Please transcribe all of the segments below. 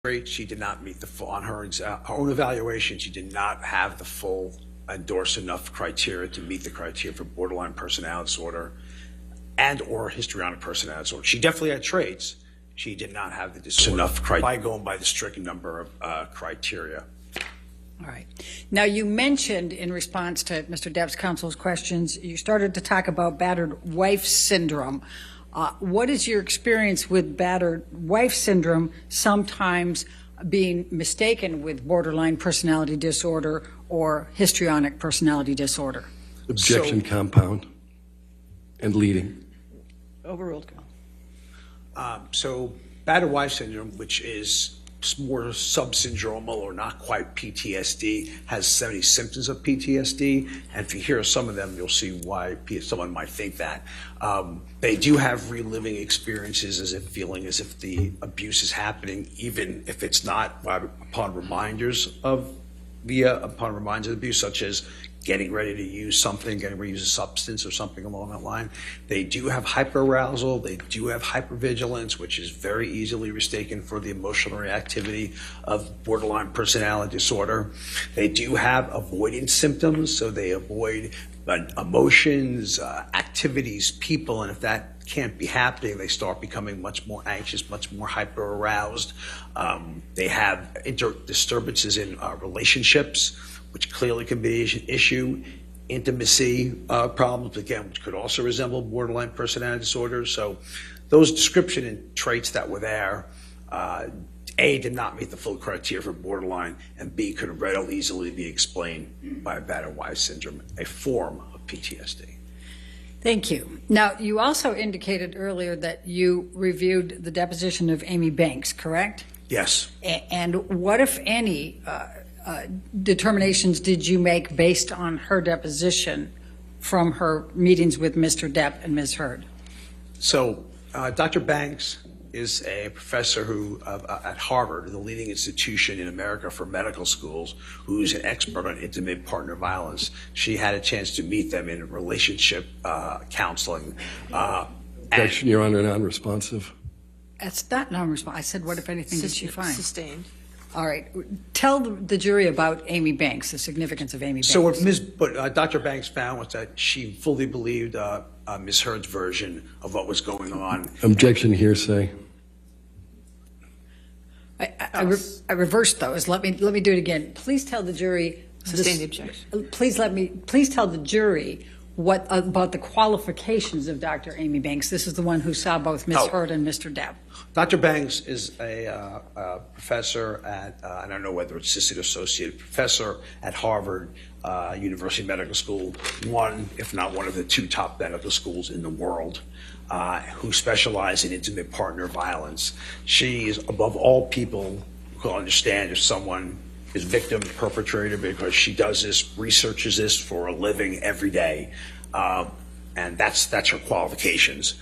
She did not meet the full, on her own evaluation, she did not have the full endorse enough criteria to meet the criteria for borderline personality disorder and or histrionic personality disorder. She definitely had traits. She did not have the disorder enough criteria by going by the strict number of criteria. All right. Now, you mentioned in response to Mr. Depp's counsel's questions, you started to talk about battered wife syndrome. What is your experience with battered wife syndrome sometimes being mistaken with borderline personality disorder or histrionic personality disorder? Objection, compound and leading. Overruled. So battered wife syndrome, which is more subsyndromal or not quite PTSD, has so many symptoms of PTSD, and if you hear some of them, you'll see why someone might think that. They do have reliving experiences as if feeling as if the abuse is happening, even if it's not, upon reminders of the abuse, such as getting ready to use something, getting ready to use a substance or something along that line. They do have hyperarousal, they do have hypervigilance, which is very easily mistaken for the emotional reactivity of borderline personality disorder. They do have avoidance symptoms, so they avoid emotions, activities, people, and if that can't be happening, they start becoming much more anxious, much more hyper-aroused. They have disturbances in relationships, which clearly can be an issue, intimacy problems, again, which could also resemble borderline personality disorder. So those description and traits that were there, A, did not meet the full criteria for borderline, and B, could readily easily be explained by battered wife syndrome, a form of PTSD. Thank you. Now, you also indicated earlier that you reviewed the deposition of Amy Banks, correct? Yes. And what, if any, determinations did you make based on her deposition from her meetings with Mr. Depp and Ms. Heard? So Dr. Banks is a professor who at Harvard, the leading institution in America for medical schools, who's an expert on intimate partner violence. She had a chance to meet them in relationship counseling. Objection, Your Honor, non-responsive. That's not non-responsive. I said, what, if anything, did she find? Sustained. All right. Tell the jury about Amy Banks, the significance of Amy Banks. So what Dr. Banks found was that she fully believed Ms. Heard's version of what was going on. Objection, hearsay. I reversed those. Let me do it again. Please tell the jury. Sustain the objection. Please tell the jury what about the qualifications of Dr. Amy Banks. This is the one who saw both Ms. Heard and Mr. Depp. Dr. Banks is a professor at, I don't know whether it's assistant associate professor at Harvard University Medical School, one, if not one of the two top medical schools in the world, who specialize in intimate partner violence. She is, above all people, who understand if someone is victim, perpetrator, because she does this, researches this for a living every day, and that's her qualifications.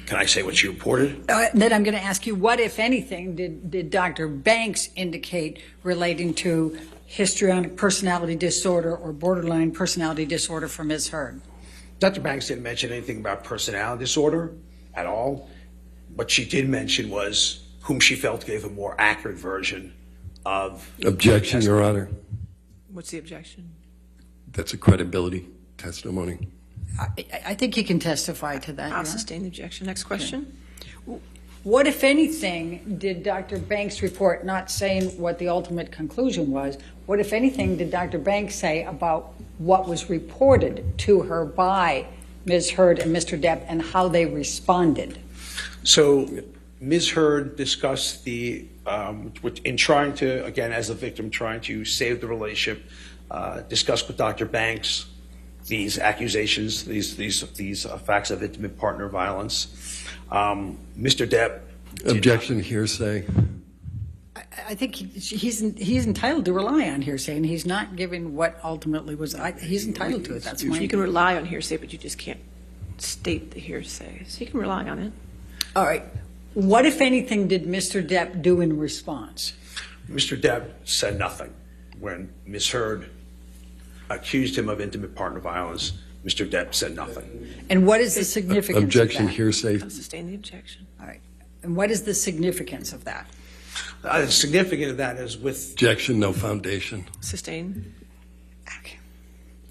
Can I say what she reported? Then I'm going to ask you, what, if anything, did Dr. Banks indicate relating to histrionic personality disorder or borderline personality disorder for Ms. Heard? Dr. Banks didn't mention anything about personality disorder at all. What she did mention was whom she felt gave a more accurate version of... Objection, Your Honor. What's the objection? That's a credibility testimony. I think he can testify to that. I'll sustain the objection. Next question. Okay. What, if anything, did Dr. Banks report, not saying what the ultimate conclusion was, what, if anything, did Dr. Banks say about what was reported to her by Ms. Heard and Mr. Depp and how they responded? So Ms. Heard discussed the, in trying to, again, as a victim, trying to save the relationship, discussed with Dr. Banks these accusations, these facts of intimate partner violence. Mr. Depp. Objection, hearsay. I think he's entitled to rely on hearsay, and he's not giving what ultimately was. He's entitled to it. That's my. You can rely on hearsay, but you just can't state the hearsay. So you can rely on it. All right. What, if anything, did Mr. Depp do in response? Mr. Depp said nothing when Ms. Heard accused him of intimate partner violence. Mr. Depp said nothing. And what is the significance Objection, of that? hearsay. I'll sustain the objection. All right. And what is the significance of that? Significant of that is with Objection, no foundation. Sustained. Okay.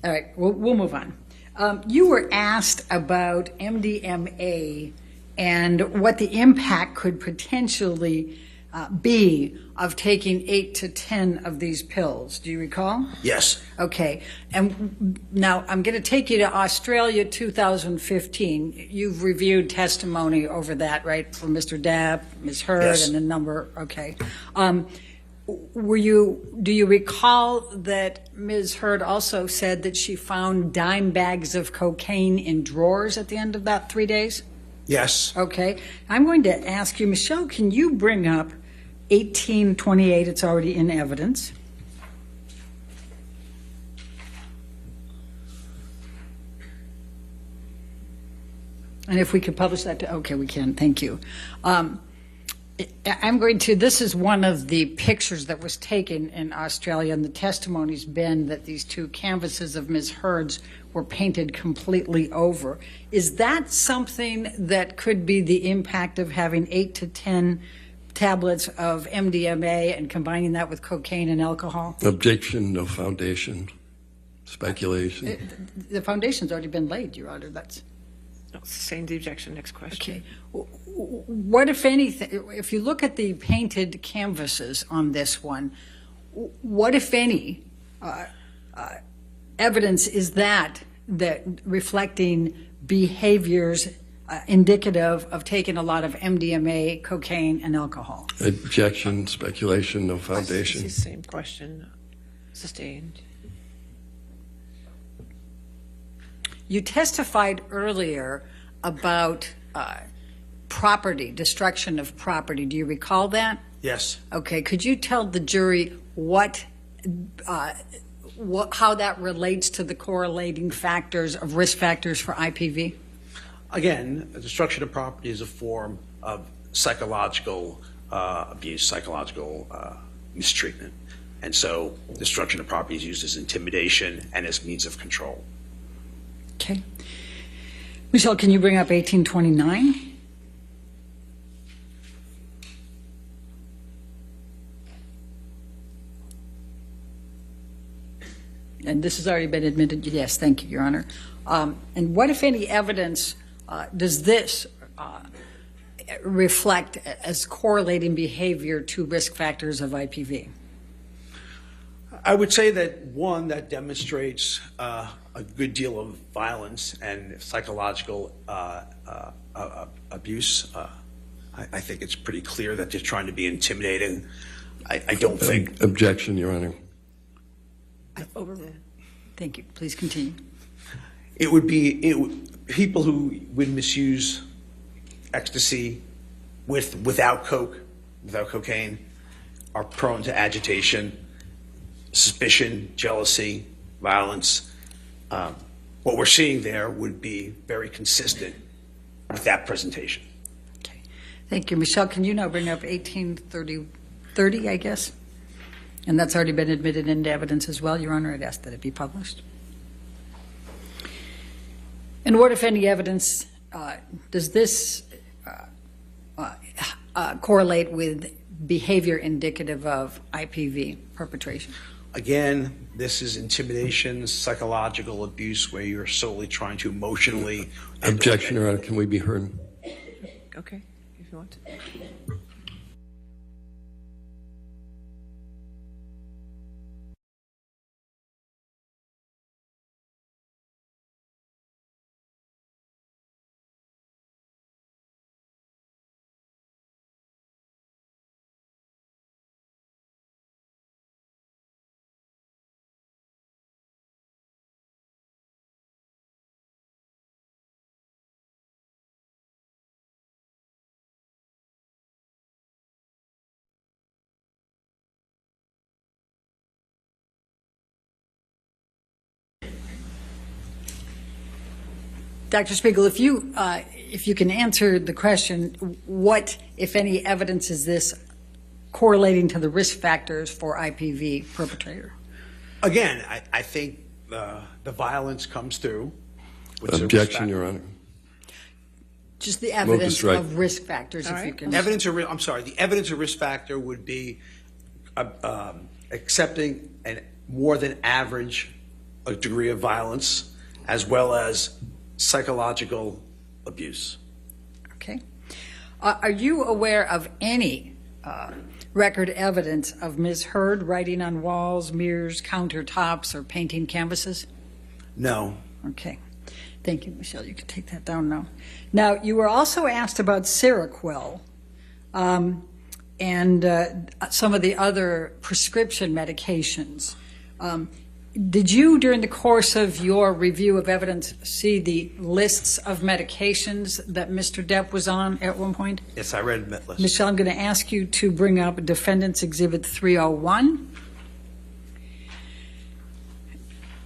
All right, we'll move on. You were asked about MDMA and what the impact could potentially be of taking 8 to 10 of these pills. Do you recall? yes, Okay. And now I'm going to take you to Australia 2015. You've reviewed testimony over that, right, from Mr. Depp, Ms. Heard, Yes. and a number. Okay. Do you recall that Ms. Heard also said that she found dime bags of cocaine in drawers at the end of that 3 days? yes. Okay. I'm going to ask you, Michelle, can you bring up 1828? It's already in evidence. And if we could publish that, okay, we can. Thank you. This is one of the pictures that was taken in Australia, and the testimony's been that these two canvases of Ms. Heard's were painted completely over. Is that something that could be the impact of having 8 to 10 tablets of MDMA and combining that with cocaine and alcohol? Objection, no foundation. Speculation. The foundation's already been laid, Your Honor. That's No, sustained the objection. Next question. okay. What, if anything, if you look at the painted canvases on this one, what, if any, evidence is that reflecting behaviors indicative of taking a lot of MDMA, cocaine, and alcohol? Objection, speculation, no foundation. It's the same question. Sustained. You testified earlier about property, destruction of property. Do you recall that? Yes. Okay. Could you tell the jury how that relates to the correlating factors of risk factors for IPV? Again, destruction of property is a form of psychological abuse, psychological mistreatment. And so destruction of property is used as intimidation and as means of control. Okay. Michelle, can you bring up 1829? And this has already been admitted. Yes, thank you, Your Honor. And what, if any, evidence does this reflect as correlating behavior to risk factors of IPV? I would say that one that demonstrates a good deal of violence and psychological abuse. I think it's pretty clear that they're trying to be intimidating. I don't think. Objection, Your Honor. Overruled. Thank you. Please continue. It would be people who would misuse ecstasy without cocaine, are prone to agitation, suspicion, jealousy, violence. What we're seeing there would be very consistent with that presentation. Okay. Thank you. Michelle, can you now bring up 1830, I guess? And that's already been admitted into evidence as well, Your Honor. I'd ask that it be published. And what, if any, evidence does this correlate with behavior indicative of IPV perpetration? Again, this is intimidation, psychological abuse, where you're solely trying to emotionally. Objection, Your Honor. Can we be heard? Okay, if you want to. Dr. Spiegel, if you can answer the question, what, if any, evidence is this correlating to the risk factors for IPV perpetrator? Again, I think the violence comes through. Objection, Your Honor. Just the evidence strike. of risk factors, if you can. The evidence of risk factor would be accepting a more than average degree of violence, as well as psychological abuse. Okay. Are you aware of any record evidence of Ms. Hurd writing on walls, mirrors, countertops, or painting canvases? No. Okay. Thank you, Michelle. You can take that down now. Now, you were also asked about Seroquel and some of the other prescription medications. Did you, during the course of your review of evidence, see the lists of medications that Mr. Depp was on at one point? Yes, I read the list. Michelle, I'm going to ask you to bring up Defendant's Exhibit 301.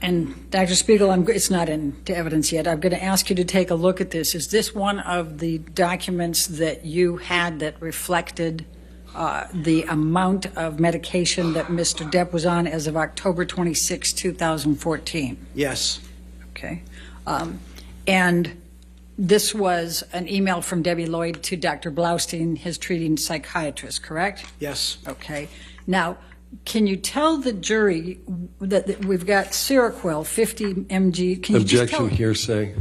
And Dr. Spiegel, it's not into evidence yet. I'm going to ask you to take a look at this. Is this one of the documents that you had that reflected the amount of medication that Mr. Depp was on as of October 26, 2014? Yes. Okay. And this was an email from Debbie Lloyd to Dr. Blaustein, his treating psychiatrist, correct? Yes. Okay. Now, can you tell the jury that we've got Seroquel, 50 mg? Can you just Objection, tell, hearsay.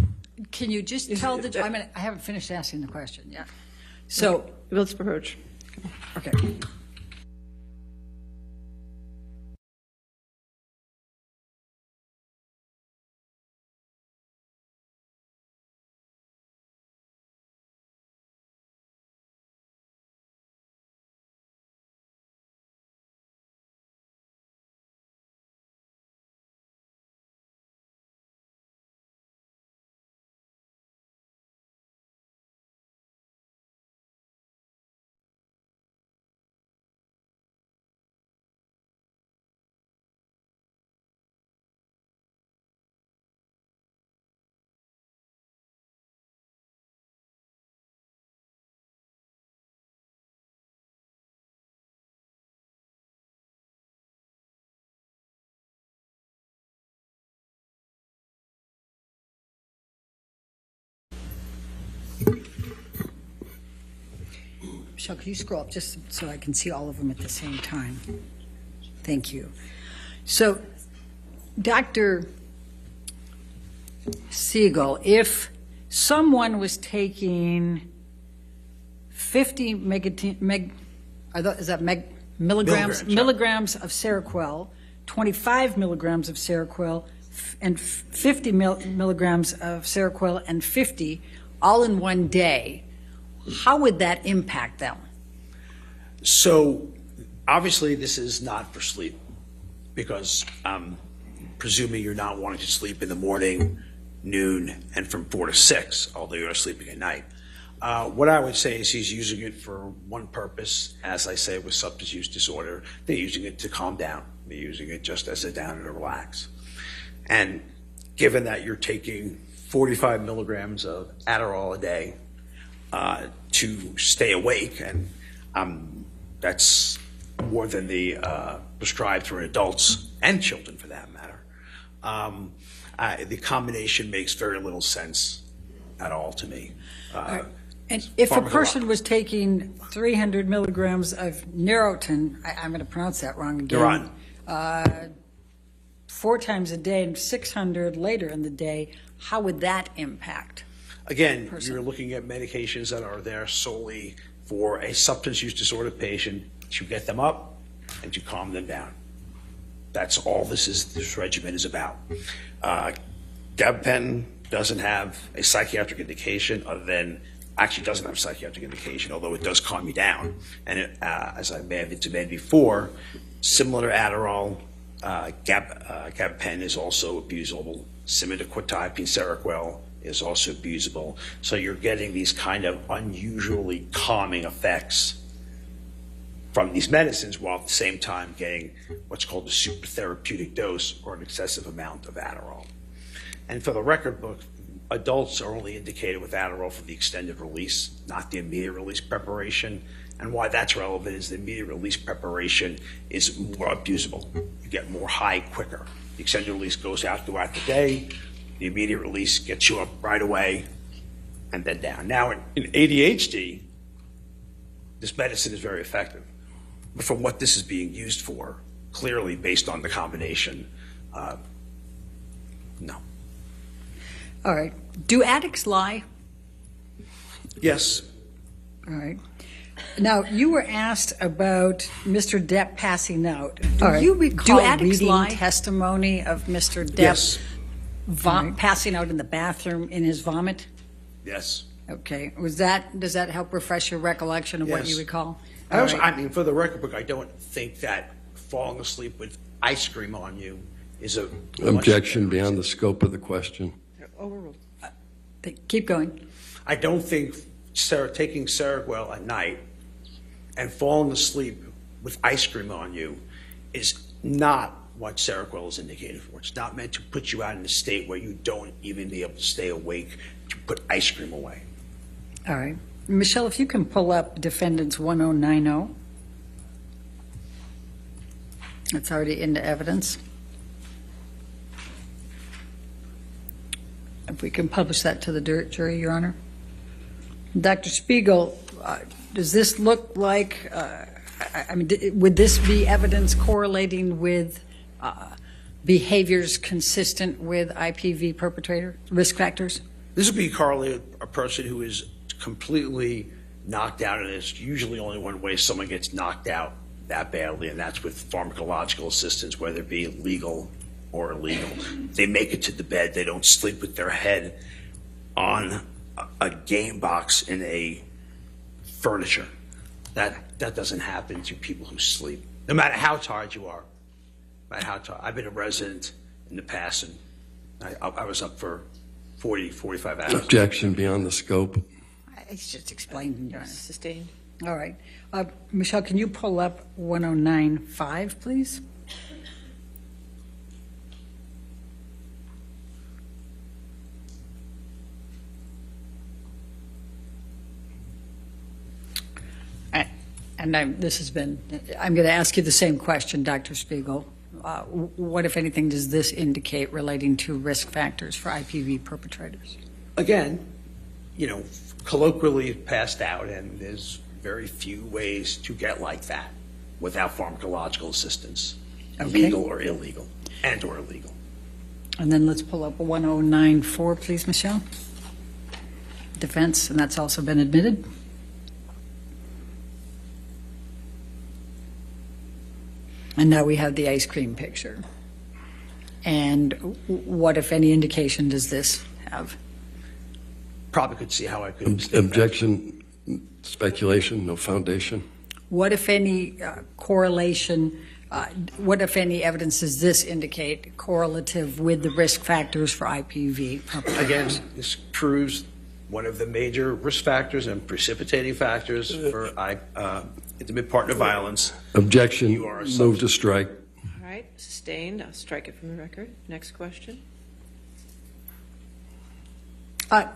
Can you just tell the jury? I haven't finished asking the question yet. So, Let's approach. okay. Michelle, could you scroll up just so I can see all of them at the same time? Thank you. So, Dr. Siegel, if someone was taking 50 milligrams of Seroquel, 25 milligrams of Seroquel, and 50 milligrams of Seroquel and 50 all in one day, how would that impact them? So obviously this is not for sleep, because I'm presuming you're not wanting to sleep in the morning, noon, and from 4 to 6, although you're sleeping at night. What I would say is he's using it for one purpose. As I say, with substance use disorder, they're using it to calm down. They're using it just as a down and to relax. And given that you're taking 45 milligrams of Adderall a day to stay awake, and that's more than the prescribed for adults and children for that matter, the combination makes very little sense at all to me. And if a person was taking 300 milligrams of Neurontin, I'm going to pronounce that wrong again, 4 times a day and 600 later in the day, how would that impact? Again, you're looking at medications that are there solely for a substance use disorder patient to get them up and to calm them down. That's all this regimen is about. Gabapentin doesn't have a psychiatric indication other than, actually doesn't have a psychiatric indication, although it does calm you down. And it, as I may have intimated before, similar to Adderall, gabapentin is also abusable. Similar to quetiapine, Seroquel is also abusable. So you're getting these kind of unusually calming effects from these medicines, while at the same time getting what's called a super therapeutic dose or an excessive amount of Adderall. And for the record book, adults are only indicated with Adderall for the extended release, not the immediate release preparation. And why that's relevant is the immediate release preparation is more abusable. You get more high quicker. The extended release goes out throughout the day. The immediate release gets you up right away, and then down. Now, in ADHD, this medicine is very effective. But from what this is being used for, clearly based on the combination, no. All right. Do addicts lie? Yes. All right. Now, you were asked about Mr. Depp passing out. Do you recall reading testimony of Mr. Depp Yes. passing out in the bathroom in his vomit? Yes. Okay. Does that help refresh your recollection of what you Yes. recall? I mean, for the record book, I don't think that falling asleep with ice cream on you is a... Objection beyond the scope of the question. Overruled. Keep going. I don't think taking Seroquel at night and falling asleep with ice cream on you is not what Seroquel is indicated for. It's not meant to put you out in a state where you don't even be able to stay awake to put ice cream away. All right. Michelle, if you can pull up defendants 1090. It's already into evidence. If we can publish that to the jury, Your Honor. Dr. Spiegel, does this look like, would this be evidence correlating with behaviors consistent with IPV perpetrator risk factors? This would be correlated a person who is completely knocked out, and it's usually only one way someone gets knocked out that badly, and that's with pharmacological assistance, whether it be legal or illegal. They make it to the bed. They don't sleep with their head on a game box in a furniture. That doesn't happen to people who sleep, no matter how tired you are. No matter how tired. I've been a resident in the past, and I was up for 40, 45 hours. Objection beyond the scope. It's just explained, Your Honor. Sustained. All right. Michelle, can you pull up 1095, please? And I'm going to ask you the same question, Dr. Spiegel. What, if anything, does this indicate relating to risk factors for IPV perpetrators? Again, colloquially passed out, and there's very few ways to get like that without pharmacological assistance, legal or illegal, or illegal. And then let's pull up 1094, please, Michelle. Defense, and that's also been admitted. And now we have the ice cream picture. And what, if any, indication does this have? Probably could see how I could. Objection, speculation, no foundation. What, if any, correlation, what, if any, evidence does this indicate correlative with the risk factors for IPV perpetrators? Again, this proves one of the major risk factors and precipitating factors for intimate partner violence. Objection, You are a move to strike. All right, sustained. I'll strike it from the record. Next question.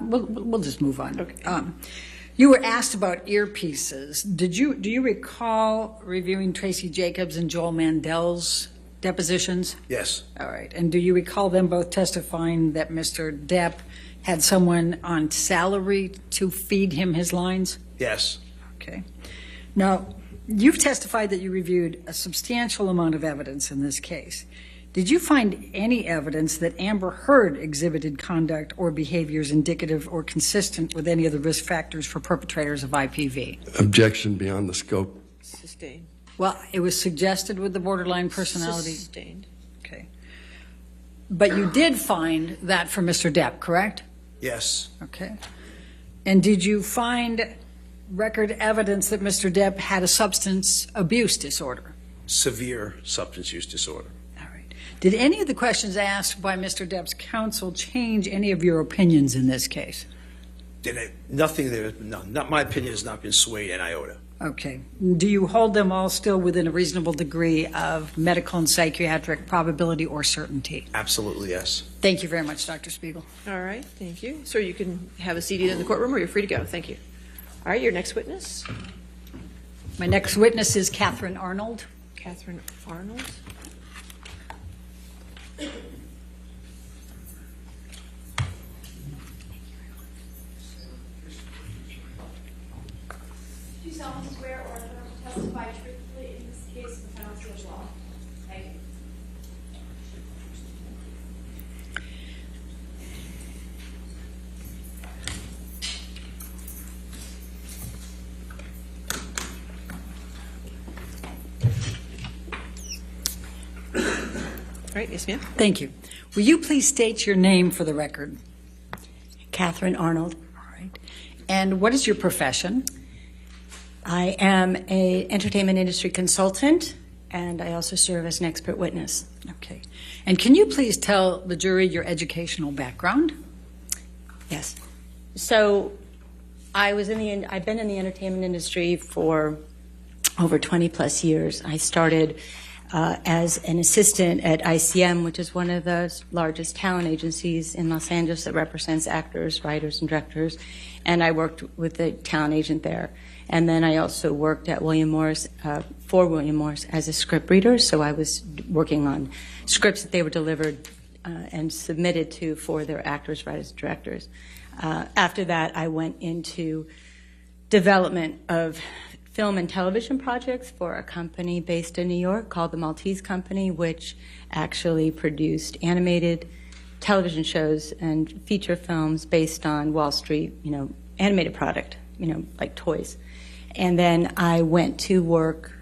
We'll just move on. Okay. You were asked about earpieces. Do you recall reviewing Tracy Jacobs and Joel Mandel's depositions? Yes. All right. And do you recall them both testifying that Mr. Depp had someone on salary to feed him his lines? Yes. Okay. Now, you've testified that you reviewed a substantial amount of evidence in this case. Did you find any evidence that Amber Heard exhibited conduct or behaviors indicative or consistent with any of the risk factors for perpetrators of IPV? Objection beyond the scope. Sustained. Well, it was suggested with the borderline personality. Sustained. Okay. But you did find that for Mr. Depp, correct? Yes. Okay. And did you find record evidence that Mr. Depp had a substance abuse disorder? Severe substance use disorder. All right. Did any of the questions asked by Mr. Depp's counsel change any of your opinions in this case? Nothing there. No, not my opinion has not been swayed an iota. Okay. Do you hold them all still within a reasonable degree of medical and psychiatric probability or certainty? Absolutely, yes. Thank you very much, Dr. Spiegel. All right, thank you. Sir, you can have a seat in the courtroom or you're free to go. Thank you. All right, your next witness. My next witness is Catherine Arnold. Catherine Arnold. solemnly swear or affirm to testify truthfully in this case and penalty of law? Thank you. All right, yes, ma'am. Thank you. Will you please state your name for the record? Catherine Arnold. All right. And what is your profession? I am an entertainment industry consultant, and I also serve as an expert witness. Okay. And can you please tell the jury your educational background? Yes. So I've been in the entertainment industry for over 20 plus years. I started as an assistant at ICM, which is one of the largest talent agencies in Los Angeles that represents actors, writers, and directors. And I worked with the talent agent there. And then I also worked at William Morris, for William Morris as a script reader. So I was working on scripts that they were delivered and submitted to for their actors, writers, and directors. After that, I went into development of film and television projects for a company based in New York called the Maltese Company, which actually produced animated television shows and feature films based on Wall Street, animated product, like toys. And then I went to work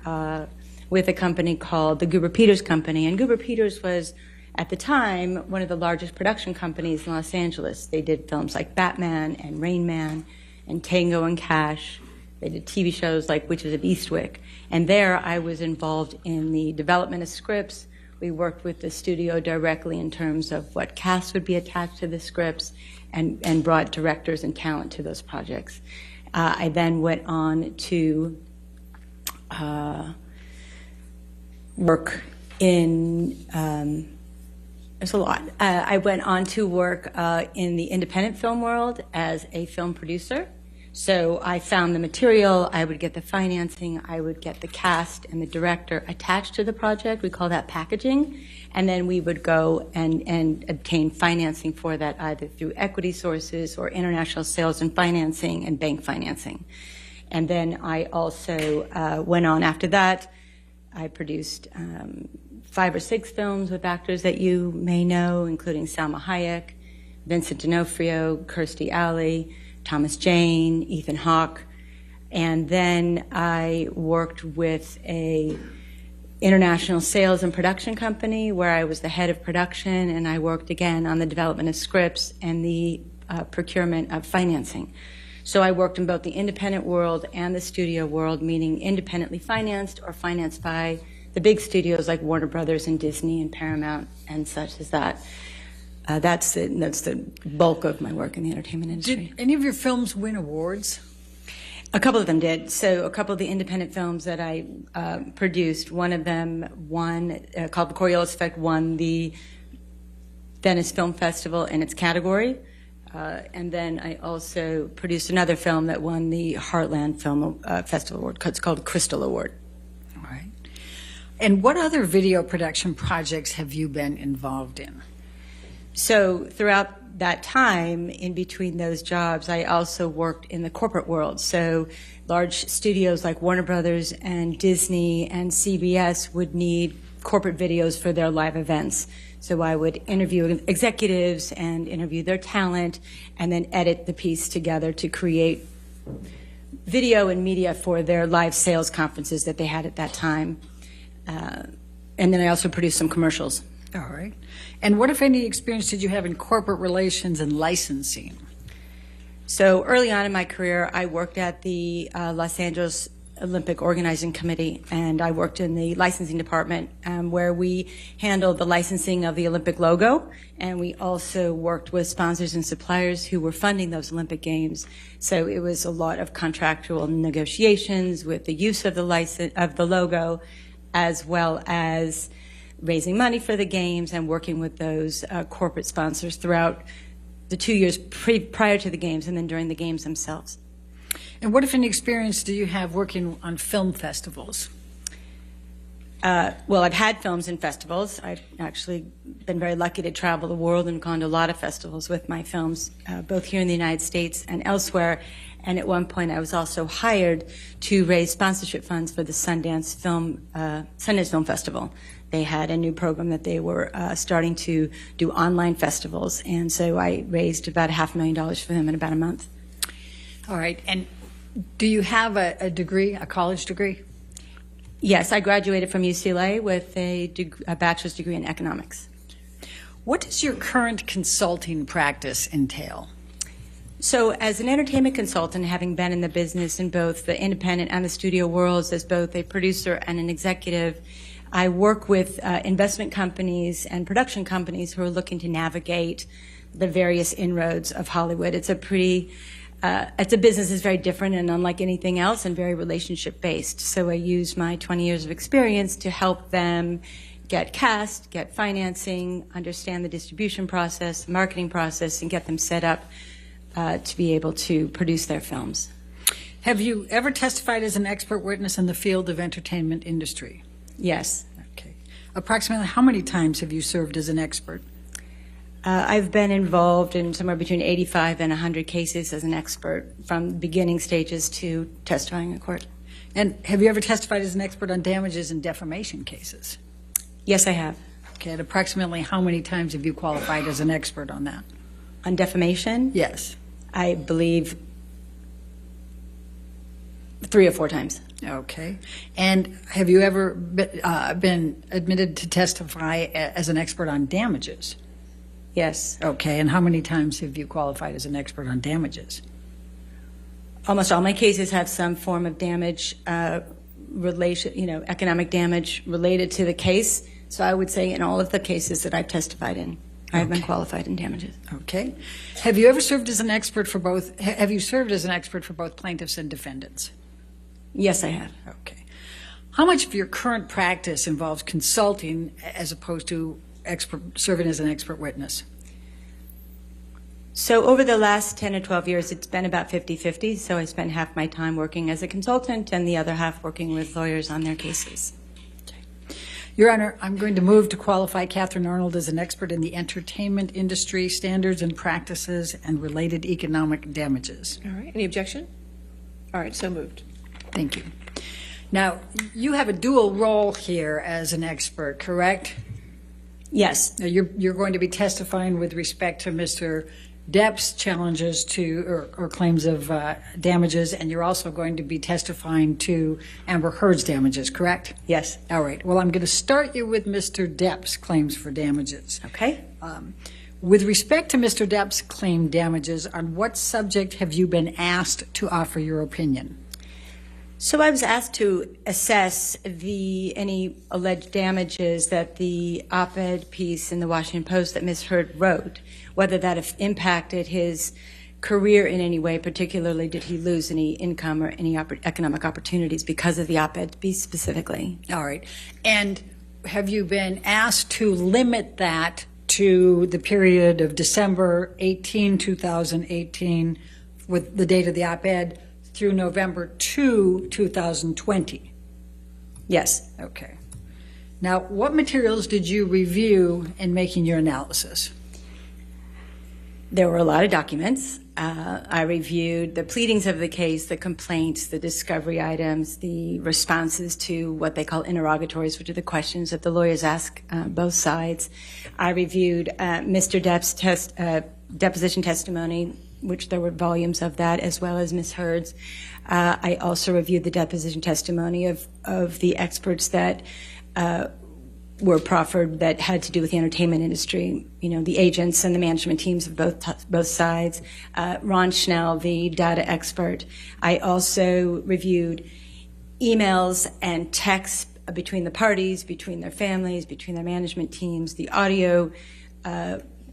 with a company called the Goober Peters Company. And Goober Peters was, at the time, one of the largest production companies in Los Angeles. They did films like Batman and Rain Man and Tango and Cash. They did TV shows like Witches of Eastwick. And there I was involved in the development of scripts. We worked with the studio directly in terms of what cast would be attached to the scripts and brought directors and talent to those projects. I then went on to work in, there's a lot. I went on to work in the independent film world as a film producer. So I found the material, I would get the financing, I would get the cast and the director attached to the project. We call that packaging. And then we would go and obtain financing for that either through equity sources or international sales and financing and bank financing. And then I also went on after that. I produced 5 or 6 films with actors that you may know, including Salma Hayek, Vincent D'Onofrio, Kirstie Alley, Thomas Jane, Ethan Hawke. And then I worked with a international sales and production company where I was the head of production, and I worked again on the development of scripts and the procurement of financing. So I worked in both the independent world and the studio world, meaning independently financed or financed by the big studios like Warner Brothers and Disney and Paramount and such as that. That's the bulk of my work in the entertainment industry. Did any of your films win awards? A couple of them did. So a couple of the independent films that I produced, one of them won, called The Coriolis Effect, won the Venice Film Festival in its category. And then I also produced another film that won the Heartland Film Festival Award. It's called the Crystal Award. All right. And what other video production projects have you been involved in? So throughout that time, in between those jobs, I also worked in the corporate world. So large studios like Warner Brothers and Disney and CBS would need corporate videos for their live events. So I would interview executives and interview their talent and then edit the piece together to create video and media for their live sales conferences that they had at that time. And then I also produced some commercials. All right. And what, if any, experience did you have in corporate relations and licensing? So early on in my career, I worked at the Los Angeles Olympic Organizing Committee, and I worked in the licensing department where we handled the licensing of the Olympic logo, and we also worked with sponsors and suppliers who were funding those Olympic Games. So it was a lot of contractual negotiations with the use of the logo, as well as raising money for the games and working with those corporate sponsors throughout the 2 years prior to the games and then during the games themselves. And what, if any, experience do you have working on film festivals? Well, I've had films in festivals. I've actually been very lucky to travel the world and gone to a lot of festivals with my films, both here in the United States and elsewhere. And at one point, I was also hired to raise sponsorship funds for the Sundance Film Festival. They had a new program that they were starting to do online festivals, and so I raised about $500,000 for them in about a month. All right. And do you have a degree, a college degree? Yes, I graduated from UCLA with a bachelor's degree in economics. What does your current consulting practice entail? So as an entertainment consultant, having been in the business in both the independent and the studio worlds as both a producer and an executive, I work with investment companies and production companies who are looking to navigate the various inroads of Hollywood. It's a business that's very different and unlike anything else and very relationship-based. So I use my 20 years of experience to help them get cast, get financing, understand the distribution process, marketing process, and get them set up to be able to produce their films. Have you ever testified as an expert witness in the field of entertainment industry? Yes. Okay. Approximately how many times have you served as an expert? I've been involved in somewhere between 85 and 100 cases as an expert, from beginning stages to testifying in court. And have you ever testified as an expert on damages and defamation cases? Yes, I have. Okay. And approximately how many times have you qualified as an expert on that? On defamation? Yes. I believe 3 or 4 times. Okay. And have you ever been admitted to testify as an expert on damages? Yes. Okay. And how many times have you qualified as an expert on damages? Almost all my cases have some form of damage, economic damage related to the case. So I would say in all of the cases that I've testified in, I've been qualified in damages. Okay. Have you ever served as an expert for both? Have you served as an expert for both plaintiffs and defendants? Yes, I have. Okay. How much of your current practice involves consulting as opposed to serving as an expert witness? So over the last 10 or 12 years, it's been about 50-50. So I spend half my time working as a consultant and the other half working with lawyers on their cases. Your Honor, I'm going to move to qualify Catherine Arnold as an expert in the entertainment industry, standards and practices, and related economic damages. All right. Any objection? All right. So moved. Thank you. Now, you have a dual role here as an expert, correct? Yes. Now, you're going to be testifying with respect to Mr. Depp's challenges to or claims of damages, and you're also going to be testifying to Amber Heard's damages, correct? Yes. All right. Well, I'm going to start you with Mr. Depp's claims for damages. Okay. With respect to Mr. Depp's claimed damages, on what subject have you been asked to offer your opinion? So I was asked to assess any alleged damages that the op-ed piece in the Washington Post that Ms. Heard wrote, whether that have impacted his career in any way, particularly did he lose any income or any economic opportunities because of the op-ed piece specifically. All right. And have you been asked to limit that to the period of December 18, 2018, with the date of the op-ed, through November 2, 2020? Yes. Okay. Now, what materials did you review in making your analysis? There were a lot of documents. I reviewed the pleadings of the case, the complaints, the discovery items, the responses to what they call interrogatories, which are the questions that the lawyers ask both sides. I reviewed Mr. Depp's deposition testimony, which there were volumes of that, as well as Ms. Heard's. I also reviewed the deposition testimony of the experts that were proffered that had to do with the entertainment industry, the agents and the management teams of both sides. Ron Schnell, the data expert. I also reviewed emails and texts between the parties, between their families, between their management teams, the audio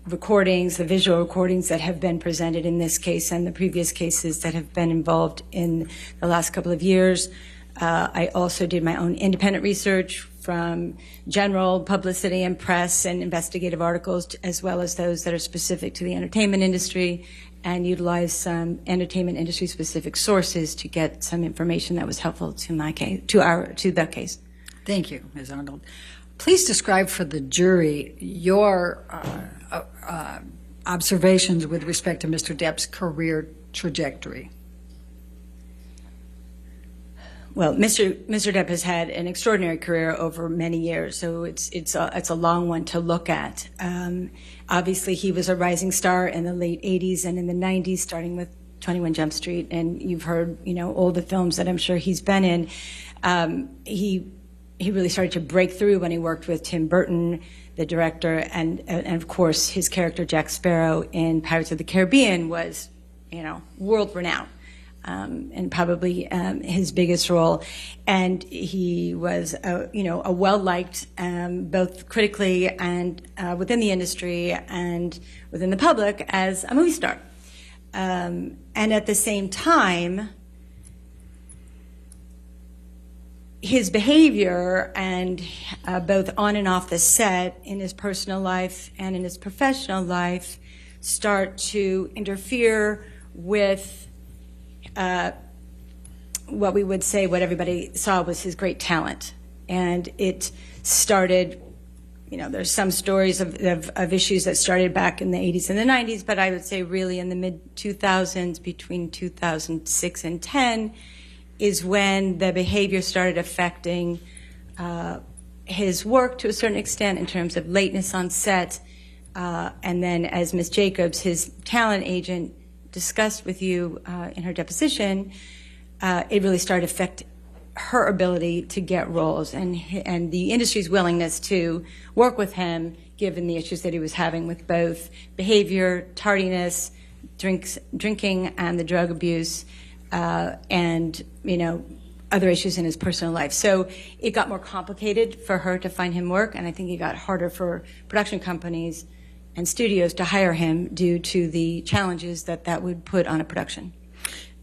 recordings, the visual recordings that have been presented in this case and the previous cases that have been involved in the last couple of years. I also did my own independent research from general publicity and press and investigative articles, as well as those that are specific to the entertainment industry, and utilized some entertainment industry specific sources to get some information that was helpful to my case, to the case. Thank you, Ms. Arnold. Please describe for the jury your observations with respect to Mr. Depp's career trajectory. well, Mr. Depp has had an extraordinary career over many years, so it's a long one to look at. Obviously, he was a rising star in the late 80s and in the 90s, starting with 21 Jump Street, and you've heard, all the films that I'm sure he's been in. He really started to break through when he worked with Tim Burton, the director, and of course his character Jack Sparrow in Pirates of the Caribbean was, world renowned. And probably his biggest role, and he was a well-liked both critically and within the industry and within the public as a movie star. And at the same time, his behavior and both on and off the set, in his personal life and in his professional life, start to interfere with what we would say, what everybody saw was his great talent. And it started, there's some stories of issues that started back in the 80s and the 90s, but I would say really in the mid-2000s, between 2006 and 10, is when the behavior started affecting his work to a certain extent in terms of lateness on set. And then as Ms. Jacobs, his talent agent, discussed with you in her deposition, it really started to affect her ability to get roles and the industry's willingness to work with him, given the issues that he was having with both behavior, tardiness, drinking, and the drug abuse, and other issues in his personal life. So it got more complicated for her to find him work, and I think it got harder for production companies and studios to hire him due to the challenges that would put on a production.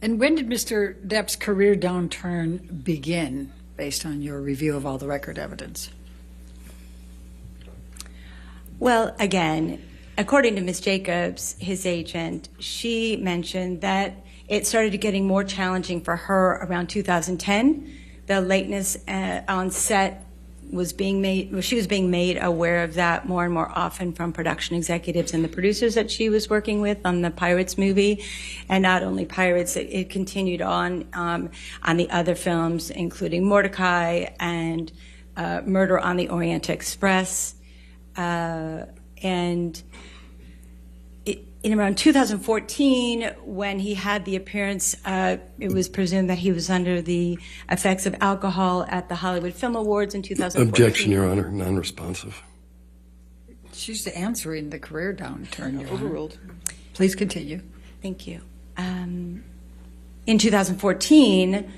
And when did Mr. Depp's career downturn begin, based on your review of all the record evidence? Well, again, according to Ms. Jacobs, his agent, she mentioned that it started getting more challenging for her around 2010. The lateness on set was being made, she was being made aware of that more and more often from production executives and the producers that she was working with on the Pirates movie. And not only Pirates, it continued on the other films, including Mordecai and Murder on the Orient Express. And in around 2014, when he had the appearance, it was presumed that he was under the effects of alcohol at the Hollywood Film Awards in 2014. Objection, Your Honor, non-responsive. She's answering the career downturn, Your Honor. Overruled. Please continue. Thank you. In 2014,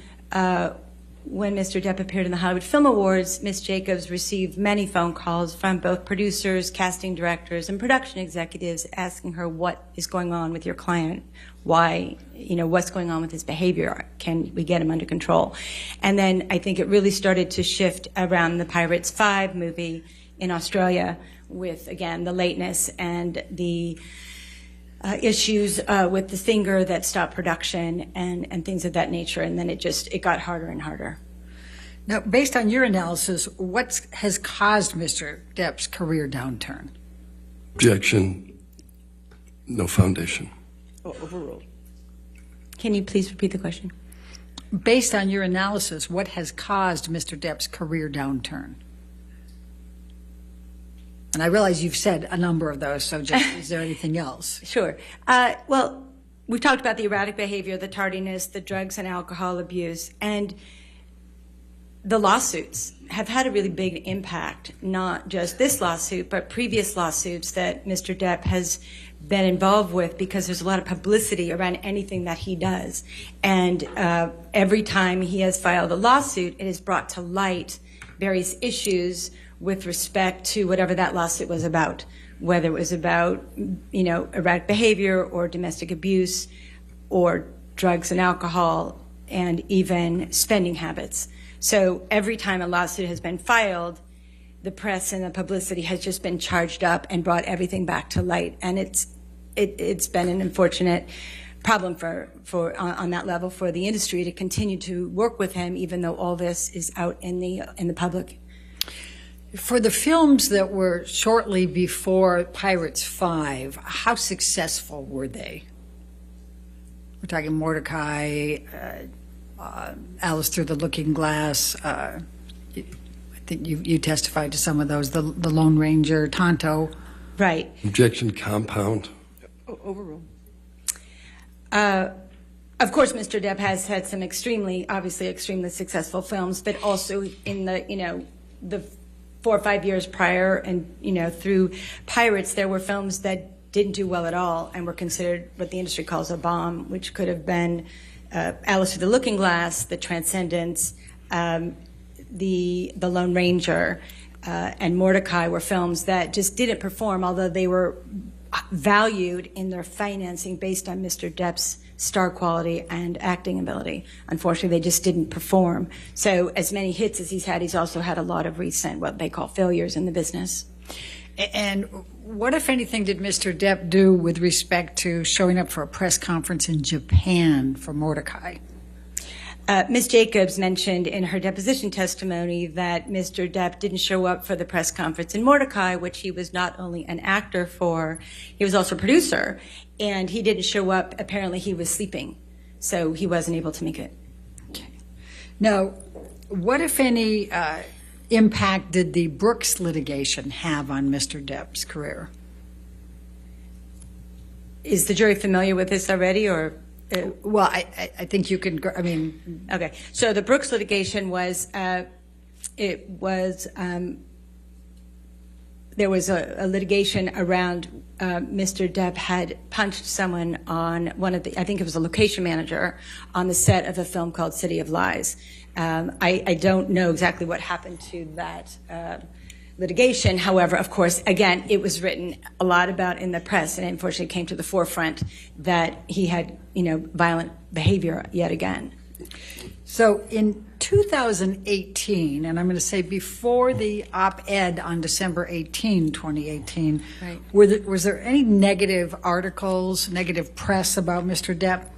when Mr. Depp appeared in the Hollywood Film Awards, Ms. Jacobs received many phone calls from both producers, casting directors, and production executives asking her, what is going on with your client? Why, what's going on with his behavior? Can we get him under control? And then I think it really started to shift around the Pirates 5 movie in Australia with, again, the lateness and the issues with the singer that stopped production and things of that nature. And then it got harder and harder. Now, based on your analysis, what has caused Mr. Depp's career downturn? Objection, no foundation. Overruled. Can you please repeat the question? Based on your analysis, what has caused Mr. Depp's career downturn? And I realize you've said a number of those, so just, is there anything else? Sure. Well, we've talked about the erratic behavior, the tardiness, the drugs and alcohol abuse, and the lawsuits have had a really big impact, not just this lawsuit, but previous lawsuits that Mr. Depp has been involved with, because there's a lot of publicity around anything that he does. And every time he has filed a lawsuit, it has brought to light various issues with respect to whatever that lawsuit was about, whether it was about, erratic behavior or domestic abuse or drugs and alcohol and even spending habits. So every time a lawsuit has been filed, the press and the publicity has just been charged up and brought everything back to light. And it's been an unfortunate problem on that level for the industry to continue to work with him, even though all this is out in the public. For the films that were shortly before Pirates 5, how successful were they? We're talking Mordecai, Alice Through the Looking Glass. I think you testified to some of those. The Lone Ranger, Tonto. Right. Objection compound. Overruled. Of course, Mr. Depp has had some obviously extremely successful films, but also in the 4 or 5 years prior and, through Pirates, there were films that didn't do well at all and were considered what the industry calls a bomb, which could have been Alice Through the Looking Glass, The Transcendence, the Lone Ranger, and Mordecai were films that just didn't perform, although they were valued in their financing based on Mr. Depp's star quality and acting ability. Unfortunately, they just didn't perform. So as many hits as he's had, he's also had a lot of recent, what they call failures in the business. And what, if anything, did Mr. Depp do with respect to showing up for a press conference in Japan for Mordecai? Ms. Jacobs mentioned in her deposition testimony that Mr. Depp didn't show up for the press conference in Mordecai, which he was not only an actor for, he was also a producer, and he didn't show up. Apparently he was sleeping, so he wasn't able to make it. Okay. Now, what, if any, impact did the Brooks litigation have on Mr. Depp's career? Is the jury familiar with this already, or? Well, I think you can, Okay, so the Brooks litigation was, there was a litigation around Mr. Depp had punched someone on one of the, I think it was a location manager, on the set of a film called City of Lies. I don't know exactly what happened to that litigation. However, of course, again, it was written a lot about in the press, and it unfortunately came to the forefront that he had, violent behavior yet again. So in 2018, and I'm going to say before the op-ed on December 18, 2018, Right. Was there any negative articles, negative press about Mr. Depp?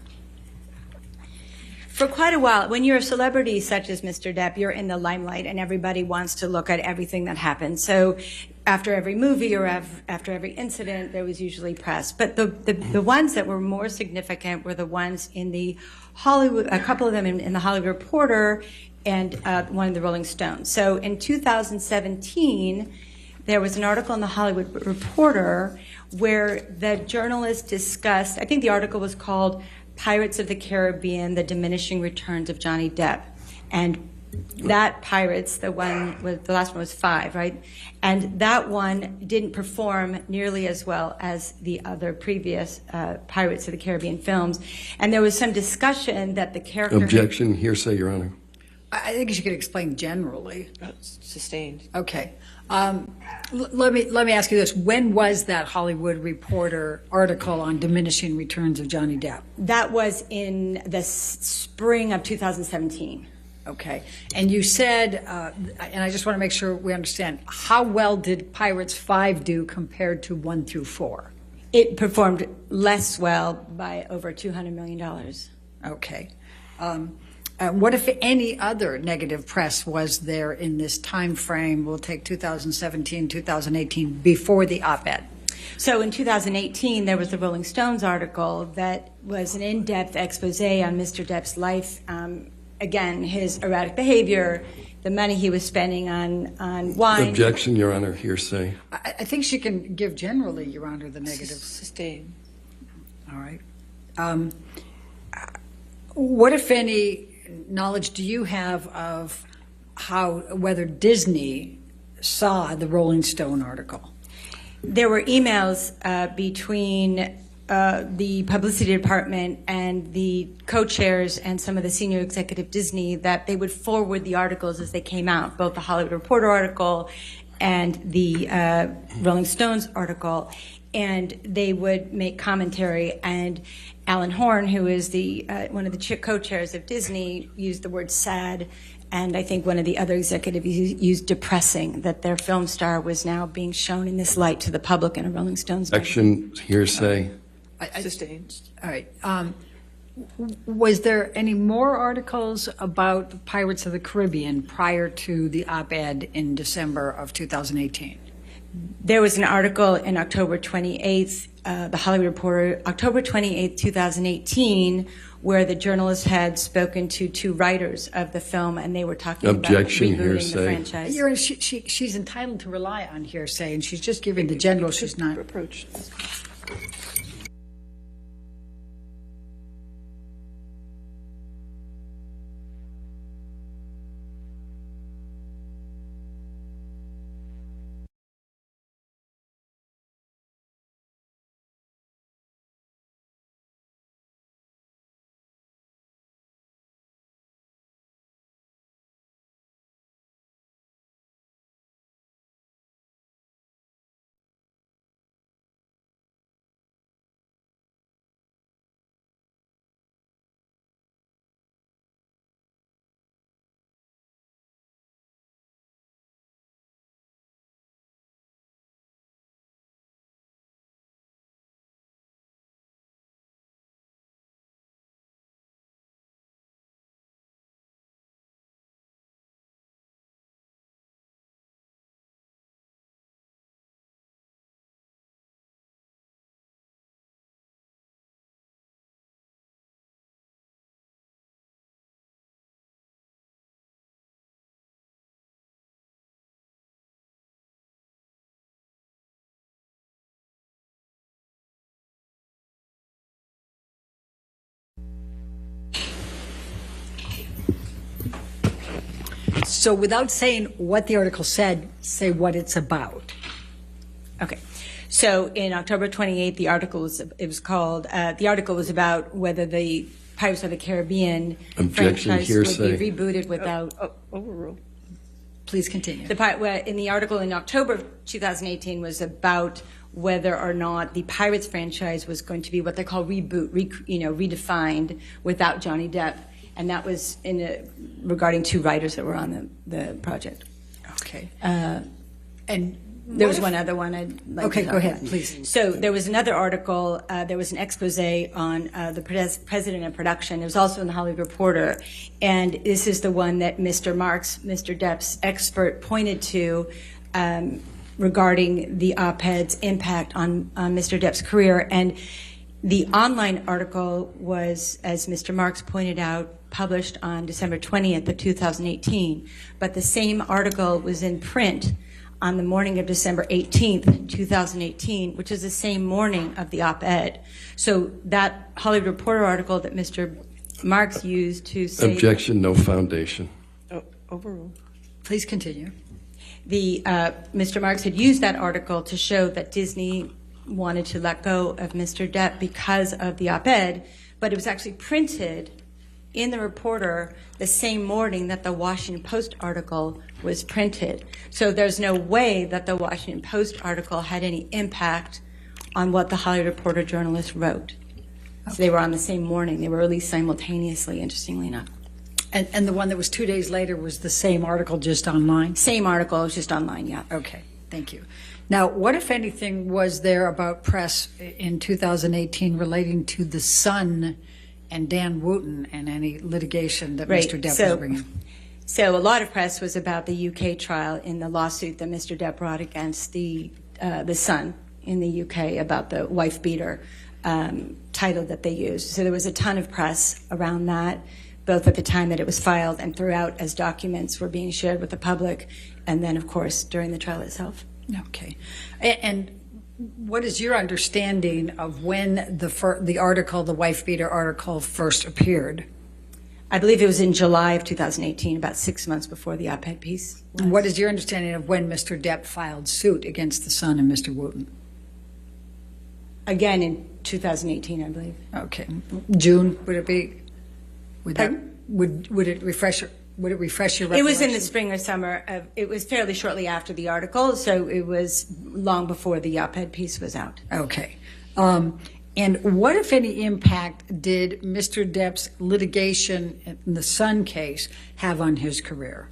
For quite a while, when you're a celebrity such as Mr. Depp, you're in the limelight and everybody wants to look at everything that happens. So after every movie or after every incident, there was usually press. But the ones that were more significant were the ones in the Hollywood, a couple of them in the Hollywood Reporter and one in the Rolling Stones. So in 2017, there was an article in the Hollywood Reporter where the journalist discussed, I think the article was called Pirates of the Caribbean, The Diminishing Returns of Johnny Depp. And that Pirates, the last one was 5, right? And that one didn't perform nearly as well as the other previous Pirates of the Caribbean films. And there was some discussion that the character... Objection, hearsay, Your Honor. I think you could explain generally. Sustained. Okay. Let me ask you this. When was that Hollywood Reporter article on diminishing returns of Johnny Depp? That was in the spring of 2017. Okay. And you said, and I just want to make sure we understand, how well did Pirates 5 do compared to 1 through 4? It performed less well by over $200 million. Okay. What, if any, other negative press was there in this time frame? We'll take 2017, 2018, before the op-ed. So in 2018, there was the Rolling Stones article that was an in-depth expose on Mr. Depp's life. Again, his erratic behavior, the money he was spending on wine. Objection, Your Honor, hearsay. I think she can give generally, Your Honor, the negatives. Sustained. All right. What, if any, knowledge do you have of whether Disney saw the Rolling Stone article? There were emails between the publicity department and the co-chairs and some of the senior executive Disney that they would forward the articles as they came out, both the Hollywood Reporter article and the Rolling Stones article, and they would make commentary. And Alan Horn, who is the one of the co-chairs of Disney, used the word sad, and I think one of the other executives used depressing, that their film star was now being shown in this light to the public in a Rolling Stones magazine. Objection, hearsay. Sustained. All right. Was there any more articles about Pirates of the Caribbean prior to the op-ed in December of 2018? There was an article in October 28th, the Hollywood Reporter, October 28th, 2018, where the journalist had spoken to two writers of the film, and they were talking Objection, about rebooting the hearsay. franchise. She's entitled to rely on hearsay, and she's just giving the general, she's not. Approach. So without saying what the article said, say what it's about. Okay. So in October 28th, the article was about whether the Pirates of the Caribbean Objection, franchise hearsay. would be rebooted without. Overruled. Please continue. In the article in October of 2018 was about whether or not the Pirates franchise was going to be what they call redefined without Johnny Depp, and that was regarding two writers that were on the project. Okay. And there was one other one I'd like Okay, to talk go ahead, about. please. So there was another article, there was an expose on the president of production. It was also in the Hollywood Reporter. And this is the one that Mr. Marks, Mr. Depp's expert, pointed to regarding the op-ed's impact on Mr. Depp's career. And the online article was, as Mr. Marks pointed out, published on December 20th of 2018. But the same article was in print on the morning of December 18th, 2018, which is the same morning of the op-ed. So that Hollywood Reporter article that Mr. Marks used to say... Objection, no foundation. Overruled. Please continue. Mr. Marks had used that article to show that Disney wanted to let go of Mr. Depp because of the op-ed, but it was actually printed in the Reporter the same morning that the Washington Post article was printed. So there's no way that the Washington Post article had any impact on what the Hollywood Reporter journalist wrote. So they were on the same morning. They were released simultaneously, interestingly enough. And the one that was 2 days later was the same article, just online? Same article, it was just online, yeah. Okay, thank you. Now, what, if anything, was there about press in 2018 relating to The Sun and Dan Wooten and any litigation that Right. Mr. Depp was bringing? So a lot of press was about the UK trial in the lawsuit that Mr. Depp brought against the Sun in the UK about the wife beater title that they used. So there was a ton of press around that, both at the time that it was filed and throughout as documents were being shared with the public, and then, of course, during the trial itself. Okay. And what is your understanding of when the article, the wife beater article, first appeared? I believe it was in July of 2018, about 6 months before the op-ed piece. And what is your understanding of when Mr. Depp filed suit against The Sun and Mr. Wooten? Again, in 2018, I believe. Okay. June, would it be? Would that, Pardon? would it refresh your recollection? It was in the spring or summer. It was fairly shortly after the article, so it was long before the op-ed piece was out. Okay. And what, if any, impact did Mr. Depp's litigation in the Sun case have on his career?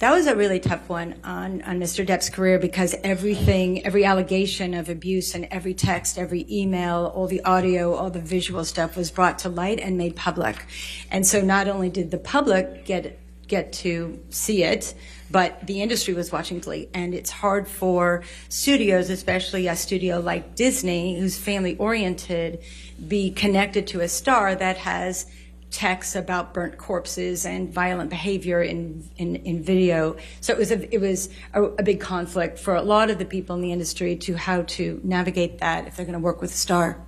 That was a really tough one on Mr. Depp's career, because every allegation of abuse and every text, every email, all the audio, all the visual stuff was brought to light and made public. And so not only did the public get get to see it, but the industry was watching Glee, and it's hard for studios, especially a studio like Disney, who's family-oriented, be connected to a star that has texts about burnt corpses and violent behavior in video. So it was a big conflict for a lot of the people in the industry to how to navigate that if they're going to work with a star.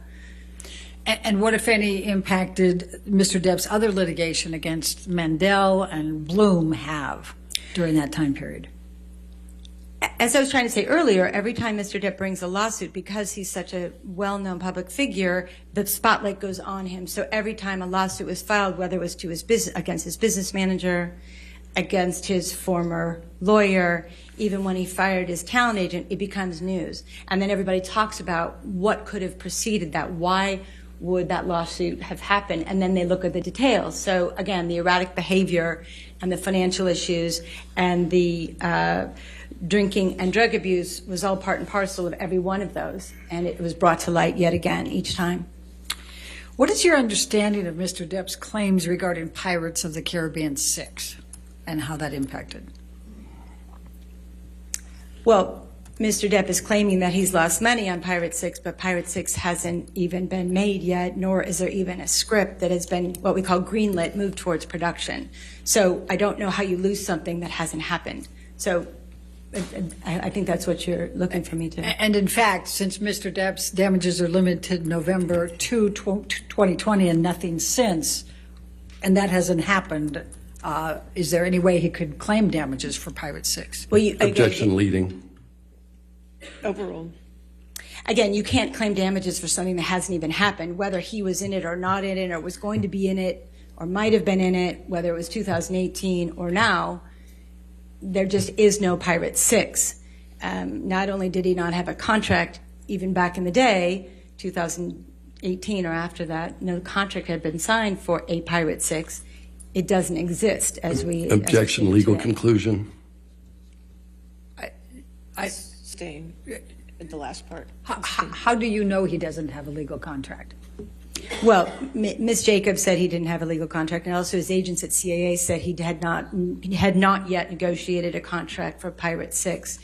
And what, if any, impact did Mr. Depp's other litigation against Mandel and Bloom have during that time period? As I was trying to say earlier, every time Mr. Depp brings a lawsuit, because he's such a well-known public figure, the spotlight goes on him. So every time a lawsuit was filed, whether it was to his business, against his business manager, against his former lawyer, even when he fired his talent agent, it becomes news. And then everybody talks about what could have preceded that. Why would that lawsuit have happened? And then they look at the details. So again, the erratic behavior and the financial issues and the drinking and drug abuse was all part and parcel of every one of those. And it was brought to light yet again each time. What is your understanding of Mr. Depp's claims regarding Pirates of the Caribbean 6 and how that impacted? Well, Mr. Depp is claiming that he's lost money on Pirate 6, but Pirate 6 hasn't even been made yet, nor is there even a script that has been what we call greenlit, moved towards production. So I don't know how you lose something that hasn't happened. So I think that's what you're looking for me to. And in fact, since Mr. Depp's damages are limited to November 2, 2020 and nothing since, and that hasn't happened, is there any way he could claim damages for Pirate 6? Well, Objection leading. Overruled. Again, you can't claim damages for something that hasn't even happened, whether he was in it or not in it, or was going to be in it, or might have been in it, whether it was 2018 or now. There just is no Pirate 6. Not only did he not have a contract, even back in the day, 2018 or after that, no contract had been signed for a Pirate 6. It doesn't exist as we. Objection, legal conclusion. Staying at the last part. How do you know he doesn't have a legal contract? Well, Ms. Jacobs said he didn't have a legal contract, and also his agents at CAA said he had not yet negotiated a contract for Pirate 6.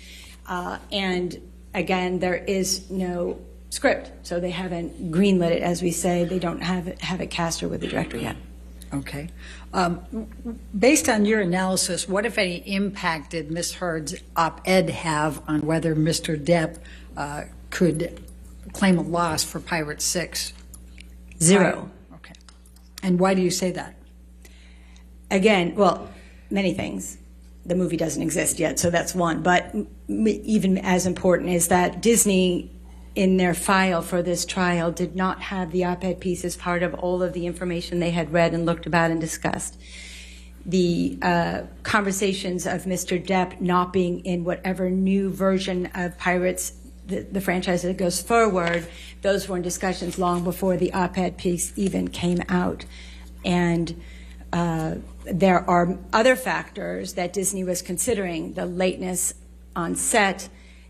And again, there is no script, so they haven't greenlit it, as we say. They don't have it cast or with the director yet. Okay. Based on your analysis, what, if any, impact did Ms. Heard's op-ed have on whether Mr. Depp could claim a loss for Pirate 6? Zero. Okay. And why do you say that? Again, well, many things. The movie doesn't exist yet, so that's one. But even as important is that Disney, in their file for this trial, did not have the op-ed piece as part of all of the information they had read and looked about and discussed. The conversations of Mr. Depp not being in whatever new version of Pirates, the franchise that goes forward, those were in discussions long before the op-ed piece even came out. And there are other factors that Disney was considering: the lateness on set,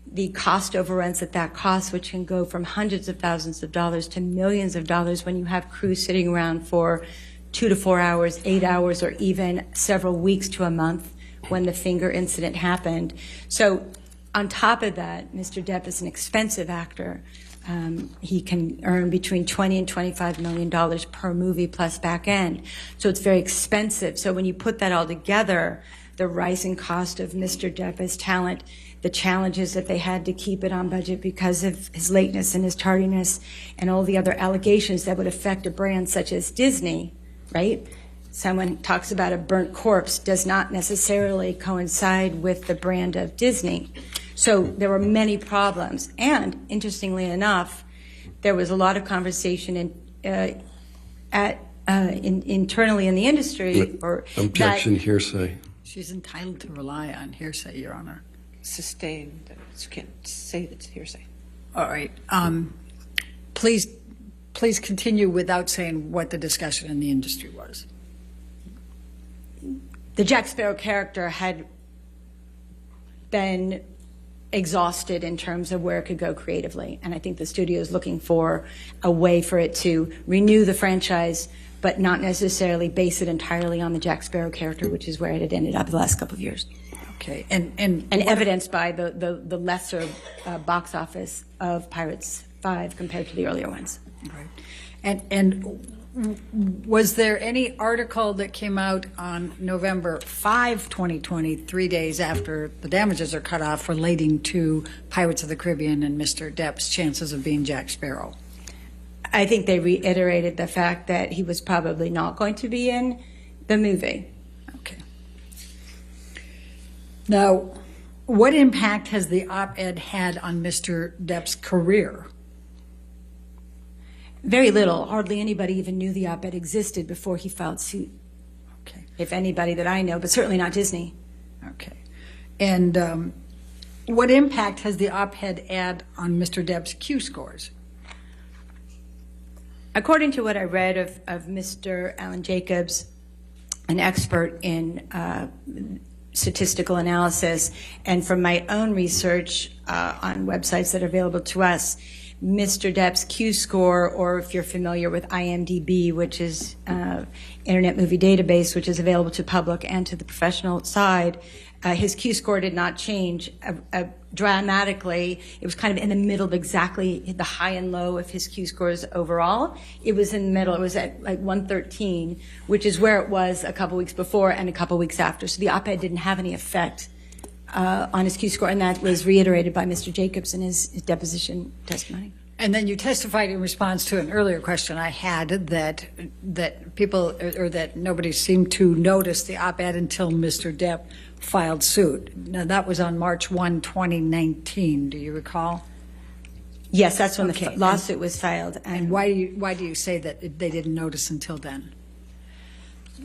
the cost overruns that costs, which can go from hundreds of thousands of dollars to millions of dollars when you have crews sitting around for 2 to 4 hours, 8 hours, or even several weeks to a month when the finger incident happened. So on top of that, Mr. Depp is an expensive actor. He can earn between $20 and $25 million per movie plus back end. So it's very expensive. So when you put that all together, the rising cost of Mr. Depp's talent, the challenges that they had to keep it on budget because of his lateness and his tardiness, and all the other allegations that would affect a brand such as Disney, right? Someone talks about a burnt corpse does not necessarily coincide with the brand of Disney. So there were many problems. And interestingly enough, there was a lot of conversation internally in the industry. Objection, hearsay. She's entitled to rely on hearsay, Your Honor. Sustained. You can't say that's hearsay. All right. Please continue without saying what the discussion in the industry was. The Jack Sparrow character had been exhausted in terms of where it could go creatively. And I think the studio is looking for a way for it to renew the franchise, but not necessarily base it entirely on the Jack Sparrow character, which is where it had ended up the last couple of years. Okay, And evidenced by the lesser box office of Pirates 5 compared to the earlier ones. right. And was there any article that came out on November 5, 2020, 3 days after the damages are cut off, relating to Pirates of the Caribbean and Mr. Depp's chances of being Jack Sparrow? I think they reiterated the fact that he was probably not going to be in the movie. Okay. Now, what impact has the op-ed had on Mr. Depp's career? Very little. Hardly anybody even knew the op-ed existed before he filed suit. Okay. If anybody that I know, but certainly not Disney. Okay. And what impact has the op-ed had on Mr. Depp's Q scores? According to what I read of Mr. Alan Jacobs, an expert in statistical analysis, and from my own research on websites that are available to us, Mr. Depp's Q score, or if you're familiar with IMDb, which is Internet Movie Database, which is available to public and to the professional side, his Q score did not change dramatically. It was kind of in the middle of exactly the high and low of his Q scores overall. It was in the middle. It was at like 113, which is where it was a couple weeks before and a couple weeks after. So the op-ed didn't have any effect on his Q score, and that was reiterated by Mr. Jacobs in his deposition testimony. And then you testified in response to an earlier question I had that people, or that nobody seemed to notice the op-ed until Mr. Depp filed suit. Now, that was on March 1, 2019. Do you recall? Yes, that's when Okay. the lawsuit was filed. And why do you say that they didn't notice until then?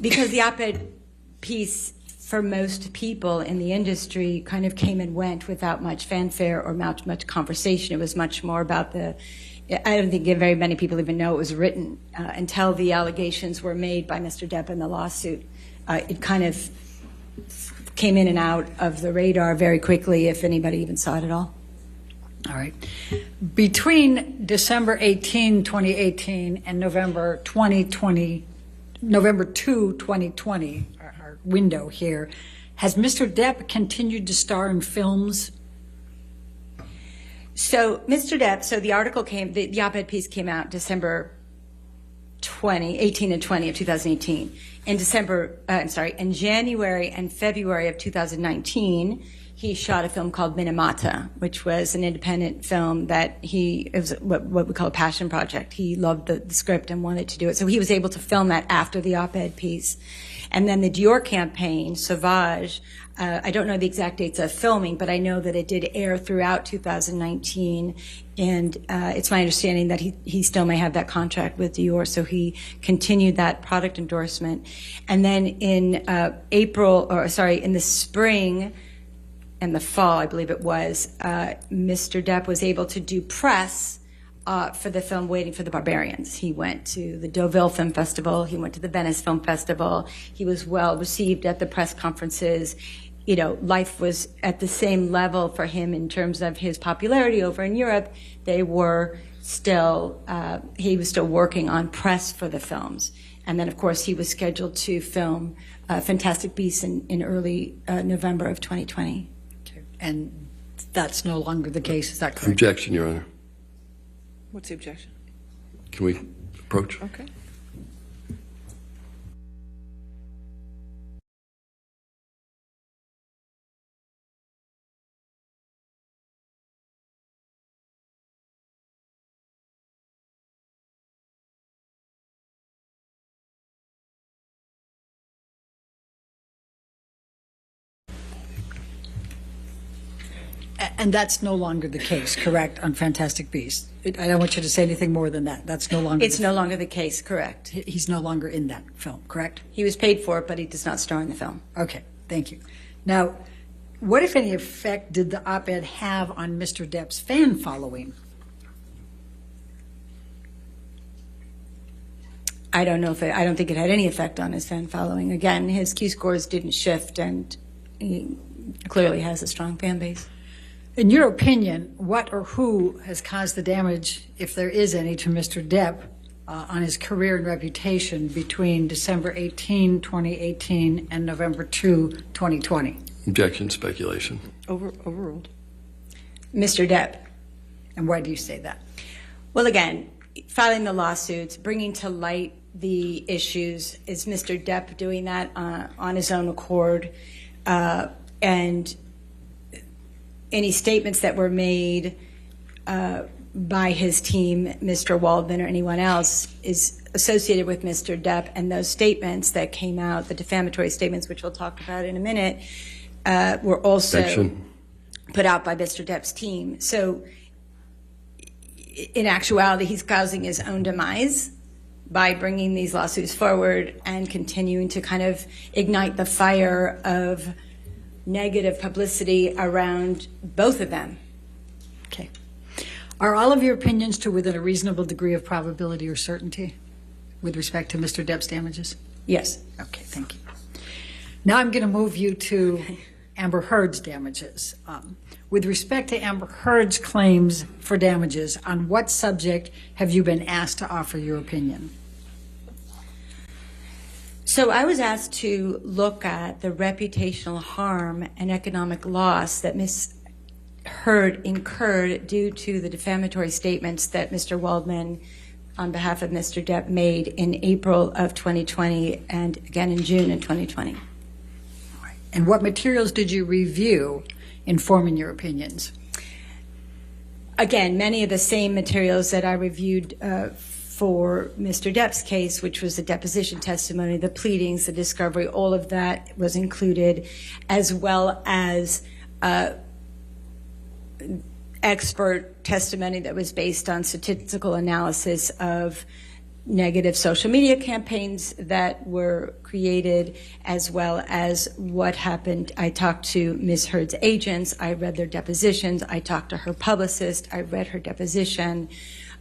Because the op-ed piece, for most people in the industry, kind of came and went without much fanfare or much conversation. It was much more about I don't think very many people even know it was written until the allegations were made by Mr. Depp in the lawsuit. It kind of came in and out of the radar very quickly, if anybody even saw it at all. All right. Between December 18, 2018 and November 2, 2020, our window here, has Mr. Depp continued to star in films? So Mr. Depp, so the article the op-ed piece came out December 18 and 20 of 2018. In January and February of 2019, he shot a film called Minamata, which was an independent film that it was what we call a passion project. He loved the script and wanted to do it. So he was able to film that after the op-ed piece. And then the Dior campaign, Sauvage, I don't know the exact dates of filming, but I know that it did air throughout 2019. And it's my understanding that he still may have that contract with Dior, so he continued that product endorsement. And then in in the spring and the fall, I believe it was, Mr. Depp was able to do press for the film Waiting for the Barbarians. He went to the Deauville Film Festival. He went to the Venice Film Festival. He was well received at the press conferences. You know, life was at the same level for him in terms of his popularity over in Europe. They were still, he was still working on press for the films. And then, of course, he was scheduled to film Fantastic Beasts in early November of 2020. And that's no longer the case, is that correct? Objection, Your Honor. What's the objection? Can we approach? Okay. And that's no longer the case, correct, on Fantastic Beasts? I don't want you to say anything more than that. That's no longer. It's no longer the case, correct. He's no longer in that film, correct? He was paid for it, but he does not star in the film. Okay, thank you. Now, what, if any, effect did the op-ed have on Mr. Depp's fan following? I don't think it had any effect on his fan following. Again, his Q scores didn't shift, and he clearly has a strong fan base. In your opinion, what or who has caused the damage, if there is any, to Mr. Depp on his career and reputation between December 18, 2018 and November 2, 2020? Objection, speculation. Overruled. Mr. Depp. And why do you say that? Well, again, filing the lawsuits, bringing to light the issues, is Mr. Depp doing that on his own accord? And any statements that were made by his team, Mr. Waldman or anyone else, is associated with Mr. Depp, and those statements that came out, the defamatory statements, which we'll talk about in a minute, were also Objection. put out by Mr. Depp's team. So in actuality, he's causing his own demise by bringing these lawsuits forward and continuing to kind of ignite the fire of negative publicity around both of them. Okay. Are all of your opinions to within a reasonable degree of probability or certainty with respect to Mr. Depp's damages? Yes. Okay, thank you. Now I'm going to move you to Amber Heard's damages. With respect to Amber Heard's claims for damages, on what subject have you been asked to offer your opinion? So I was asked to look at the reputational harm and economic loss that Ms. Heard incurred due to the defamatory statements that Mr. Waldman, on behalf of Mr. Depp, made in April of 2020 and again in June of 2020. And what materials did you review in forming your opinions? Again, many of the same materials that I reviewed for Mr. Depp's case, which was the deposition testimony, the pleadings, the discovery, all of that was included, as well as expert testimony that was based on statistical analysis of negative social media campaigns that were created, as well as what happened. I talked to Ms. Heard's agents. I read their depositions. I talked to her publicist. I read her deposition.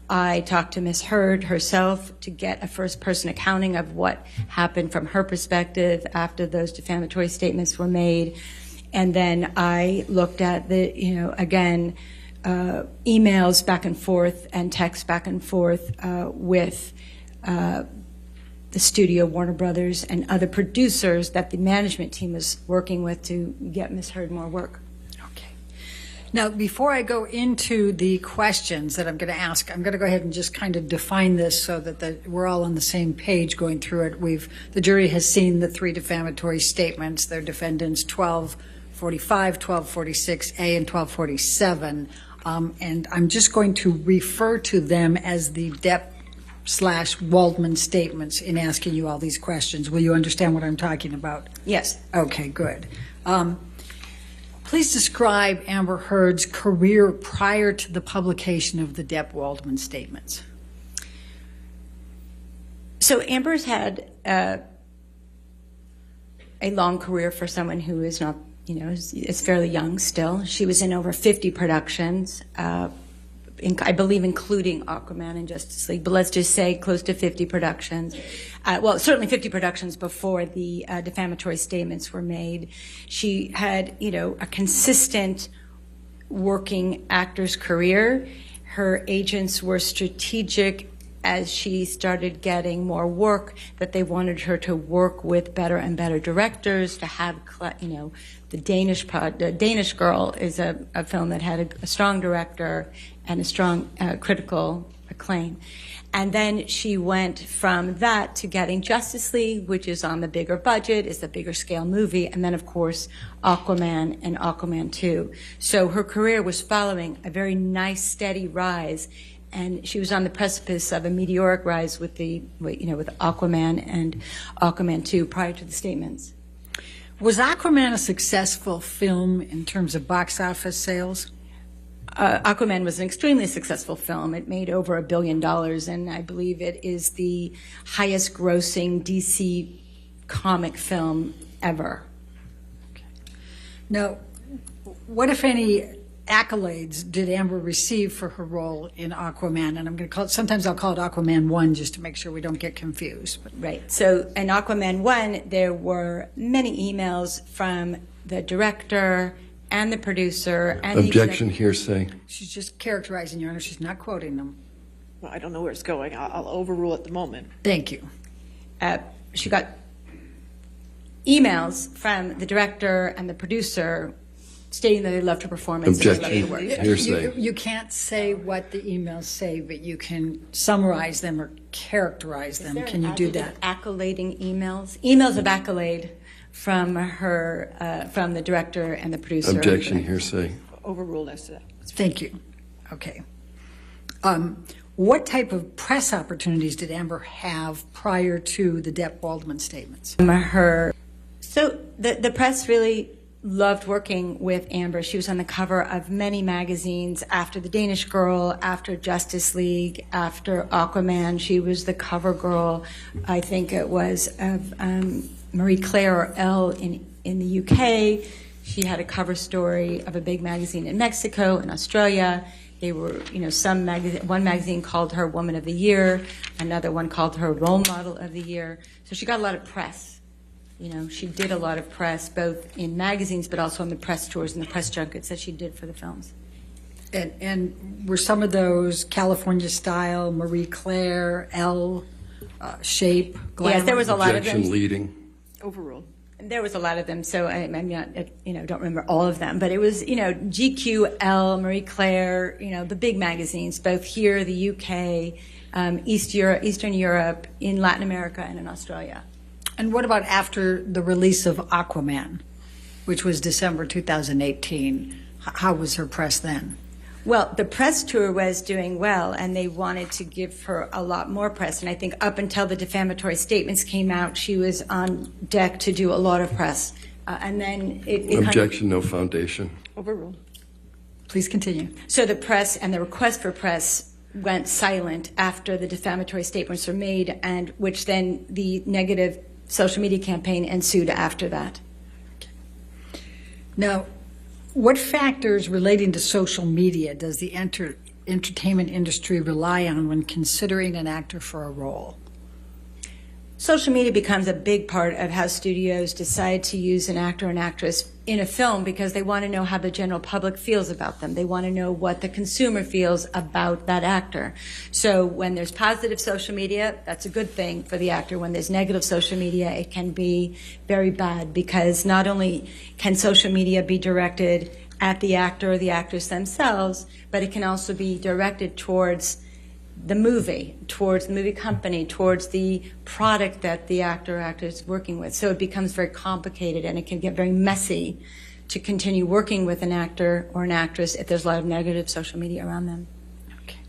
I talked to Ms. Heard herself to get a first-person accounting of what happened from her perspective after those defamatory statements were made. And then I looked at the, again, emails back and forth and texts back and forth with the studio, Warner Brothers, and other producers that the management team was working with to get Ms. Heard more work. Okay. Now, before I go into the questions that I'm going to ask, I'm going to go ahead and just kind of define this so that we're all on the same page going through it. The jury has seen the three defamatory statements. They're defendants 1245, 1246A, and 1247. And I'm just going to refer to them as the Depp/Waldman statements in asking you all these questions. Will you understand what I'm talking about? Yes. Okay, good. Please describe Amber Heard's career prior to the publication of the Depp-Waldman statements. So Amber's had a long career for someone who is not, is fairly young still. She was in over 50 productions, I believe including Aquaman and Justice League, but let's just say close to 50 productions. Well, certainly 50 productions before the defamatory statements were made. She had, a consistent working actor's career. Her agents were strategic as she started getting more work, that they wanted her to work with better and better directors, to have, the Danish Girl is a film that had a strong director and a strong critical acclaim. And then she went from that to getting Justice League, which is on the bigger budget, is the bigger scale movie, and then, of course, Aquaman and Aquaman 2. So her career was following a very nice, steady rise, and she was on the precipice of a meteoric rise with with Aquaman and Aquaman 2 prior to the statements. Was Aquaman a successful film in terms of box office sales? Aquaman was an extremely successful film. It made over $1 billion, and I believe it is the highest grossing DC comic film ever. Okay. Now, what, if any, accolades did Amber receive for her role in Aquaman? And I'm going to call it, sometimes I'll call it Aquaman 1 just to make sure we don't get confused. But. Right. So in Aquaman 1, there were many emails from the director and the producer and Objection, hearsay. She's just characterizing, Your Honor. She's not quoting them. well, I don't know where it's going. I'll overrule at the moment. Thank you. She got emails from the director and the producer stating that they loved her performance. And they loved her Objection. work. Hearsay. You can't say what the emails say, but you can summarize them or characterize them. Can you do that? Accolading emails of accolade from her, from the director and the producer. Objection. Hearsay. Overruled as to that. Thank you. Okay. What type of press opportunities did Amber have prior to the Depp Waldman statements? So the press really loved working with Amber. She was on the cover of many magazines after The Danish Girl, after Justice League, after Aquaman. She was the cover girl, I think it was, of Marie Claire or Elle in the UK. She had a cover story of a big magazine in Mexico and Australia. They were, one magazine called her Woman of the Year, another one called her Role Model of the Year. So she got a lot of press. She did a lot of press, both in magazines, but also on the press tours and the press junkets that she did for the films. And were some of those California style, Marie Claire, Elle, Shape, Glamour? Yes, there was a lot of them. Objection. Leading. Overruled. There was a lot of them, so I'm not, don't remember all of them, but it was, GQ, Elle, Marie Claire, the big magazines, both here, the UK, Eastern Europe, in Latin America, and in Australia. And what about after the release of Aquaman, which was December 2018? How was her press then? Well, the press tour was doing well, and they wanted to give her a lot more press. And I think up until the defamatory statements came out, she was on deck to do a lot of press. And then it Objection. No foundation. Overruled. Please continue. So the press and the request for press went silent after the defamatory statements were made, and which then the negative social media campaign ensued after that. Now, what factors relating to social media does the entertainment industry rely on when considering an actor for a role? Social media becomes a big part of how studios decide to use an actor or an actress in a film because they want to know how the general public feels about them. They want to know what the consumer feels about that actor. So when there's positive social media, that's a good thing for the actor. When there's negative social media, it can be very bad because not only can social media be directed at the actor or the actress themselves, but it can also be directed towards the movie, towards the movie company, towards the product that the actor or actress is working with. So it becomes very complicated and it can get very messy to continue working with an actor or an actress if there's a lot of negative social media around them. Okay.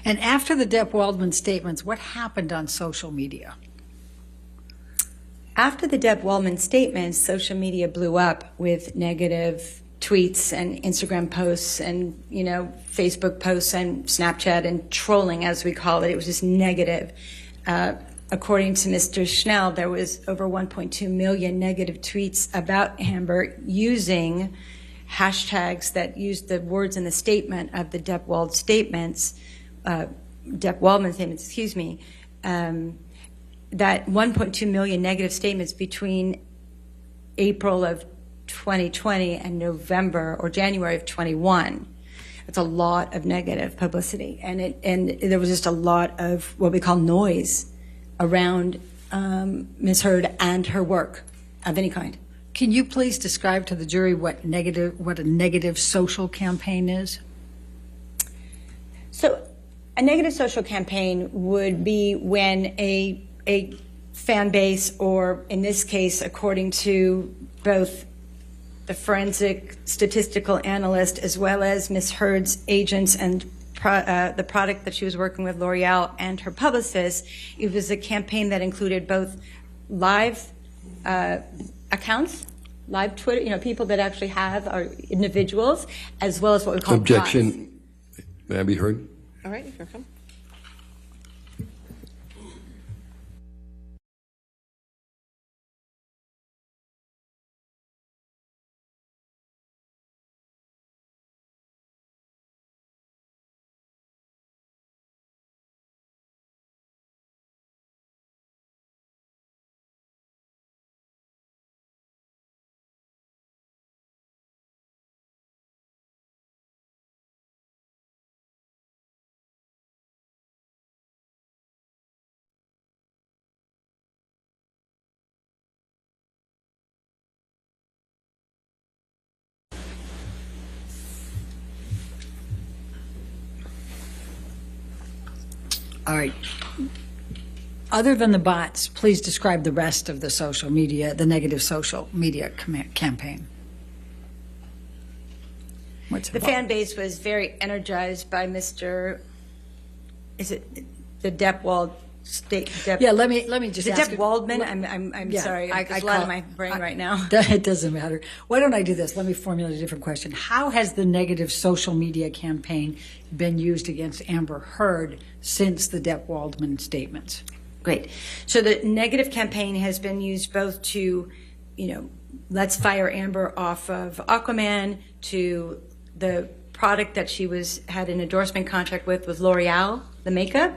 And after the Depp Waldman statements, what happened on social media? After the Depp Waldman statements, social media blew up with negative tweets and Instagram posts and, Facebook posts and Snapchat and trolling, as we call it. It was just negative. According to Mr. Schnell, there was over 1.2 million negative tweets about Amber using hashtags that used the words in the statement of the Depp Waldman statements, that 1.2 million negative statements between April of 2020 and November or January of 21. It's a lot of negative publicity, and there was just a lot of what we call noise around Ms. Heard and her work of any kind. Can you please describe to the jury what a negative social campaign is? So, a negative social campaign would be when a fan base, or in this case, according to both the forensic statistical analyst as well as Ms. Heard's agents and the product that she was working with, L'Oreal, and her publicist, it was a campaign that included both live accounts, live Twitter, people that actually have are individuals, as well as what we call bots. Objection. May I be heard? All right, here come. All right. Other than the bots, please describe the rest of the social media, the negative social media campaign. What's The fan base was very energized by Mr. Is it the Depp Depp? Yeah, let me just Is it ask Depp Waldman? I'm Yeah, sorry. I There's a call lot it- in my brain right now. It doesn't matter. Why don't I do this? Let me formulate a different question. How has the negative social media campaign been used against Amber Heard since the Depp Waldman statements? Great. So the negative campaign has been used both to, let's fire Amber off of Aquaman, to the product that she had an endorsement contract with L'Oreal, the makeup.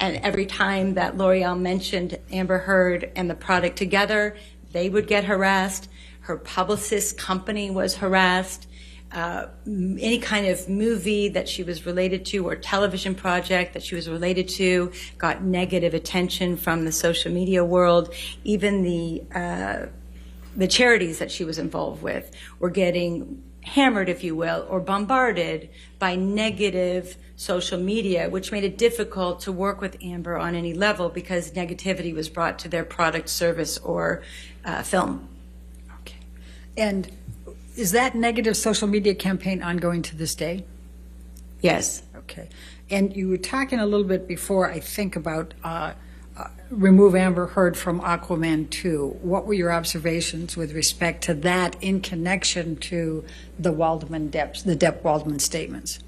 And every time that L'Oreal mentioned Amber Heard and the product together, they would get harassed. Her publicist company was harassed. Any kind of movie that she was related to or television project that she was related to got negative attention from the social media world. Even the charities that she was involved with were getting hammered, if you will, or bombarded by negative social media, which made it difficult to work with Amber on any level because negativity was brought to their product, service, or film. Okay. And is that negative social media campaign ongoing to this day? Yes. Okay. And you were talking a little bit before, I think, about remove Amber Heard from Aquaman 2. What were your observations with respect to that in connection to the Depp-Waldman statements?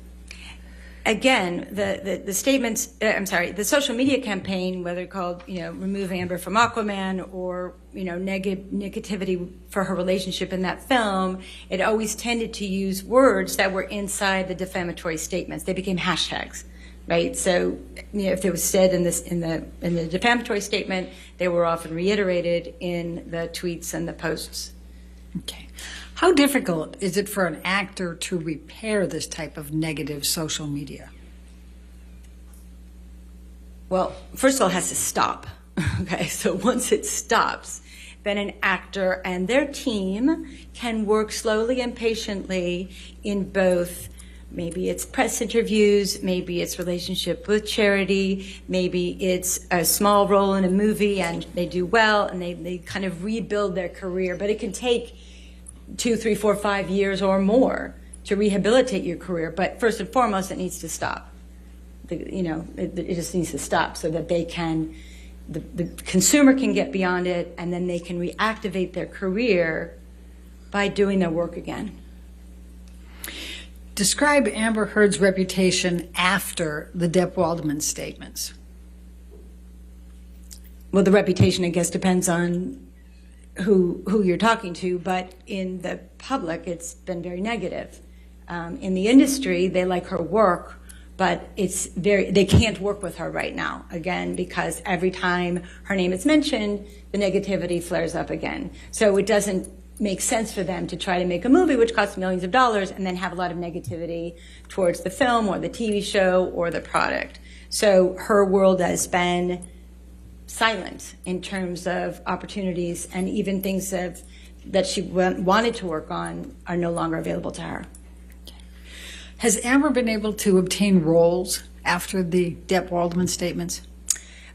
Again, the statements, the social media campaign, whether called, remove Amber from Aquaman or, negativity for her relationship in that film, it always tended to use words that were inside the defamatory statements. They became hashtags, right? So, if it was said in the defamatory statement, they were often reiterated in the tweets and the posts. Okay. How difficult is it for an actor to repair this type of negative social media? Well, first of all, it has to stop. Okay, so once it stops, then an actor and their team can work slowly and patiently in both, maybe it's press interviews, maybe it's relationship with charity, maybe it's a small role in a movie and they do well and they kind of rebuild their career. But it can take 2, 3, 4, 5 years or more to rehabilitate your career. But first and foremost, it needs to stop. It just needs to stop so that the consumer can get beyond it and then they can reactivate their career by doing their work again. Describe Amber Heard's reputation after the Depp Waldman statements. Well, the reputation, I guess, depends on who you're talking to, but in the public, it's been very negative. In the industry, they like her work, but they can't work with her right now, again, because every time her name is mentioned, the negativity flares up again. So it doesn't make sense for them to try to make a movie which costs millions of dollars and then have a lot of negativity towards the film or the TV show or the product. So her world has been silent in terms of opportunities, and even things that she wanted to work on are no longer available to her. Has Amber been able to obtain roles after the Depp Waldman statements?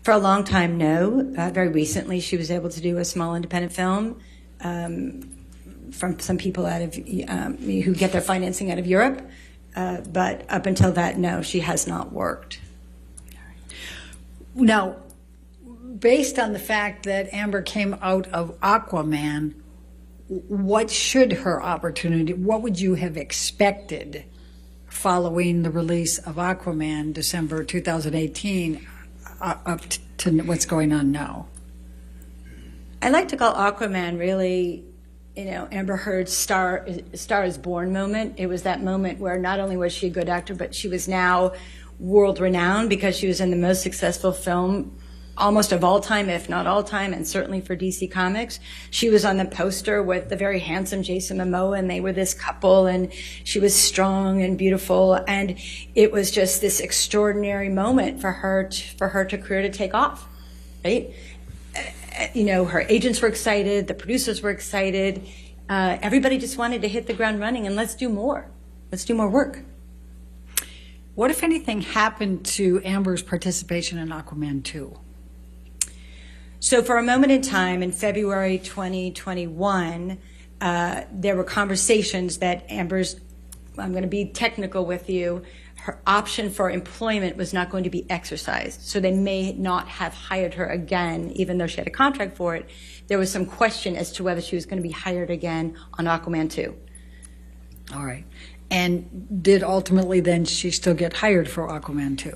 For a long time, no. Very recently, she was able to do a small independent film from some people out of who get their financing out of Europe. But up until that, no, she has not worked. Now, based on the fact that Amber came out of Aquaman, what would you have expected following the release of Aquaman, December 2018, up to what's going on now? I like to call Aquaman really, Amber Heard's Star is Born moment. It was that moment where not only was she a good actor, but she was now world renowned because she was in the most successful film almost of all time, if not all time, and certainly for DC Comics. She was on the poster with the very handsome Jason Momoa, and they were this couple, and she was strong and beautiful, and it was just this extraordinary moment for her career to take off, right? Her agents were excited, the producers were excited, everybody just wanted to hit the ground running, and let's do more. Let's do more work. What, if anything, happened to Amber's participation in Aquaman 2? So for a moment in time in February 2021, there were conversations that Amber's, I'm going to be technical with you, her option for employment was not going to be exercised. So they may not have hired her again, even though she had a contract for it. There was some question as to whether she was going to be hired again on Aquaman 2. All right. And did ultimately then she still get hired for Aquaman 2?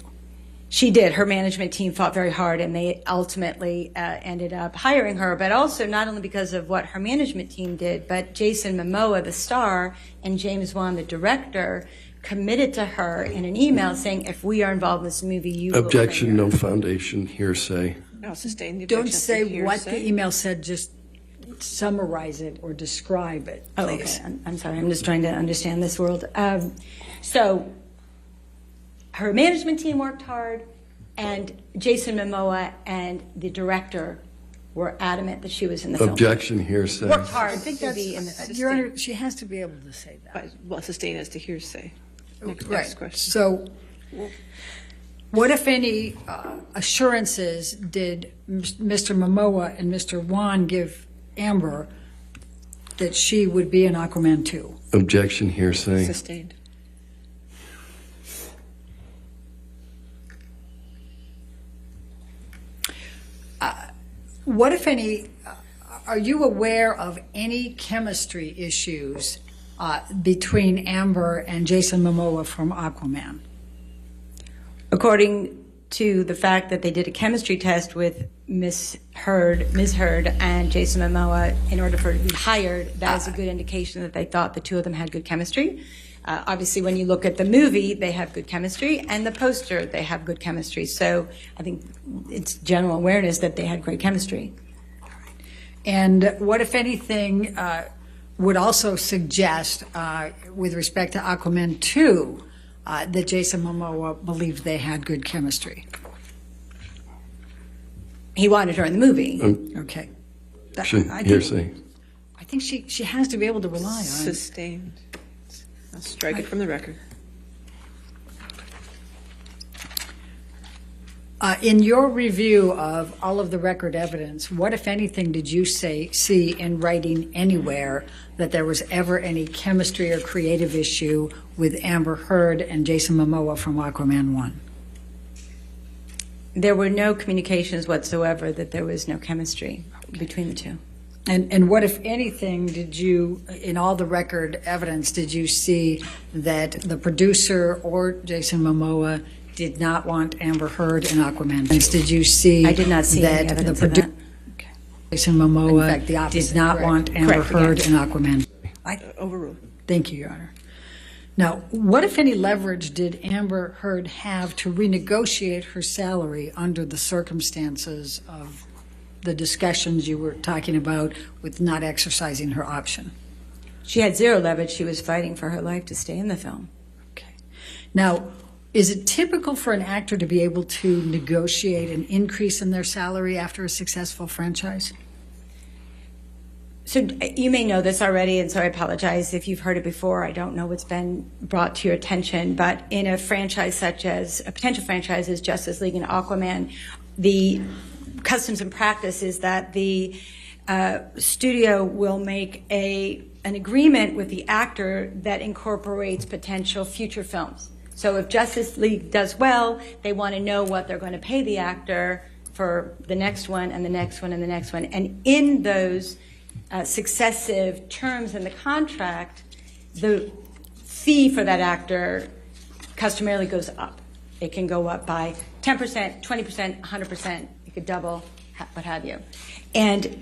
She did. Her management team fought very hard, and they ultimately ended up hiring her, but also not only because of what her management team did, but Jason Momoa, the star, and James Wan, the director, committed to her in an email saying, if we are involved in this movie, you will Objection, hire. no foundation, hearsay. I'll sustain the Don't objection. say what Hearsay. the email said, just summarize it or describe it, Oh, please. okay. I'm sorry. I'm just trying to understand this world. So her management team worked hard, and Jason Momoa and the director were adamant that she was in the film. Objection, hearsay. Worked hard I think to that's, be in the Your Honor, she has to be able to say that. Well, sustain as to hearsay. Next question. So what, if any, assurances did Mr. Momoa and Mr. Wan give Amber that she would be in Aquaman 2? Objection, hearsay. Sustained. What, if any, are you aware of any chemistry issues between Amber and Jason Momoa from Aquaman? According to the fact that they did a chemistry test with Ms. Heard and Jason Momoa in order for her to be hired, that is a good indication that they thought the two of them had good chemistry. Obviously, when you look at the movie, they have good chemistry, and the poster, they have good chemistry. So I think it's general awareness that they had great chemistry. And what, if anything, would also suggest, with respect to Aquaman 2, that Jason Momoa believed they had good chemistry? He wanted her in the movie. Okay. Objection, I think- hearsay. I think she has to be able to rely on it. Sustained. I'll strike it from the record. In your review of all of the record evidence, what, if anything, did you see in writing anywhere that there was ever any chemistry or creative issue with Amber Heard and Jason Momoa from Aquaman 1? There were no communications whatsoever that there was no chemistry between the two. And what, if anything, did you, in all the record evidence, did you see that the producer or Jason Momoa did not want Amber Heard in Aquaman 2? Did you see I did not see any that the evidence of that. producer, Jason Momoa, in fact, the opposite, did not correct. want Amber Correct, Heard yes. in Aquaman? Overruled. Thank you, Your Honor. Now, what, if any, leverage did Amber Heard have to renegotiate her salary under the circumstances of the discussions you were talking about with not exercising her option? She had zero leverage. She was fighting for her life to stay in the film. Okay. Now, is it typical for an actor to be able to negotiate an increase in their salary after a successful franchise? So you may know this already, and so I apologize if you've heard it before. I don't know what's been brought to your attention, but in a franchise such as a potential franchise as Justice League and Aquaman, the customs and practice is that the studio will make an agreement with the actor that incorporates potential future films. So if Justice League does well, they want to know what they're going to pay the actor for the next one and the next one and the next one. And in those successive terms in the contract, the fee for that actor customarily goes up. It can go up by 10%, 20%, 100%. It could double, what have you. And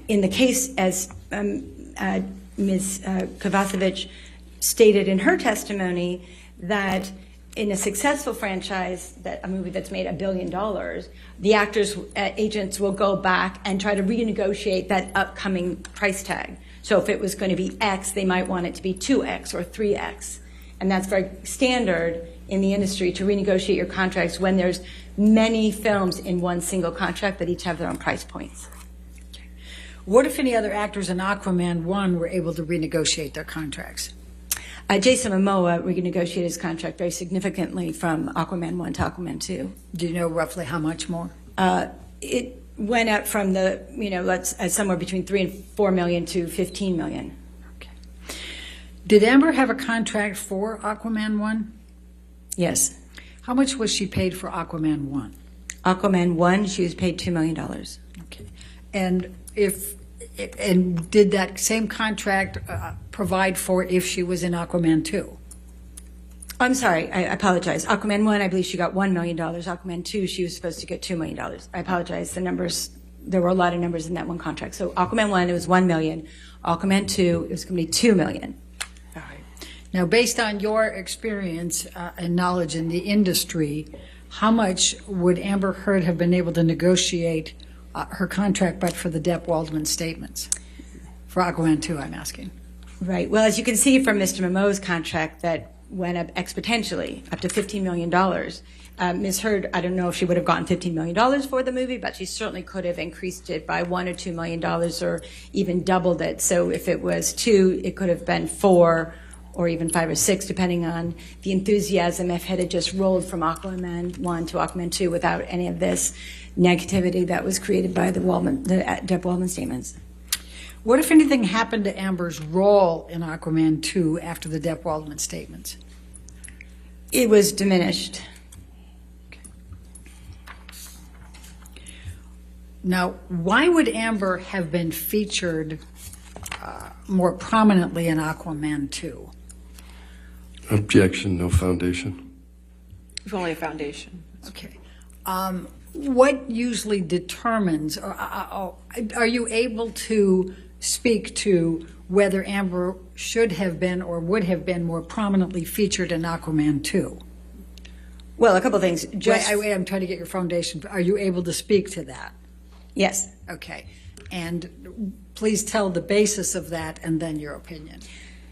in the case, as Ms. Kovacevic stated in her testimony, that in a successful franchise, that a movie that's made $1 billion, the actors' agents will go back and try to renegotiate that upcoming price tag. So if it was going to be X, they might want it to be 2X or 3X. And that's very standard in the industry to renegotiate your contracts when there's many films in one single contract that each have their own price points. What, if any, other actors in Aquaman 1 were able to renegotiate their contracts? Jason Momoa renegotiated his contract very significantly from Aquaman 1 to Aquaman 2. Do you know roughly how much more? It went up from the, somewhere between 3 and 4 million to 15 million. Okay. Did Amber have a contract for Aquaman 1? Yes. How much was she paid for Aquaman 1? Aquaman 1, she was paid $2 million. Okay. And did that same contract provide for if she was in Aquaman 2? I'm sorry, I apologize. Aquaman 1, I believe she got $1 million. Aquaman 2, she was supposed to get $2 million. I apologize. The numbers, there were a lot of numbers in that one contract. So Aquaman 1, it was $1 million. Aquaman 2, it was going to be $2 million. All right. Now, based on your experience and knowledge in the industry, how much would Amber Heard have been able to negotiate her contract but for the Depp-Waldman statements? For Aquaman 2, I'm asking. Right. Well, as you can see from Mr. Momoa's contract, that went up exponentially, up to $15 million. Ms. Heard, I don't know if she would have gotten $15 million for the movie, but she certainly could have increased it by $1 or $2 million or even doubled it. So if it was 2, it could have been 4 or even 5 or 6, depending on the enthusiasm if it had just rolled from Aquaman 1 to Aquaman 2 without any of this negativity that was created by the Depp-Waldman statements. What, if anything, happened to Amber's role in Aquaman 2 after the Depp-Waldman statements? It was diminished. Now, why would Amber have been featured more prominently in Aquaman 2? Objection, no foundation. If only a foundation. Okay. What usually determines, or are you able to speak to whether Amber should have been or would have been more prominently featured in Aquaman 2? Well, a couple things. Wait, I'm trying to get your foundation. Are you able to speak to that? Yes. Okay. And please tell the basis of that and then your opinion.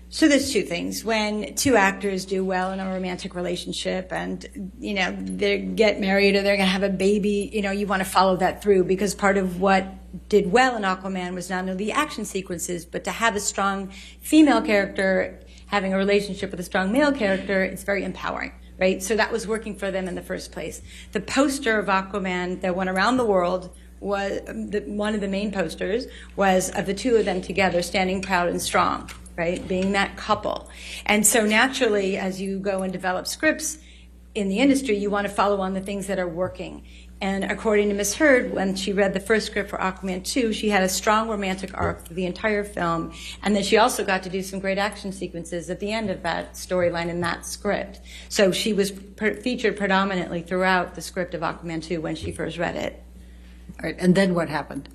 So there's two things. When two actors do well in a romantic relationship and, they get married or they're going to have a baby, you want to follow that through, because part of what did well in Aquaman was not only the action sequences, but to have a strong female character having a relationship with a strong male character, it's very empowering, right? So that was working for them in the first place. The poster of Aquaman that went around the world was, one of the main posters was of the two of them together standing proud and strong, right, being that couple. And so naturally, as you go and develop scripts in the industry, you want to follow on the things that are working. And according to Ms. Heard, when she read the first script for Aquaman 2, she had a strong romantic arc through the entire film, and then she also got to do some great action sequences at the end of that storyline in that script. So she was featured predominantly throughout the script of Aquaman 2 when she first read it. All right, and then what happened?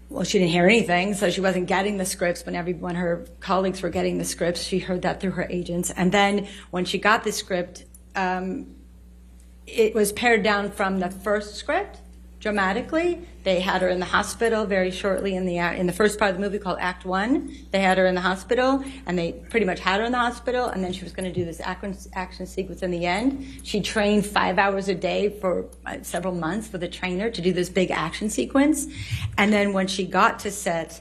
Well, she didn't hear anything, so she wasn't getting the scripts. When her colleagues were getting the scripts, she heard that through her agents. And then when she got the script, it was pared down from the first script dramatically. They had her in the hospital very shortly in the first part of the movie called Act 1. They had her in the hospital, and they pretty much had her in the hospital, and then she was going to do this action sequence in the end. She trained 5 hours a day for several months with a trainer to do this big action sequence. And then when she got to set,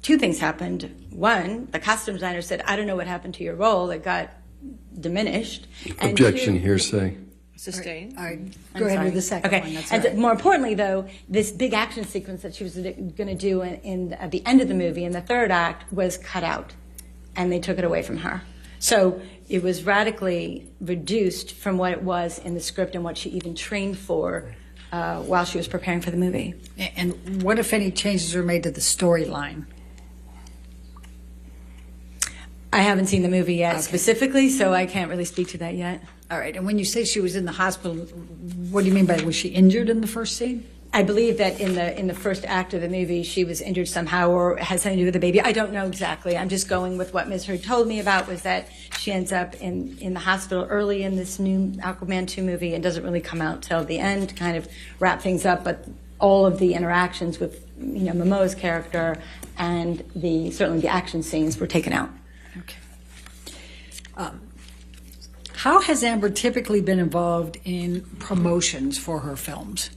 two things happened. One, the costume designer said, I don't know what happened to your role. It got diminished. And Objection, two, hearsay. Sustained. All right, go ahead with the second okay. one. That's And all right. more importantly, though, this big action sequence that she was going to do at the end of the movie in the third act was cut out, and they took it away from her. So it was radically reduced from what it was in the script and what she even trained for while she was preparing for the movie. And what, if any, changes were made to the storyline? I haven't seen the movie yet specifically, so I can't really speak to that yet. All right, and when you say she was in the hospital, what do you mean by, was she injured in the first scene? I believe that in the first act of the movie, she was injured somehow or has something to do with the baby. I don't know exactly. I'm just going with what Ms. Heard told me about, was that she ends up in the hospital early in this new Aquaman 2 movie and doesn't really come out till the end to kind of wrap things up. But all of the interactions with Momoa's character and certainly the action scenes were taken out. Okay. How has Amber typically been involved in promotions for her films?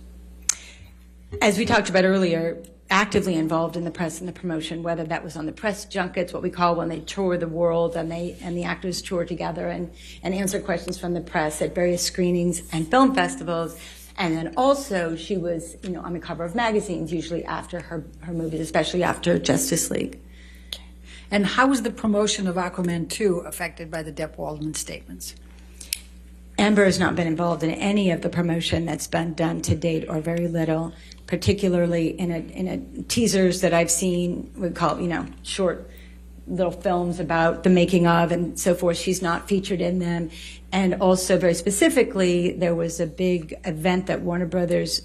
As we talked about earlier, actively involved in the press and the promotion, whether that was on the press junkets, what we call when they tour the world and the actors tour together and answer questions from the press at various screenings and film festivals. And then also she was, on the cover of magazines, usually after her movies, especially after Justice League. And how was the promotion of Aquaman 2 affected by the Depp-Waldman statements? Amber has not been involved in any of the promotion that's been done to date, or very little, particularly in a teasers that I've seen, we call, short little films about the making of and so forth. She's not featured in them. And also, very specifically, there was a big event that Warner Brothers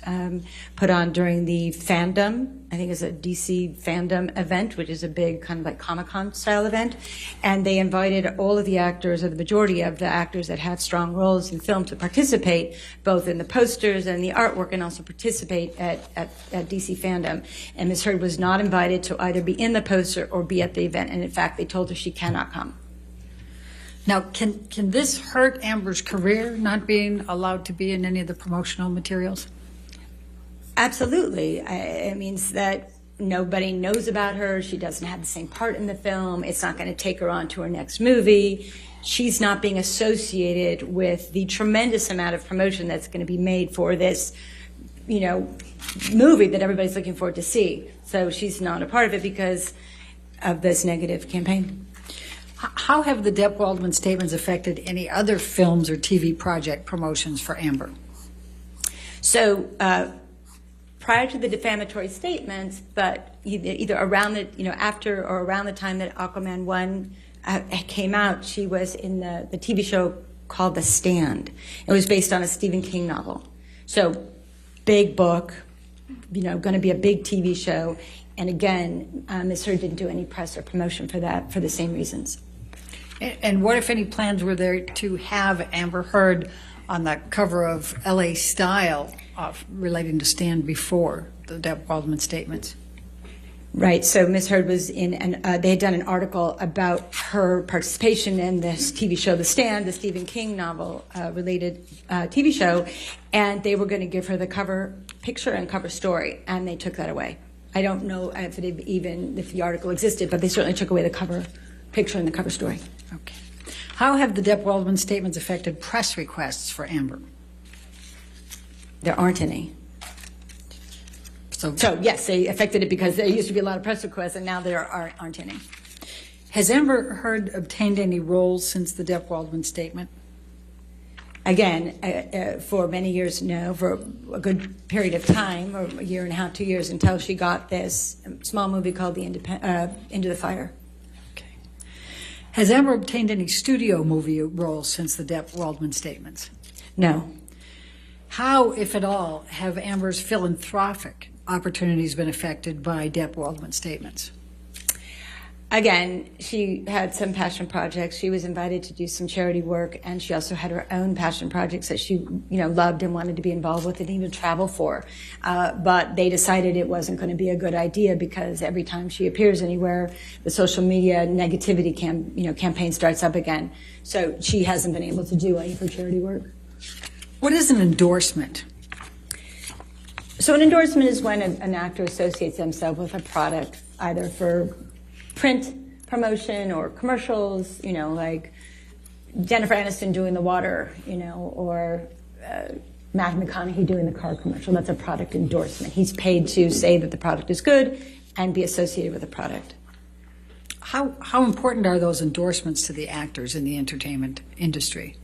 put on during the fandom. I think it's a DC fandom event, which is a big kind of like Comic-Con style event. And they invited all of the actors, or the majority of the actors that have strong roles in film, to participate, both in the posters and the artwork, and also participate at DC fandom. And Ms. Heard was not invited to either be in the poster or be at the event. And in fact, they told her she cannot come. Now, can this hurt Amber's career, not being allowed to be in any of the promotional materials? Absolutely. It means that nobody knows about her. She doesn't have the same part in the film. It's not going to take her on to her next movie. She's not being associated with the tremendous amount of promotion that's going to be made for this, movie that everybody's looking forward to see. So she's not a part of it because of this negative campaign. How have the Depp-Waldman statements affected any other films or TV project promotions for Amber? So prior to the defamatory statements, but either around after or around the time that Aquaman 1 came out, she was in the TV show called The Stand. It was based on a Stephen King novel. So big book, going to be a big TV show. And again, Ms. Heard didn't do any press or promotion for that for the same reasons. And what, if any, plans were there to have Amber Heard on the cover of LA Style relating to Stand before the Depp-Waldman statements? Right. So Ms. Heard was in, and they had done an article about her participation in this TV show, The Stand, the Stephen King novel related TV show, and they were going to give her the cover picture and cover story, and they took that away. I don't know if the article existed, but they certainly took away the cover picture and the cover story. Okay. How have the Depp-Waldman statements affected press requests for Amber? There aren't any. So yes, they affected it because there used to be a lot of press requests, and now there aren't any. Has Amber Heard obtained any roles since the Depp-Waldman statement? Again, for many years, no, for a good period of time, or a year and a half, 2 years, until she got this small movie called Into the Fire. Okay. Has Amber obtained any studio movie roles since the Depp-Waldman statements? No. How, if at all, have Amber's philanthropic opportunities been affected by Depp-Waldman statements? Again, she had some passion projects. She was invited to do some charity work, and she also had her own passion projects that she, loved and wanted to be involved with and even travel for. But they decided it wasn't going to be a good idea because every time she appears anywhere, the social media negativity campaign starts up again. So she hasn't been able to do any of her charity work. What is an endorsement? So an endorsement is when an actor associates themselves with a product, either for print promotion or commercials, like Jennifer Aniston doing the water, or Matthew McConaughey doing the car commercial. That's a product endorsement. He's paid to say that the product is good and be associated with the product. How important are those endorsements to the actors in the entertainment industry?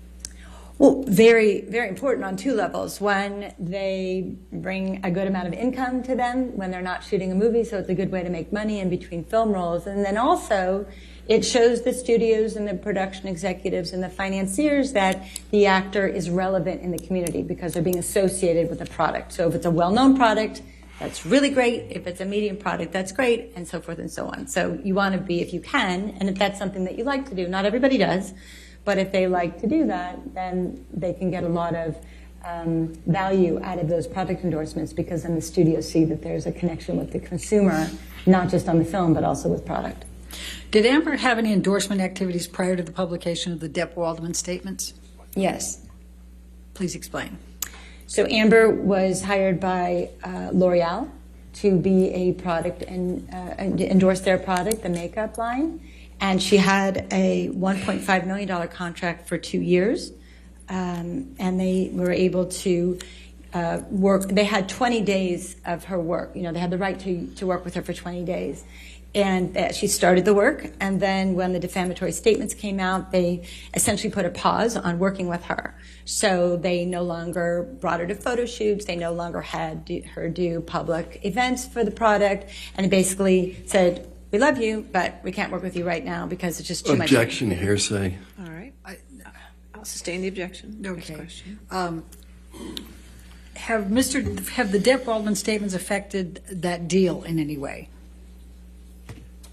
Well, very, very important on two levels. One, they bring a good amount of income to them when they're not shooting a movie, so it's a good way to make money in between film roles. And then also, it shows the studios and the production executives and the financiers that the actor is relevant in the community because they're being associated with a product. So if it's a well-known product, that's really great. If it's a medium product, that's great, and so forth and so on. So you want to be, if you can, and if that's something that you like to do, not everybody does, but if they like to do that, then they can get a lot of value out of those product endorsements because then the studios see that there's a connection with the consumer, not just on the film, but also with product. Did Amber have any endorsement activities prior to the publication of the Depp-Waldman statements? Yes. Please explain. So Amber was hired by L'Oreal to be a product and endorse their product, the makeup line. And she had a $1.5 million contract for 2 years. And they were able to work. They had 20 days of her work. You know, they had the right to work with her for 20 days. And she started the work, and then when the defamatory statements came out, they essentially put a pause on working with her. So they no longer brought her to photo shoots, they no longer had her do public events for the product, and they basically said, we love you, but we can't work with you right now because it's just too much. Objection, hearsay. All right. I'll sustain the objection. Next Okay. question. Have the Depp Waldman statements affected that deal in any way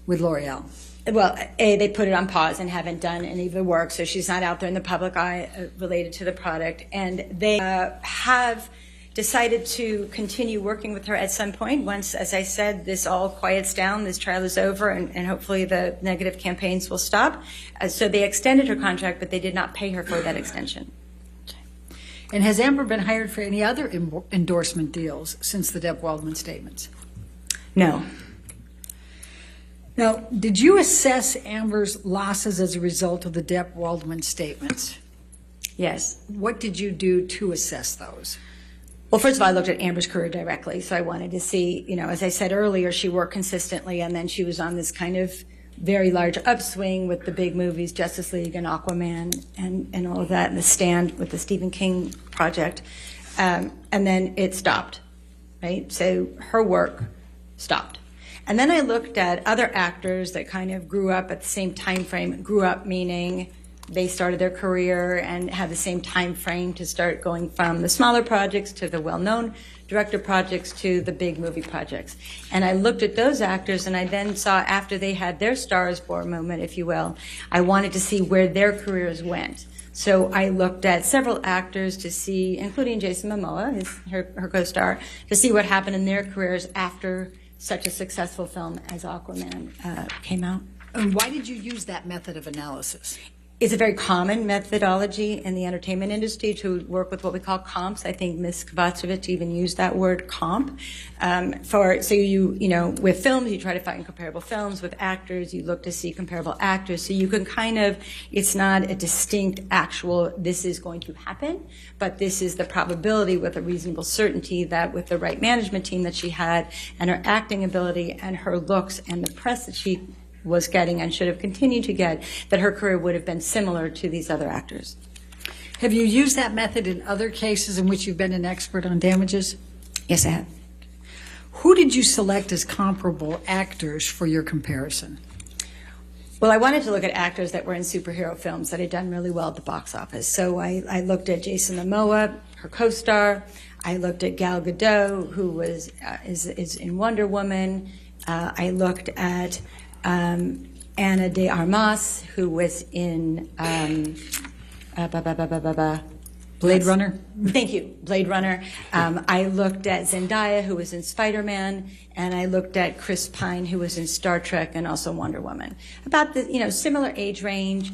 with L'Oreal? Well, they put it on pause and haven't done any of the work, so she's not out there in the public eye related to the product. And they have decided to continue working with her at some point once, as I said, this all quiets down, this trial is over, and hopefully the negative campaigns will stop. So they extended her contract, but they did not pay her for that extension. And has Amber been hired for any other endorsement deals since the Depp Waldman statements? No. Now, did you assess Amber's losses as a result of the Depp Waldman statements? Yes. What did you do to assess those? Well, first of all, I looked at Amber's career directly, so I wanted to see, you know, as I said earlier, she worked consistently, and then she was on this kind of very large upswing with the big movies, Justice League and Aquaman and all of that, and The Stand with the Stephen King project. And then it stopped, right? So her work stopped. And then I looked at other actors that kind of grew up at the same time frame, grew up meaning they started their career and had the same time frame to start going from the smaller projects to the well-known director projects to the big movie projects. And I looked at those actors, and I then saw, after they had their Stars Born moment, if you will, I wanted to see where their careers went. So I looked at several actors to see, including Jason Momoa, her co-star, to see what happened in their careers after such a successful film as Aquaman came out. And why did you use that method of analysis? It's a very common methodology in the entertainment industry to work with what we call comps. I think Ms. Kovacevic even used that word, comp. So you know, with films, you try to find comparable films. With actors, you look to see comparable actors. So you can kind of, it's not a distinct actual, this is going to happen, but this is the probability with a reasonable certainty that with the right management team that she had and her acting ability and her looks and the press that she was getting and should have continued to get, that her career would have been similar to these other actors. Have you used that method in other cases in which you've been an expert on damages? Yes, I have. Who did you select as comparable actors for your comparison? Well, I wanted to look at actors that were in superhero films that had done really well at the box office. So I looked at Jason Momoa, her co-star. I looked at Gal Gadot, who is in Wonder Woman. I looked at Ana de Armas, who was in Blade Runner? Thank you, Blade Runner. I looked at Zendaya, who was in Spider-Man, and I looked at Chris Pine, who was in Star Trek and also Wonder Woman. About the, you know, similar age range,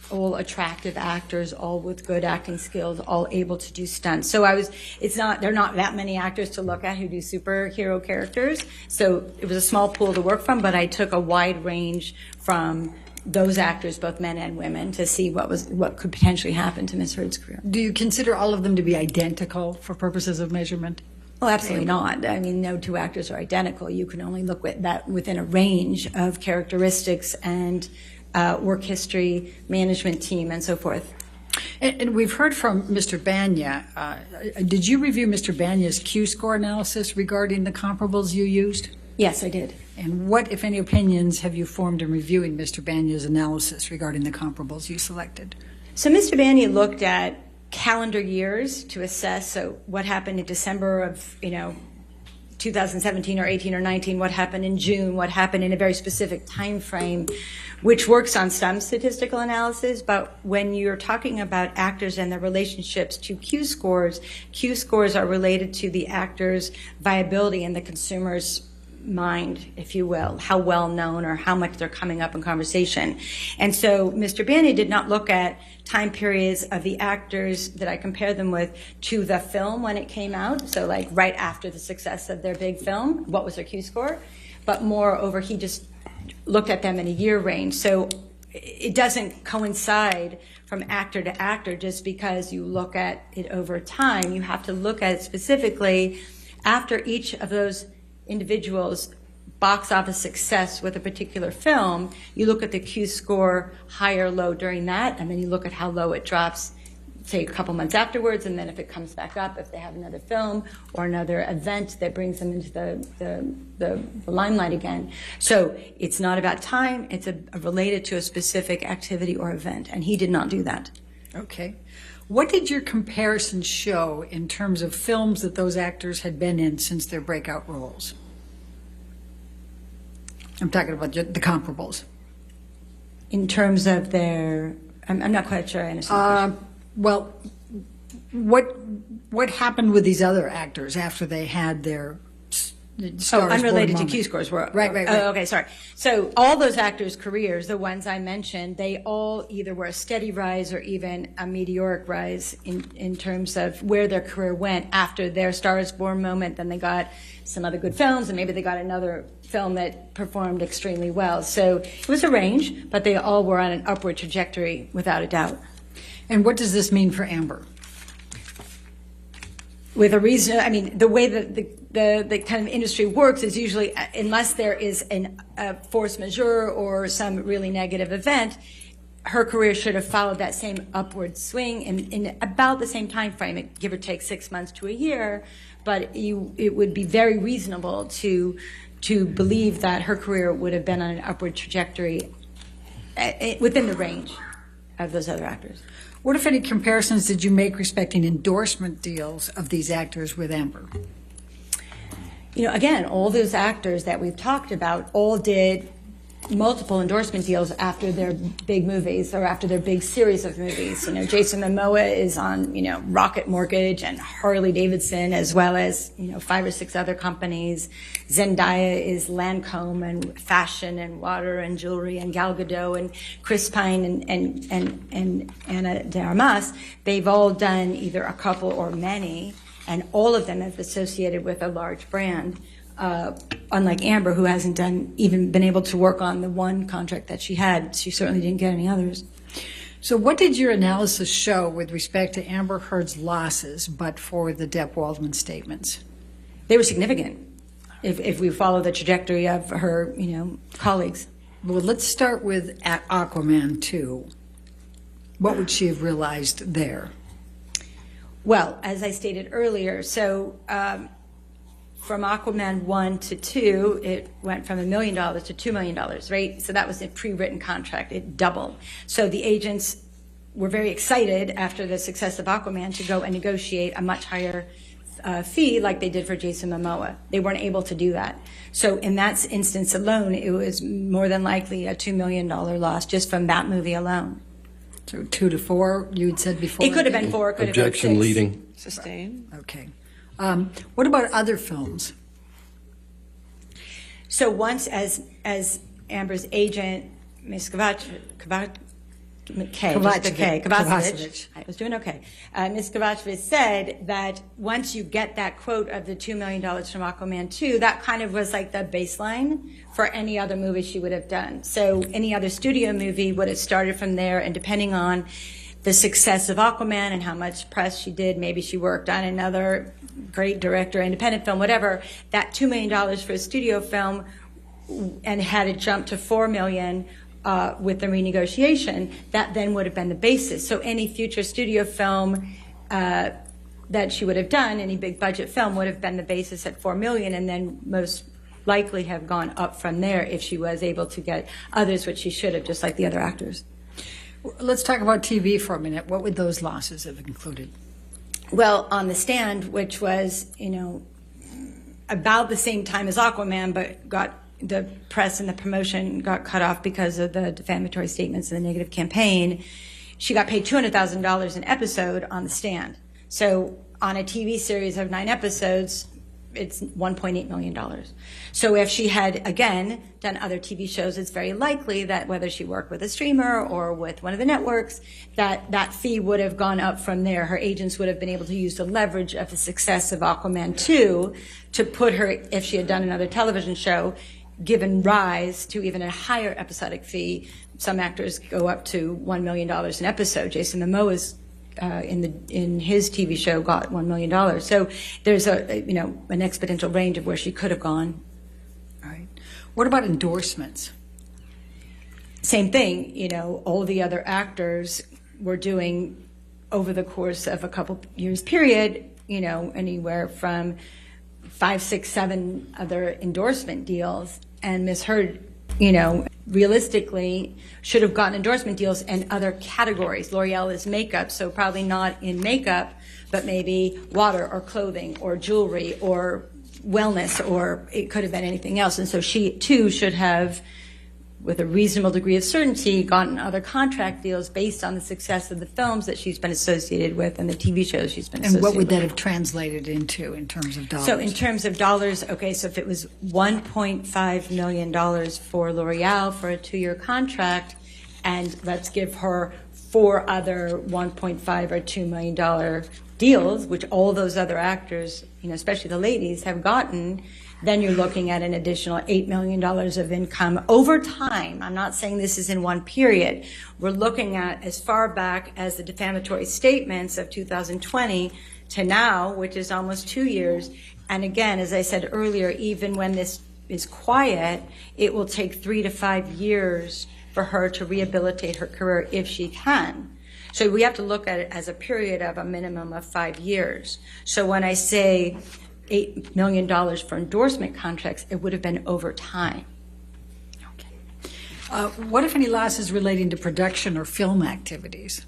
all attractive actors, all with good acting skills, all able to do stunts. So there are not that many actors to look at who do superhero characters. So it was a small pool to work from, but I took a wide range from those actors, both men and women, to see what could potentially happen to Ms. Heard's career. Do you consider all of them to be identical for purposes of measurement? Well, absolutely not. I mean, no two actors are identical. You can only look at that within a range of characteristics and work history, management team, and so forth. And we've heard from Mr. Banya. Did you review Mr. Banya's Q-score analysis regarding the comparables you used? Yes, I did. And what, if any, opinions have you formed in reviewing Mr. Banya's analysis regarding the comparables you selected? So Mr. Banya looked at calendar years to assess what happened in December of 2017 or 18 or 19, what happened in June, what happened in a very specific time frame, which works on some statistical analysis. But when you're talking about actors and their relationships to Q scores are related to the actor's viability and the consumer's mind, if you will, how well known or how much they're coming up in conversation. And so Mr. Banny did not look at time periods of the actors that I compared them with to the film when it came out, so like right after the success of their big film, what was their Q score, but moreover, he just looked at them in a year range. So it doesn't coincide from actor to actor just because you look at it over time. You have to look at it specifically after each of those individuals' box office success with a particular film. You look at the Q score, high or low during that, and then you look at how low it drops, say, a couple months afterwards, and then if it comes back up, if they have another film or another event that brings them into the limelight again. So it's not about time, it's related to a specific activity or event, and he did not do that. Okay. What did your comparisons show in terms of films that those actors had been in since their breakout roles? I'm talking about the comparables. In terms of their, I'm not quite sure I understand. Well, what happened with these other actors after they had their Unrelated to Q scores. Right. Oh, okay, sorry. So all those actors' careers, the ones I mentioned, they all either were a steady rise or even a meteoric rise in terms of where their career went after their Star is Born moment. Then they got some other good films, and maybe they got another film that performed extremely well. So it was a range, but they all were on an upward trajectory without a doubt. And what does this mean for Amber? With a reason, I mean, the way that the kind of industry works is usually, unless there is a force majeure or some really negative event, her career should have followed that same upward swing in about the same time frame, give or take 6 months to a year. But it would be very reasonable to believe that her career would have been on an upward trajectory within the range of those other actors. What, if any, comparisons did you make respecting endorsement deals of these actors with Amber? You know, again, all those actors that we've talked about all did multiple endorsement deals after their big movies or after their big series of movies. You know, Jason Momoa is on, you know, Rocket Mortgage and Harley Davidson, as well as, you know, 5 or 6 other companies. Zendaya is Lancome and fashion and water and jewelry, and Gal Gadot and Chris Pine and Ana de Armas. They've all done either a couple or many, and all of them have associated with a large brand. Unlike Amber, who hasn't even been able to work on the one contract that she had. She certainly didn't get any others. So what did your analysis show with respect to Amber Heard's losses, but for the Depp Waldman statements? They were significant, if we follow the trajectory of her, you know, colleagues. Well, let's start with Aquaman 2. What would she have realized there? Well, as I stated earlier, so from Aquaman 1 to 2, it went from $1 million to $2 million, right? So that was a pre-written contract. It doubled. So the agents were very excited after the success of Aquaman to go and negotiate a much higher fee like they did for Jason Momoa. They weren't able to do that. So in that instance alone, it was more than likely a $2 million loss just from that movie alone. So 2 to 4, you had said before? It could have been 4, it could have been 6. Objection leading. Sustain. Okay. What about other films? So once, as Amber's agent, Ms. Kovacevic, I was doing okay. Ms. Kovacevic said that once you get that quote of the $2 million from Aquaman 2, that kind of was like the baseline for any other movie she would have done. So any other studio movie would have started from there, and depending on the success of Aquaman and how much press she did, maybe she worked on another great director, independent film, whatever, that $2 million for a studio film, and had it jumped to $4 million with the renegotiation, that then would have been the basis. So any future studio film that she would have done, any big budget film, would have been the basis at $4 million, and then most likely have gone up from there if she was able to get others, which she should have, just like the other actors. Let's talk about TV for a minute. What would those losses have included? Well, On the Stand, which was, you know, about the same time as Aquaman, but got the press and the promotion got cut off because of the defamatory statements and the negative campaign. She got paid $200,000 an episode on The Stand. So on a TV series of 9 episodes, it's $1.8 million. So if she had, again, done other TV shows, it's very likely that whether she worked with a streamer or with one of the networks, that fee would have gone up from there. Her agents would have been able to use the leverage of the success of Aquaman 2 to put her, if she had done another television show, given rise to even a higher episodic fee. Some actors go up to $1 million an episode. Jason Momoa is in his TV show got $1 million. So there's an exponential range of where she could have gone. All right. What about endorsements? Same thing, all the other actors were doing over the course of a couple years period, anywhere from 5, 6, 7 other endorsement deals. And Ms. Heard, realistically should have gotten endorsement deals in other categories. L'Oreal is makeup, so probably not in makeup, but maybe water or clothing or jewelry or wellness, or it could have been anything else. And so she too should have, with a reasonable degree of certainty, gotten other contract deals based on the success of the films that she's been associated with and the TV shows she's been associated with. And what would that have translated into in terms of dollars? So in terms of dollars, okay, so if it was $1.5 million for L'Oreal for a 2-year contract, and let's give her 4 other $1.5 or $2 million deals, which all those other actors, especially the ladies, have gotten, then you're looking at an additional $8 million of income over time. I'm not saying this is in one period. We're looking at as far back as the defamatory statements of 2020 to now, which is almost 2 years. And again, as I said earlier, even when this is quiet, it will take 3 to 5 years for her to rehabilitate her career if she can. So we have to look at it as a period of a minimum of 5 years. So when I say $8 million for endorsement contracts, it would have been over time. Okay. What, if any, losses relating to production or film activities?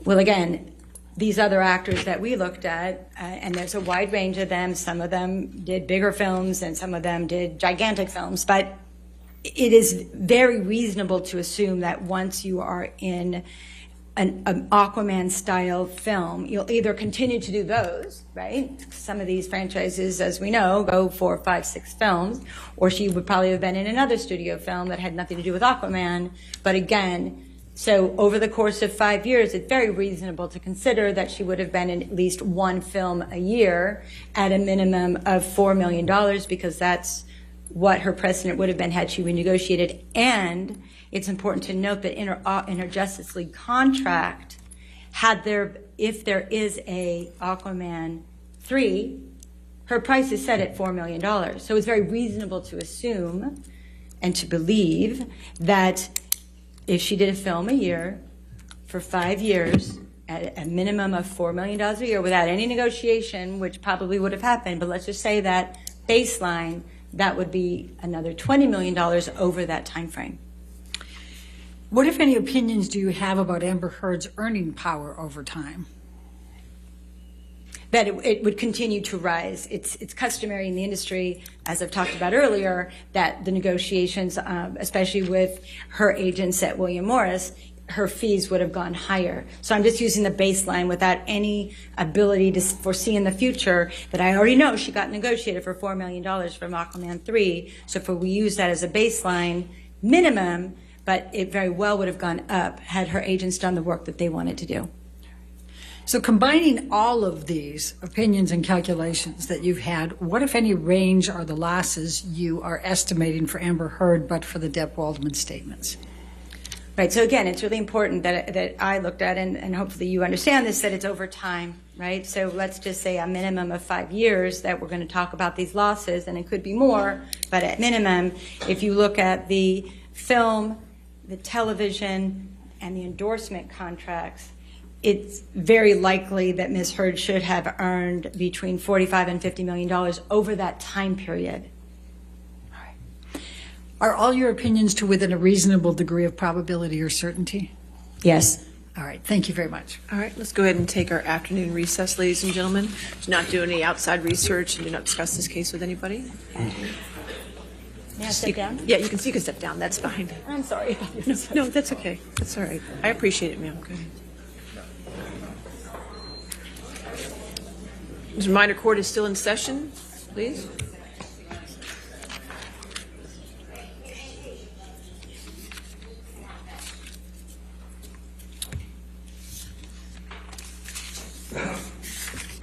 Well, again, these other actors that we looked at, and there's a wide range of them. Some of them did bigger films and some of them did gigantic films, but it is very reasonable to assume that once you are in an Aquaman-style film, you'll either continue to do those, right? Some of these franchises, as we know, go 4, 5, 6 films, or she would probably have been in another studio film that had nothing to do with Aquaman. But again, so over the course of 5 years, it's very reasonable to consider that she would have been in at least 1 film a year at a minimum of $4 million, because that's what her precedent would have been had she renegotiated. And it's important to note that in her Justice League contract, if there is a Aquaman 3, her price is set at $4 million. So it's very reasonable to assume and to believe that if she did a film a year for 5 years at a minimum of $4 million a year without any negotiation, which probably would have happened, but let's just say that baseline, that would be another $20 million over that time frame. What, if any, opinions do you have about Amber Heard's earning power over time? That it would continue to rise. It's customary in the industry, as I've talked about earlier, that the negotiations, especially with her agents at William Morris, her fees would have gone higher. So I'm just using the baseline without any ability to foresee in the future that I already know she got negotiated for $4 million from Aquaman 3. So if we use that as a baseline minimum, but it very well would have gone up had her agents done the work that they wanted to do. So combining all of these opinions and calculations that you've had, what, if any, range are the losses you are estimating for Amber Heard but for the Depp-Waldman statements? Right, so again, it's really important that I looked at, and hopefully you understand this, that it's over time, right? So let's just say a minimum of 5 years that we're going to talk about these losses, and it could be more, but at minimum, if you look at the film, the television, and the endorsement contracts, it's very likely that Ms. Heard should have earned between $45 and $50 million over that time period. Are all your opinions to within a reasonable degree of probability or certainty? Yes. All right. Thank you very much. All right, let's go ahead and take our afternoon recess, ladies and gentlemen. Do not do any outside research and do not discuss this case with anybody. May I sit down? Yeah, you can step down. That's fine. I'm sorry. No, that's okay. That's all right. I appreciate it, ma'am. Go ahead. Mr. Minor Court is still in session, please.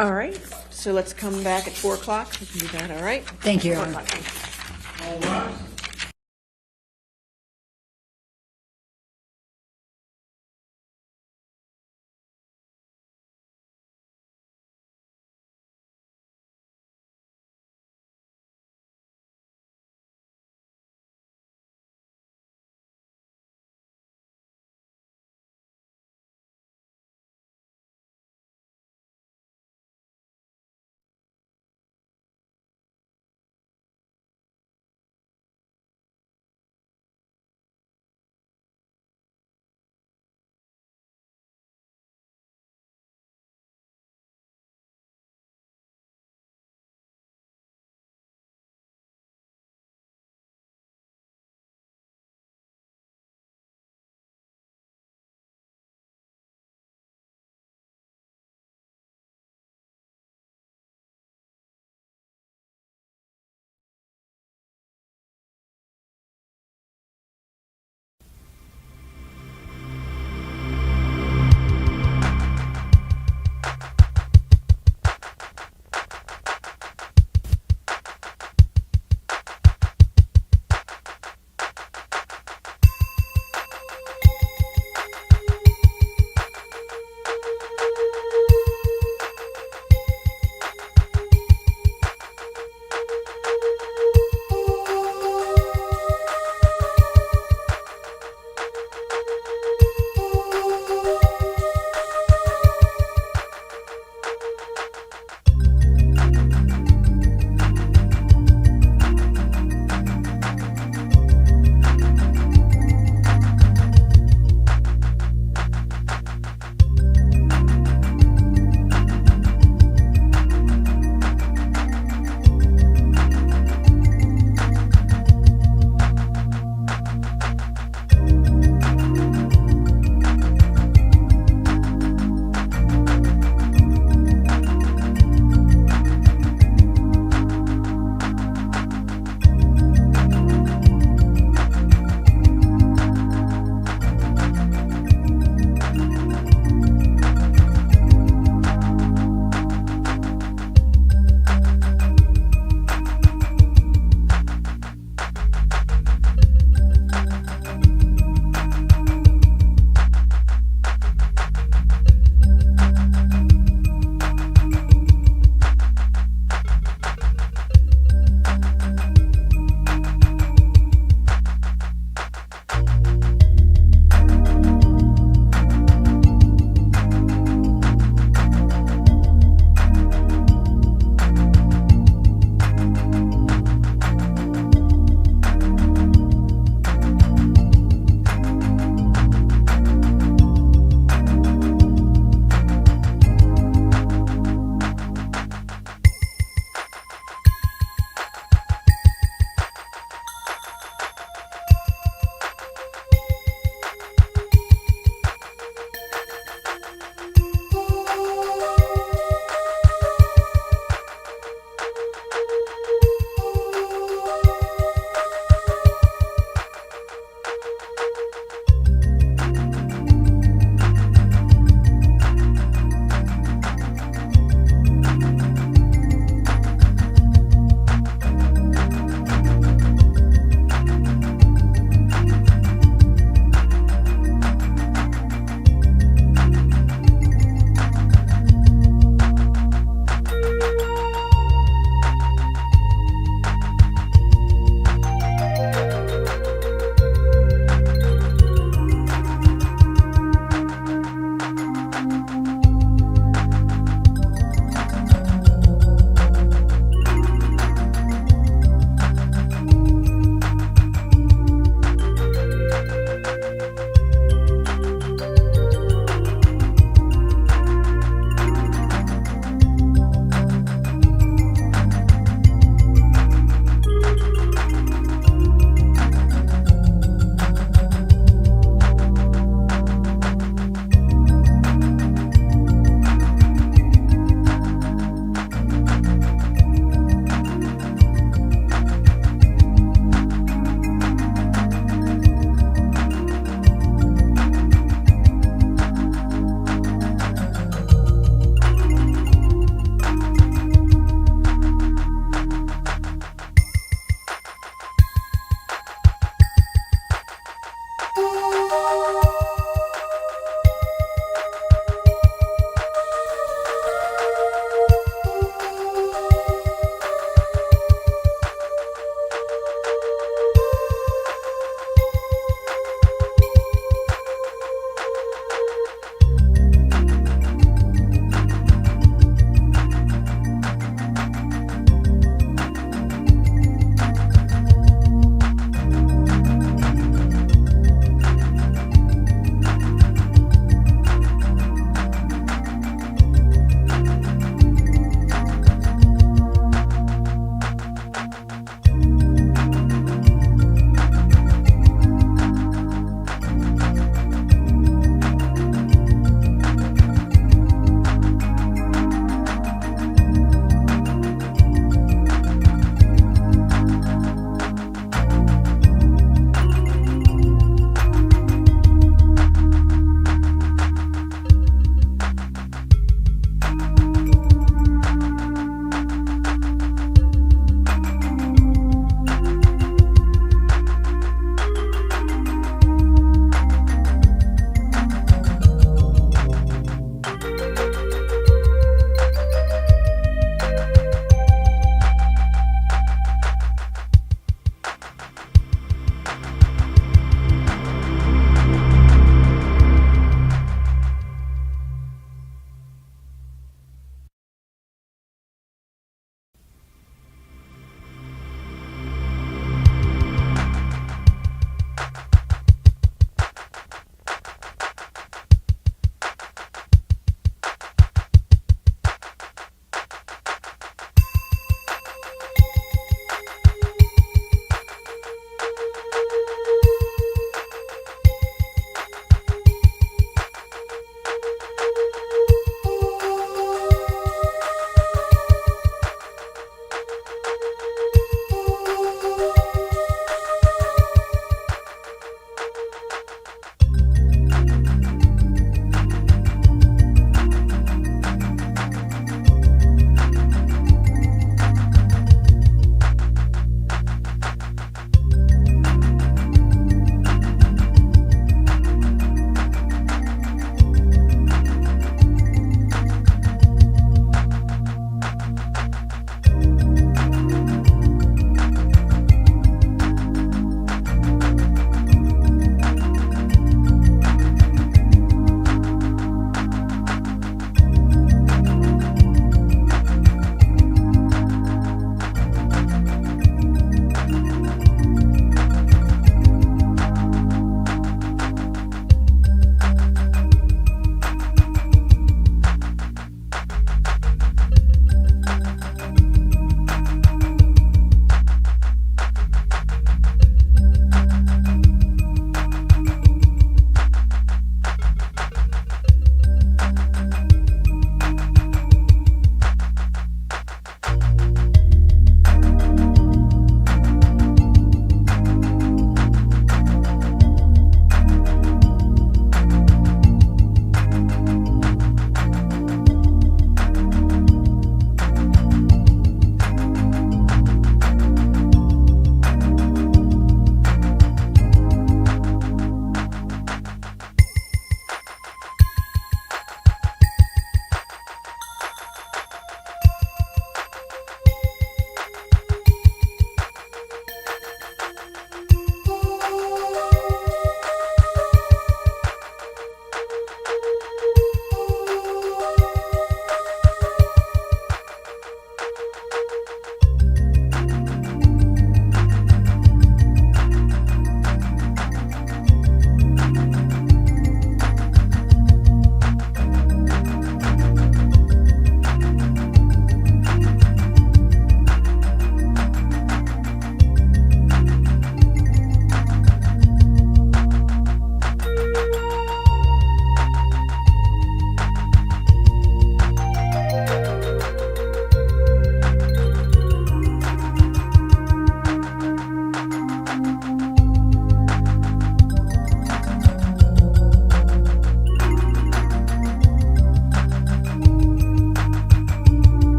All right, so let's come back at 4 o'clock. We can do that, all right? Thank you, Your 4 Honor. o'clock.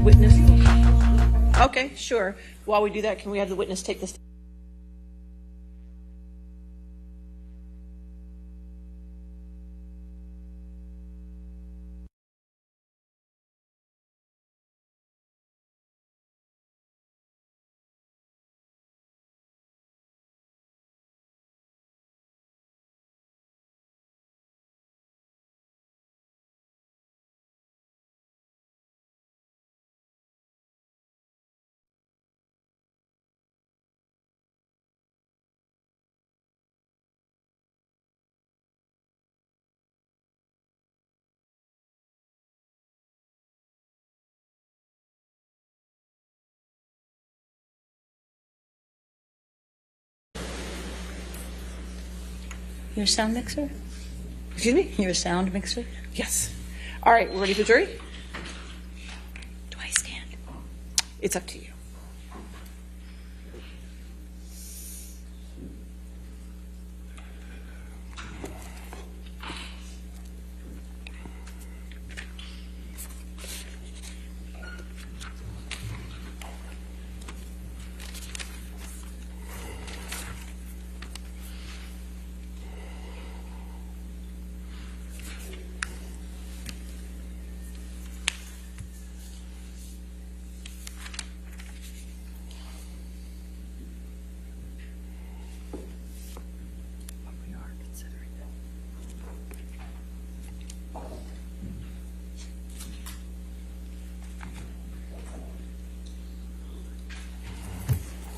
witness? Okay, sure. While we do that, can we have the witness take this? Your sound mixer? Excuse me? Your sound mixer? Yes. All right, we're ready for jury? Do I stand? It's up to you.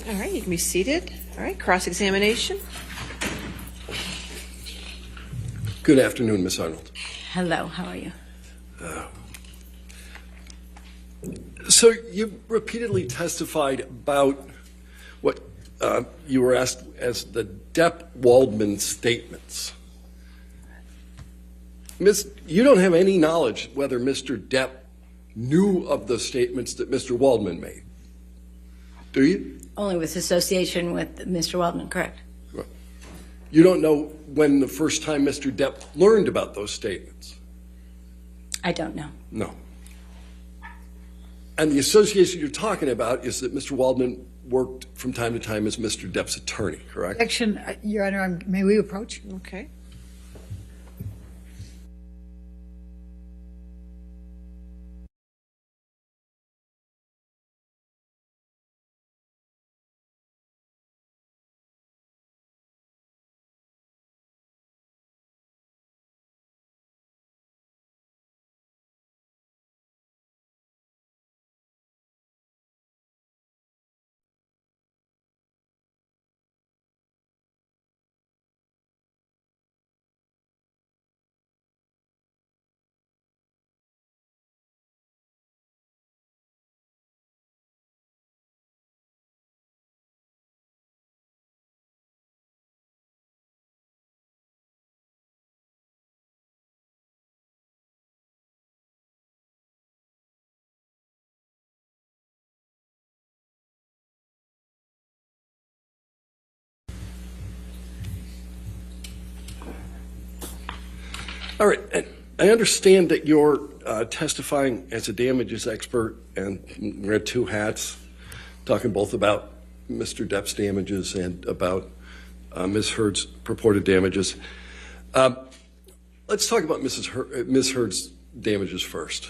All right, you can be seated. All right, cross-examination. Good afternoon, Miss Arnold. Hello, how are you? So you repeatedly testified about what you were asked as the Depp-Waldman statements. Miss, you don't have any knowledge whether Mr. Depp knew of the statements that Mr. Waldman made, do you? Only with association with Mr. Waldman, correct? You don't know when the first time Mr. Depp learned about those statements? I don't know. No. And the association you're talking about is that Mr. Waldman worked from time to time as Mr. Depp's attorney, correct? Objection, Your Honor, may we approach? Okay. All right. And I understand that you're testifying as a damages expert and wear two hats, talking both about Mr. Depp's damages and about Ms. Heard's purported damages. Let's talk about Ms. Heard's damages first.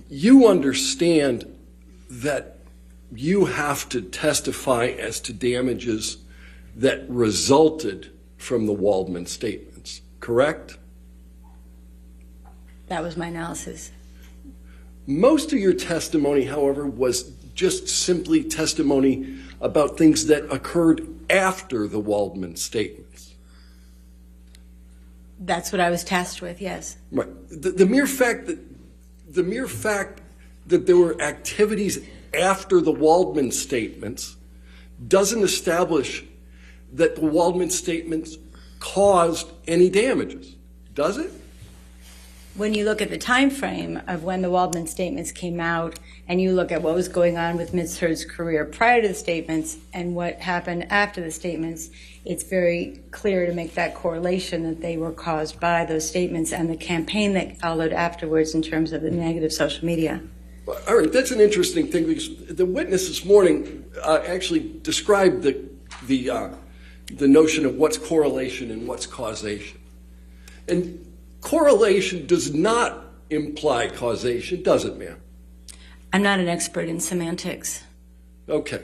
You understand that you have to testify as to damages that resulted from the Waldman statements, correct? That was my analysis. Most of your testimony, however, was just simply testimony about things that occurred after the Waldman statements. That's what I was tasked with, yes. Right. The mere fact that there were activities after the Waldman statements doesn't establish that the Waldman statements caused any damages, does it? When you look at the time frame of when the Waldman statements came out and you look at what was going on with Ms. Heard's career prior to the statements and what happened after the statements, it's very clear to make that correlation that they were caused by those statements and the campaign that followed afterwards in terms of the negative social media. All right, that's an interesting thing because the witness this morning actually described the notion of what's correlation and what's causation. And correlation does not imply causation, does it, ma'am? I'm not an expert in semantics. Okay.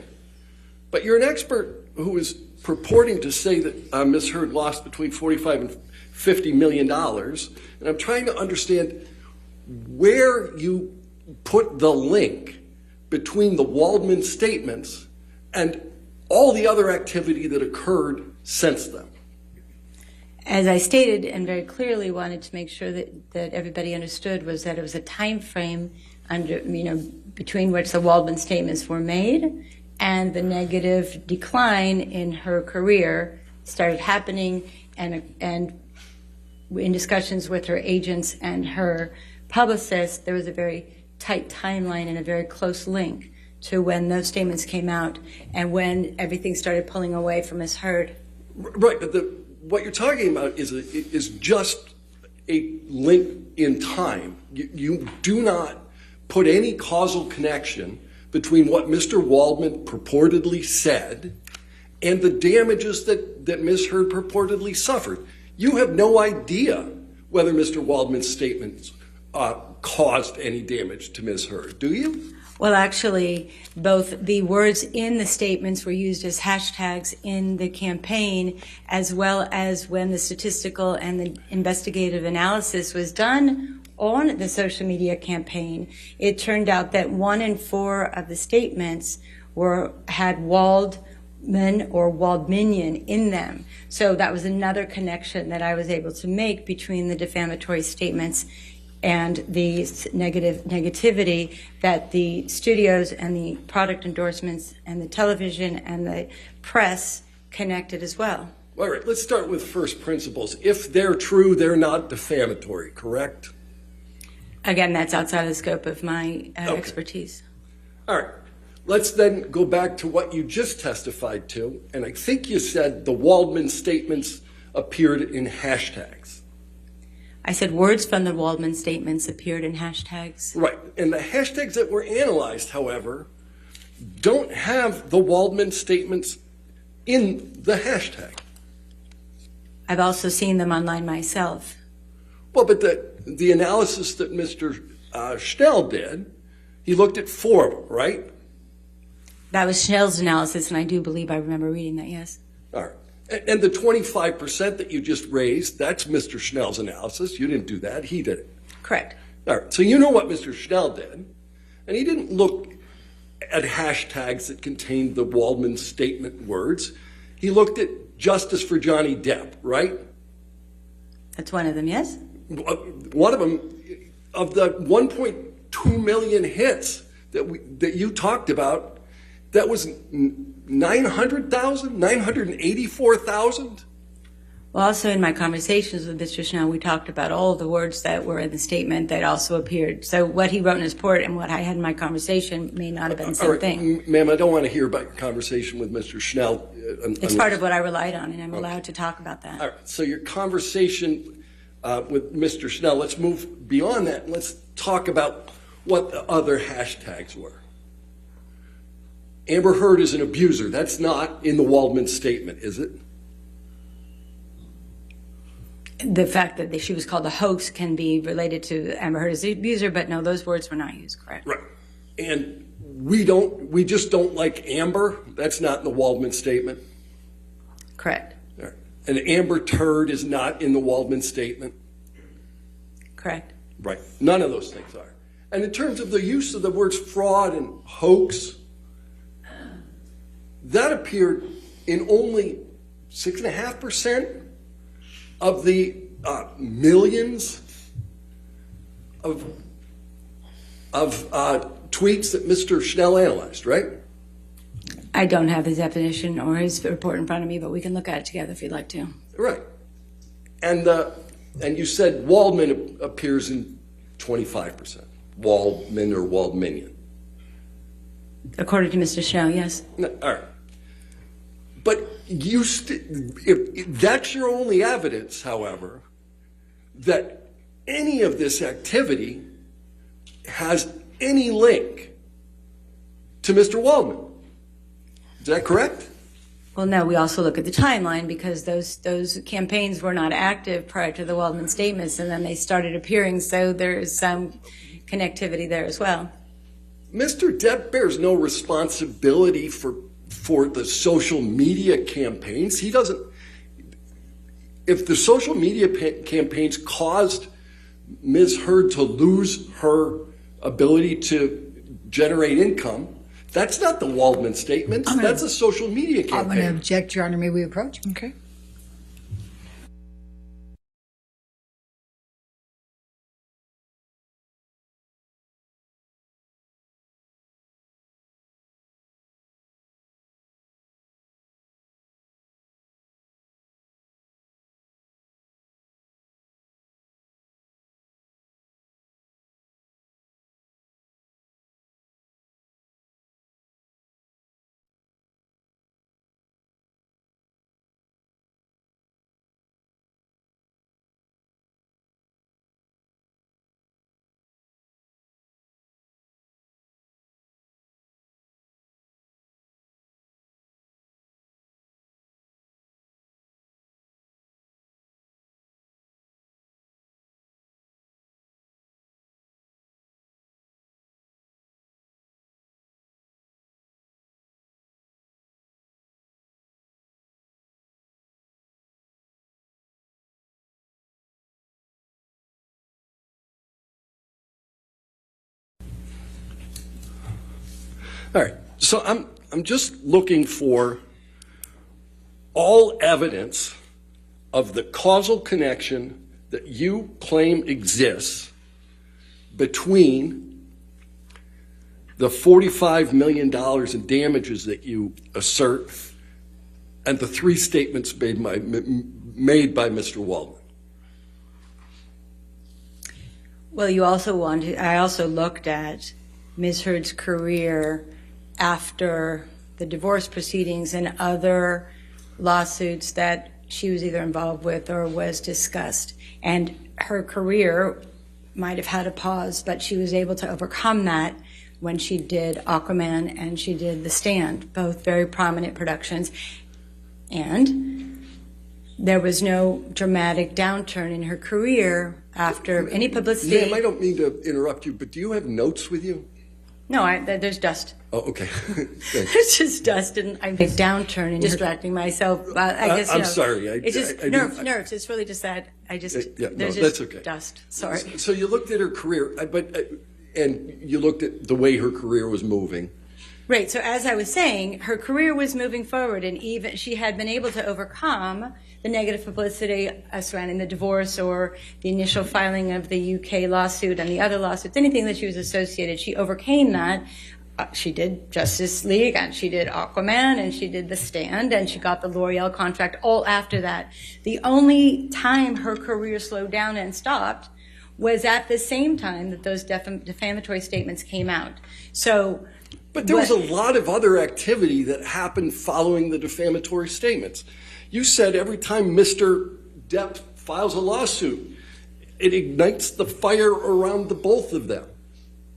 But you're an expert who is purporting to say that Ms. Heard lost between $45 and $50 million. And I'm trying to understand where you put the link between the Waldman statements and all the other activity that occurred since then. As I stated and very clearly wanted to make sure that everybody understood was that it was a time frame between which the Waldman statements were made and the negative decline in her career started happening, and in discussions with her agents and her publicists, there was a very tight timeline and a very close link to when those statements came out and when everything started pulling away from Ms. Heard. Right, but what you're talking about is just a link in time. You do not put any causal connection between what Mr. Waldman purportedly said and the damages that Ms. Heard purportedly suffered. You have no idea whether Mr. Waldman's statements caused any damage to Ms. Heard, do you? Well, actually, both the words in the statements were used as hashtags in the campaign, as well as when the statistical and the investigative analysis was done on the social media campaign. It turned out that 1 in 4 of the statements had Waldman or Waldminian in them. So that was another connection that I was able to make between the defamatory statements and the negativity that the studios and the product endorsements and the television and the press connected as well. All right, let's start with first principles. If they're true, they're not defamatory, correct? Again, that's outside the scope of my expertise. All right, let's then go back to what you just testified to, and I think you said the Waldman statements appeared in hashtags. I said words from the Waldman statements appeared in hashtags. Right, and the hashtags that were analyzed, however, don't have the Waldman statements in the hashtag. I've also seen them online myself. Well, but the analysis that Mr. Schnell did, he looked at 4 of them, right? That was Schnell's analysis, and I do believe I remember reading that, yes. All right. And the 25% that you just raised, that's Mr. Schnell's analysis. You didn't do that. He did it. Correct. All right. So you know what Mr. Schnell did. And he didn't look at hashtags that contained the Waldman statement words. He looked at Justice for Johnny Depp, right? That's one of them, yes? One of them, of the 1.2 million hits that you talked about, that was 900,000, 984,000? Well, also in my conversations with Mr. Schnell, we talked about all the words that were in the statement that also appeared. So what he wrote in his report and what I had in my conversation may not have been the same thing. Ma'am, I don't want to hear about your conversation with Mr. Schnell. It's part of what I relied on, and I'm allowed to talk about that. All right, so your conversation with Mr. Schnell, let's move beyond that and let's talk about what the other hashtags were. Amber Heard is an abuser. That's not in the Waldman statement, is it? The fact that she was called a hoax can be related to Amber Heard as the abuser, but no, those words were not used, correct? Right. And we just don't like Amber. That's not in the Waldman statement. Correct. All right. And Amber Turd is not in the Waldman statement. Correct. Right. None of those things are. And in terms of the use of the words fraud and hoax, that appeared in only 6.5% of the millions of tweets that Mr. Schnell analyzed, right? I don't have his definition or his report in front of me, but we can look at it together if you'd like to. Right. And you said Waldman appears in 25%. Waldman or Waldminian. According to Mr. Schnell, yes. No, all right. But if that's your only evidence, however, that any of this activity has any link to Mr. Waldman. Is that correct? Well, no, we also look at the timeline because those campaigns were not active prior to the Waldman statements, and then they started appearing, so there is some connectivity there as well. Mr. Depp bears no responsibility for the social media campaigns. He doesn't. If the social media campaigns caused Ms. Heard to lose her ability to generate income, that's not the Waldman statements. That's a social media campaign. I'm going to object, Your Honor. May we approach? Okay. All right, so I'm just looking for all evidence of the causal connection that you claim exists between the $45 million in damages that you assert and the three statements made by Mr. Waldman. Well, I also looked at Ms. Heard's career after the divorce proceedings and other lawsuits that she was either involved with or was discussed. And her career might have had a pause, but she was able to overcome that when she did Aquaman and she did The Stand, both very prominent productions. And there was no dramatic downturn in her career after any publicity. Ma'am, I don't mean to interrupt you, but do you have notes with you? No, there's dust. Oh, okay. It's just dust, and I'm a downturn and distracting myself. I guess I'm sorry. It's just nerves. It's really just that there's just that's okay. dust. Sorry. So you looked at her career, and you looked at the way her career was moving. Right. So as I was saying, her career was moving forward, and even she had been able to overcome the negative publicity surrounding the divorce or the initial filing of the UK lawsuit and the other lawsuits, anything that she was associated. She overcame that. She did Justice League, and she did Aquaman, and she did The Stand, and she got the L'Oreal contract all after that. The only time her career slowed down and stopped was at the same time that those defamatory statements came out. So, but there was a lot of other activity that happened following the defamatory statements. You said every time Mr. Depp files a lawsuit, it ignites the fire around the both of them.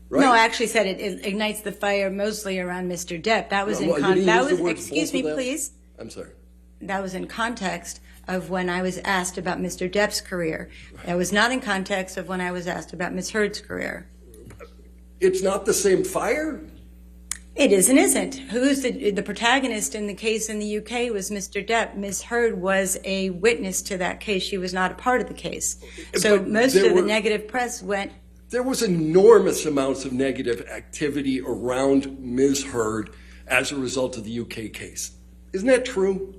Right? No, I actually said it ignites the fire mostly around Mr. Depp. That was excuse me, please. I'm sorry. That was in context of when I was asked about Mr. Depp's career. That was not in context of when I was asked about Ms. Heard's career. It's not the same fire? It is and isn't. Who's the protagonist in the case in the UK was Mr. Depp. Ms. Heard was a witness to that case. She was not a part of the case. So most of the negative press went. There was enormous amounts of negative activity around Ms. Heard as a result of the UK case. Isn't that true?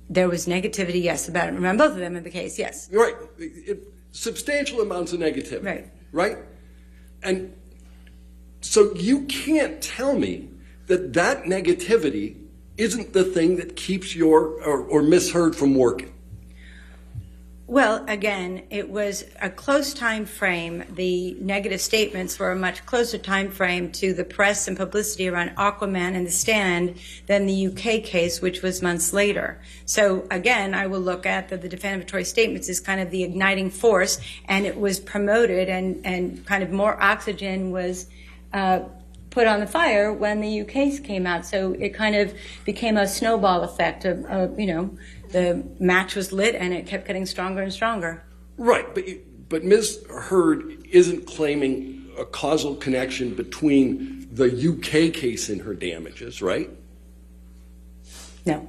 There was negativity, yes, about both of them in the case, yes. Right. Substantial amounts of negativity. Right. Right? And so you can't tell me that that negativity isn't the thing that keeps your or Ms. Heard from working. Well, again, it was a close time frame. The negative statements were a much closer time frame to the press and publicity around Aquaman and The Stand than the UK case, which was months later. So again, I will look at the defamatory statements as kind of the igniting force, and it was promoted, and kind of more oxygen was put on the fire when the UK came out. So it kind of became a snowball effect of the match was lit and it kept getting stronger and stronger. Right, but Ms. Heard isn't claiming a causal connection between the UK case and her damages, right? No.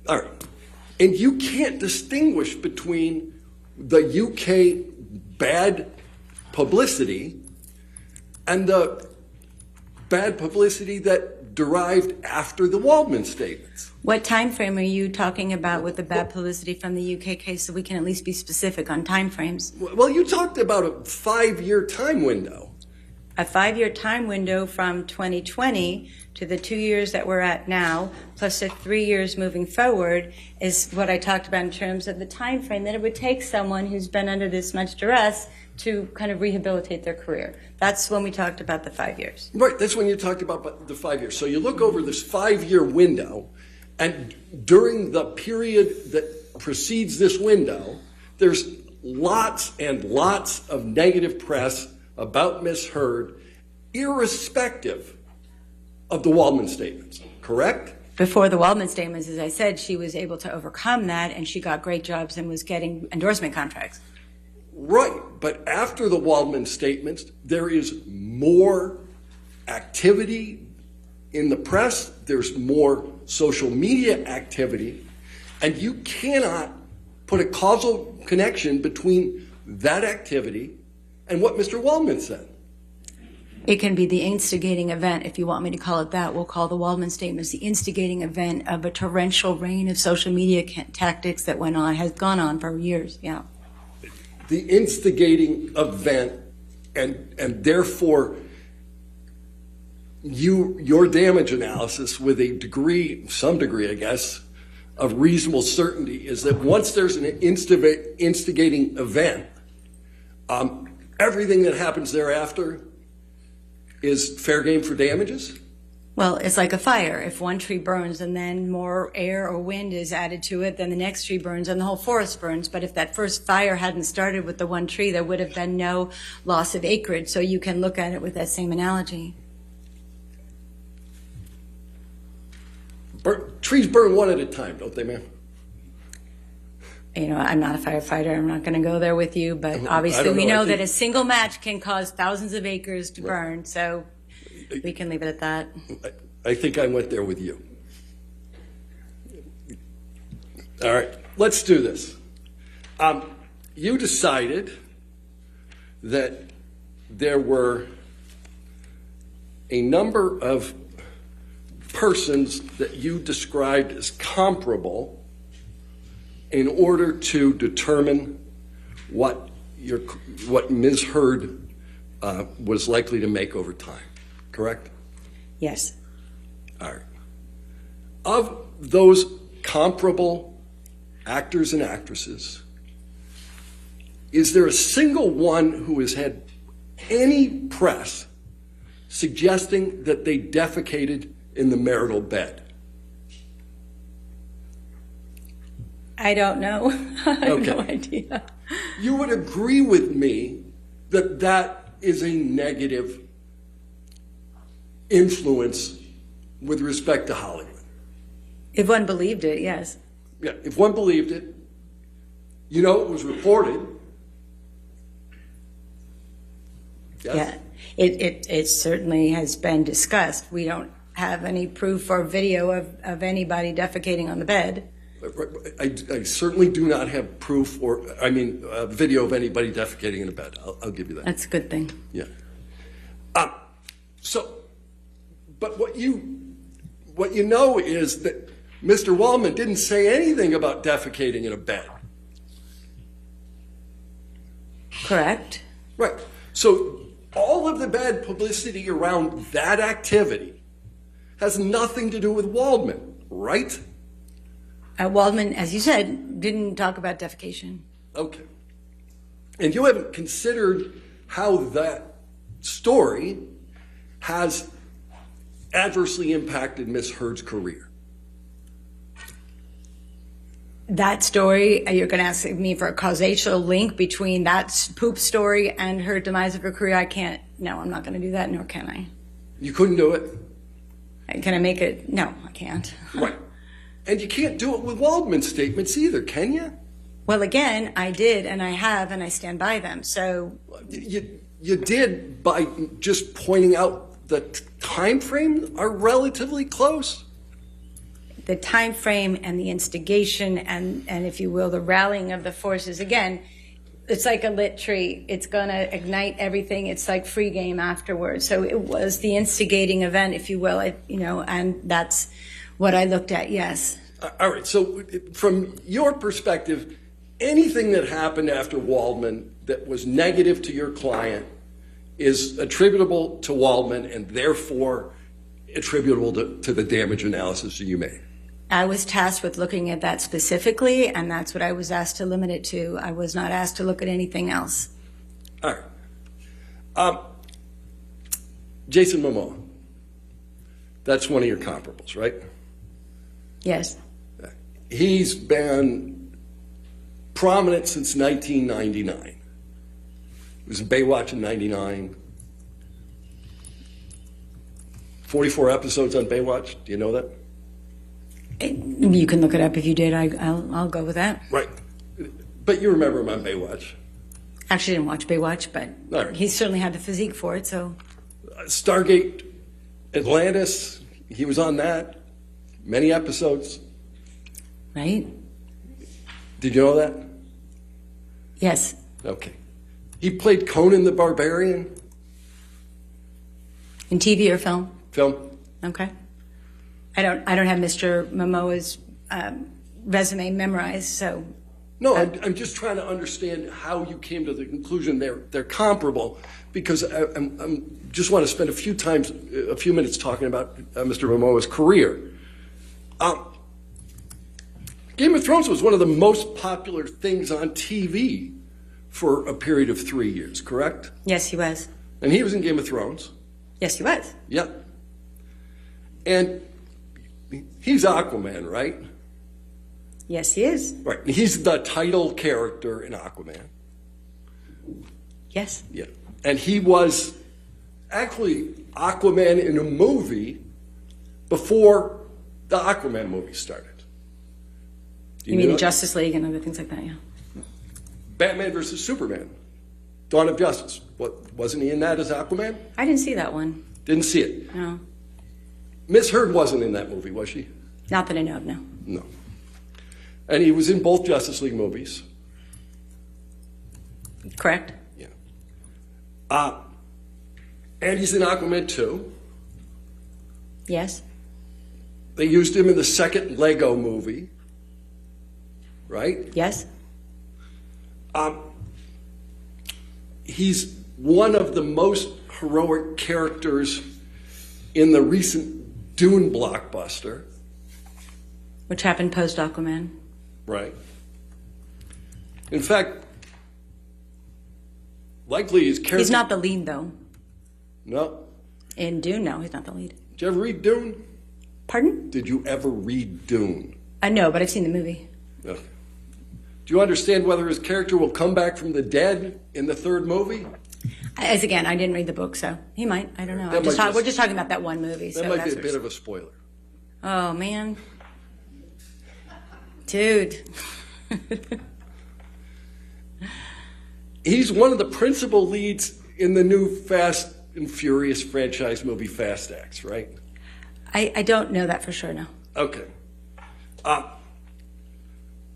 All right. And you can't distinguish between the UK bad publicity and the bad publicity that derived after the Waldman statements. What time frame are you talking about with the bad publicity from the UK case, so we can at least be specific on time frames? Well, you talked about a 5-year time window. A 5-year time window from 2020 to the 2 years that we're at now, plus the 3 years moving forward, is what I talked about in terms of the time frame that it would take someone who's been under this much duress to kind of rehabilitate their career. That's when we talked about the 5 years. Right, that's when you talked about the 5 years. So you look over this 5-year window, and during the period that precedes this window, there's lots and lots of negative press about Ms. Heard, irrespective of the Waldman statements, correct? Before the Waldman statements, as I said, she was able to overcome that, and she got great jobs and was getting endorsement contracts. Right, but after the Waldman statements, there is more activity in the press, there's more social media activity, and you cannot put a causal connection between that activity and what Mr. Waldman said. It can be the instigating event, if you want me to call it that. We'll call the Waldman statements the instigating event of a torrential rain of social media tactics that has gone on for years, yeah. The instigating event, and therefore your damage analysis with some degree, I guess, of reasonable certainty is that once there's an instigating event, everything that happens thereafter is fair game for damages? Well, it's like a fire. If one tree burns and then more air or wind is added to it, then the next tree burns and the whole forest burns. But if that first fire hadn't started with the one tree, there would have been no loss of acreage. So you can look at it with that same analogy. Trees burn one at a time, don't they, ma'am? I'm not a firefighter. I'm not going to go there with you. But obviously we know that a single match can cause thousands of acres to burn. So we can leave it at that. I think I went there with you. All right, let's do this. You decided that there were a number of persons that you described as comparable in order to determine what Ms. Heard was likely to make over time, correct? Yes. All right. Of those comparable actors and actresses, is there a single one who has had any press suggesting that they defecated in the marital bed? I don't know. I have no idea. You would agree with me that that is a negative influence with respect to Hollywood. If one believed it, yes. Yeah, if one believed it, it was reported. Yes? Yeah, it certainly has been discussed. We don't have any proof or video of anybody defecating on the bed. I certainly do not have proof video of anybody defecating in a bed. I'll give you that. That's a good thing. Yeah. But what you know is that Mr. Waldman didn't say anything about defecating in a bed. Correct. Right. So all of the bad publicity around that activity has nothing to do with Waldman, right? Waldman, as you said, didn't talk about defecation. Okay. And you haven't considered how that story has adversely impacted Miss Heard's career. That story, you're going to ask me for a causal link between that poop story and her demise of her career? I can't. No, I'm not going to do that, nor can I. You couldn't do it? Can I make it? No, I can't. Right. And you can't do it with Waldman's statements either, can you? Well, again, I did, and I have, and I stand by them. So You did by just pointing out the time frames are relatively close. the time frame and the instigation and if you will, the rallying of the forces, again, it's like a lit tree. It's going to ignite everything. It's like free game afterwards. So it was the instigating event, if you will, and that's what I looked at, yes. All right. So from your perspective, anything that happened after Waldman that was negative to your client is attributable to Waldman and therefore attributable to the damage analysis that you made. I was tasked with looking at that specifically, and that's what I was asked to limit it to. I was not asked to look at anything else. All right. Jason Momoa, that's one of your comparables, right? Yes. He's been prominent since 1999. He was in Baywatch in 99. 44 episodes on Baywatch. Do you know that? You can look it up if you did. I'll go with that. Right. But you remember him on Baywatch. Actually, didn't watch Baywatch, but Right. he certainly had the physique for it, so. Stargate Atlantis, he was on that. Many episodes. Right? Did you know that? Yes. Okay. He played Conan the Barbarian. In TV or film? Film. Okay. I don't have Mr. Momoa's resume memorized, so. No, I'm just trying to understand how you came to the conclusion they're comparable, because I'm just want to spend a few minutes talking about Mr. Momoa's career. Game of Thrones was one of the most popular things on TV for a period of 3 years, correct? Yes, he was. And he was in Game of Thrones. Yes, he was. Yep. And he's Aquaman, right? Yes, he is. Right. He's the title character in Aquaman. Yes. Yeah. And he was actually Aquaman in a movie before the Aquaman movie started. Do You mean know the Justice League and other things like that, yeah. Batman versus Superman, Dawn of Justice. Wasn't he in that as Aquaman? I didn't see that one. Didn't see it. No. Miss Heard wasn't in that movie, was she? Not that I know of, no. No. And he was in both Justice League movies. Correct? Yeah. And he's in Aquaman 2. Yes. They used him in the second Lego movie. Right? Yes. He's one of the most heroic characters in the recent Dune blockbuster. Which happened post Aquaman. Right. In fact, likely his character... He's not the lead, though. No. In Dune, no, he's not the lead. Did you ever read Dune? Pardon? Did you ever read Dune? No, but I've seen the movie. Okay. Do you understand whether his character will come back from the dead in the third movie? As again, I didn't read the book, so he might. I don't know. We're just talking about that one movie. That might be a bit of a spoiler. Oh, man. Dude. He's one of the principal leads in the new Fast and Furious franchise movie Fast X, right? I don't know that for sure, no. Okay.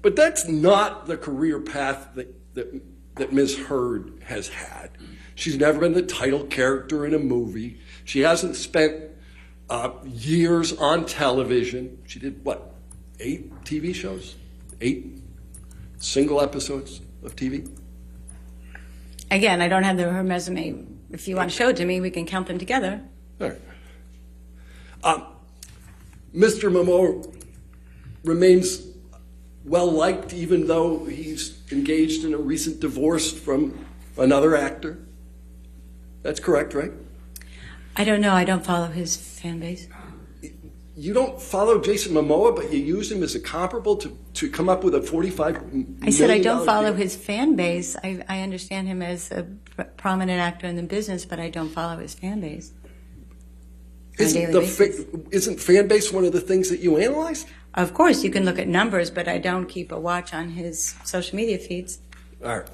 But that's not the career path that Ms. Heard has had. She's never been the title character in a movie. She hasn't spent years on television. She did, 8 TV shows? 8 single episodes of TV? Again, I don't have her resume. If you want to show it to me, we can count them together. All right. Mr. Momoa remains well-liked even though he's engaged in a recent divorce from another actor? That's correct, right? I don't know. I don't follow his fan base. You don't follow Jason Momoa, but you use him as a comparable to come up with a $45 million I said I don't follow deal? his fan base. I understand him as a prominent actor in the business, but I don't follow his fan base. Isn't fan base one of the things that you analyze? Of course, you can look at numbers, but I don't keep a watch on his social media feeds. All right.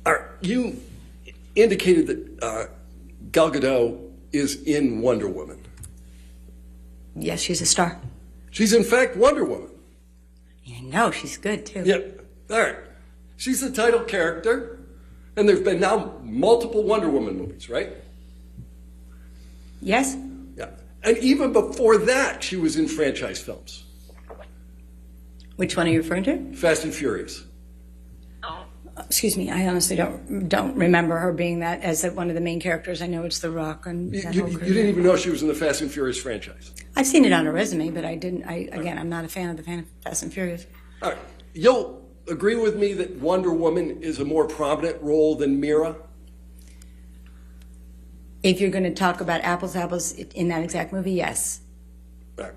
All right. You indicated that Gal Gadot is in Wonder Woman. Yes, she's a star. She's in fact Wonder Woman. You know, she's good too. Yep. All right. She's the title character, and there's been now multiple Wonder Woman movies, right? Yes. Yeah. And even before that, she was in franchise films. Which one are you referring to? Fast and Furious. Excuse me, I honestly don't remember her being that as one of the main characters. I know it's The Rock and You that whole crew. didn't even know she was in the Fast and Furious franchise. I've seen it on her resume, but I didn't. Again, I'm not a fan of the Fast and Furious. All right. You'll agree with me that Wonder Woman is a more prominent role than Mira? If you're going to talk about apples to apples in that exact movie, yes. All right.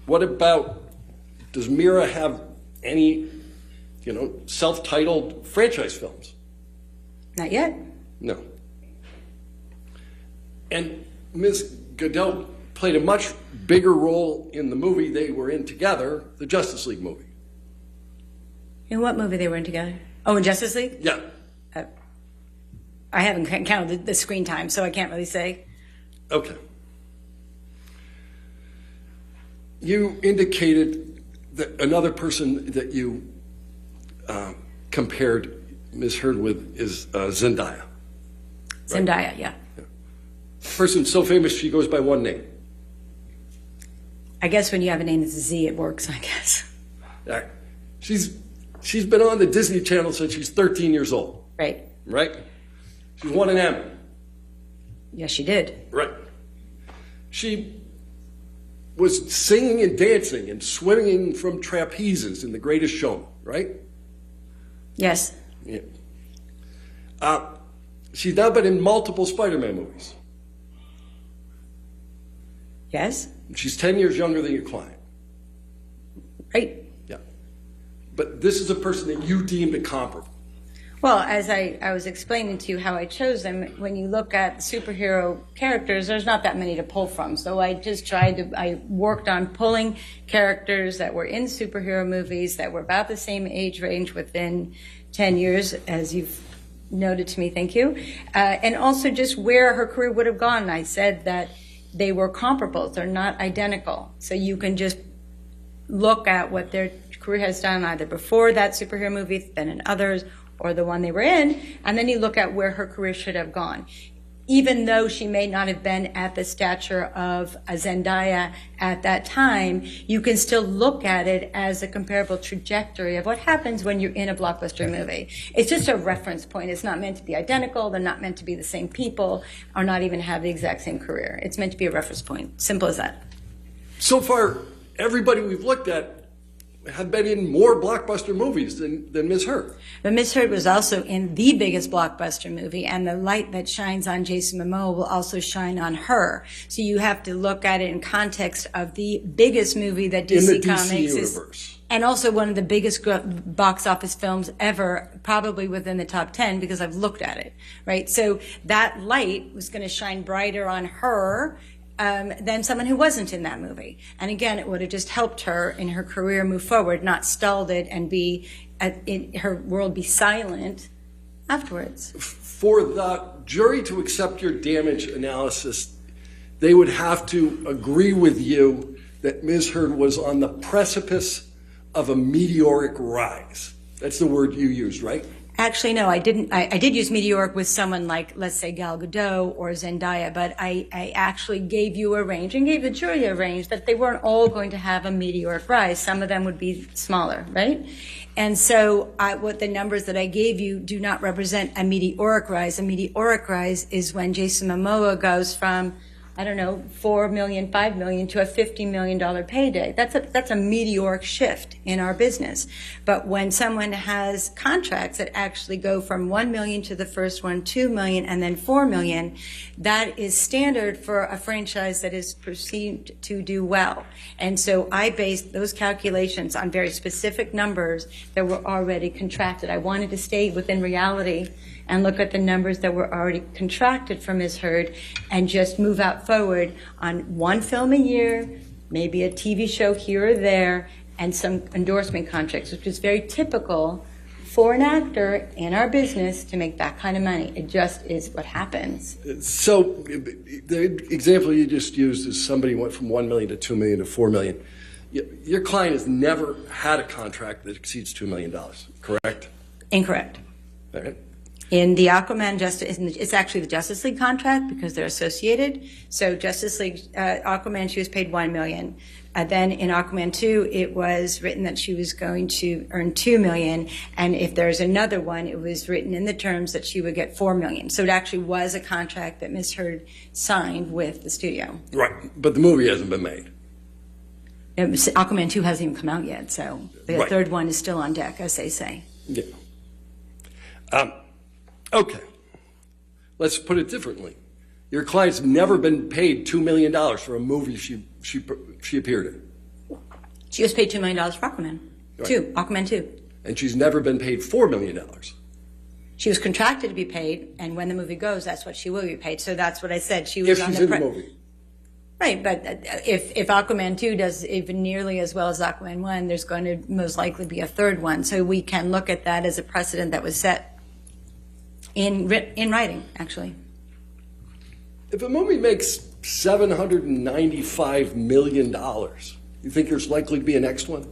What about, does Mira have any, self-titled franchise films? Not yet. No. And Ms. Gadot played a much bigger role in the movie they were in together, the Justice League movie. In what movie they were in together? Oh, in Justice League? Yeah. I haven't counted the screen time, so I can't really say. Okay. You indicated that another person that you compared Ms. Heard with is Zendaya. Zendaya, yeah. Person so famous she goes by one name. I guess when you have a name that's a Z, it works, I guess. All right. She's been on the Disney Channel since she's 13 years old. Right. Right? She's won an Emmy. Yes, she did. Right. She was singing and dancing and swimming from trapezes in The Greatest Showman, right? Yes. Yeah. She's now been in multiple Spider-Man movies. Yes. She's 10 years younger than your client. Right. Yeah. But this is a person that you deemed incomparable. Well, as I was explaining to you how I chose them, when you look at superhero characters, there's not that many to pull from. So I worked on pulling characters that were in superhero movies that were about the same age range within 10 years, as you've noted to me, thank you. And also just where her career would have gone. I said that they were comparable, they're not identical. So you can just look at what their career has done either before that superhero movie, then in others, or the one they were in, and then you look at where her career should have gone. Even though she may not have been at the stature of a Zendaya at that time, you can still look at it as a comparable trajectory of what happens when you're in a blockbuster movie. It's just a reference point. It's not meant to be identical. They're not meant to be the same people, or not even have the exact same career. It's meant to be a reference point. Simple as that. So far, everybody we've looked at have been in more blockbuster movies than Ms. Heard. But Ms. Heard was also in the biggest blockbuster movie, and the light that shines on Jason Momoa will also shine on her. So you have to look at it in context of the biggest movie that DC in the Comics DC is. universe. And also one of the biggest box office films ever, probably within the top 10, because I've looked at it, right? So that light was going to shine brighter on her than someone who wasn't in that movie. And again, it would have just helped her in her career move forward, not stalled it and her world be silent afterwards. For the jury to accept your damage analysis, they would have to agree with you that Ms. Heard was on the precipice of a meteoric rise. That's the word you used, right? Actually, no, I didn't. I did use meteoric with someone like, let's say, Gal Gadot or Zendaya, but I actually gave you a range and gave the jury a range that they weren't all going to have a meteoric rise. Some of them would be smaller, right? And so what the numbers that I gave you do not represent a meteoric rise. A meteoric rise is when Jason Momoa goes from I don't know, $4 million, $5 million to a $50 million payday. That's a meteoric shift in our business. But when someone has contracts that actually go from $1 million to the first one, $2 million, and then $4 million, that is standard for a franchise that is perceived to do well. And so I based those calculations on very specific numbers that were already contracted. I wanted to stay within reality and look at the numbers that were already contracted for Ms. Heard and just move out forward on one film a year, maybe a TV show here or there, and some endorsement contracts, which is very typical for an actor in our business to make that kind of money. It just is what happens. So the example you just used is somebody went from 1 million to 2 million to 4 million. Your client has never had a contract that exceeds $2 million, correct? Incorrect. All right. In the Aquaman, it's actually the Justice League contract because they're associated. So Justice League, Aquaman, she was paid $1 million. Then in Aquaman 2, it was written that she was going to earn $2 million. And if there's another one, it was written in the terms that she would get $4 million. So it actually was a contract that Ms. Heard signed with the studio. Right, but the movie hasn't been made. Aquaman 2 hasn't even come out yet, so the Right. third one is still on deck, as they say. Yeah. Okay. Let's put it differently. Your client's never been paid $2 million for a movie she appeared in. She was paid $2 million for Aquaman. Right. Aquaman 2. And she's never been paid $4 million. She was contracted to be paid, and when the movie goes, that's what she will be paid. So that's what I said. She was If on she's the in the movie. Right, but if Aquaman 2 does even nearly as well as Aquaman 1, there's going to most likely be a third one. So we can look at that as a precedent that was set in writing, actually. If a movie makes $795 million, you think there's likely to be a next one?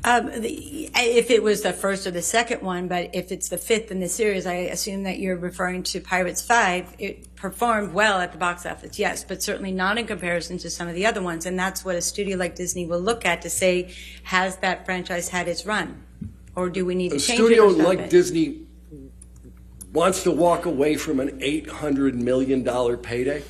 If it was the first or the second one, but if it's the fifth in the series, I assume that you're referring to Pirates 5. It performed well at the box office, yes, but certainly not in comparison to some of the other ones. And that's what a studio like Disney will look at to say, has that franchise had its run? Or do we need to change it? A studio or stop like it? Disney wants to walk away from an $800 million payday?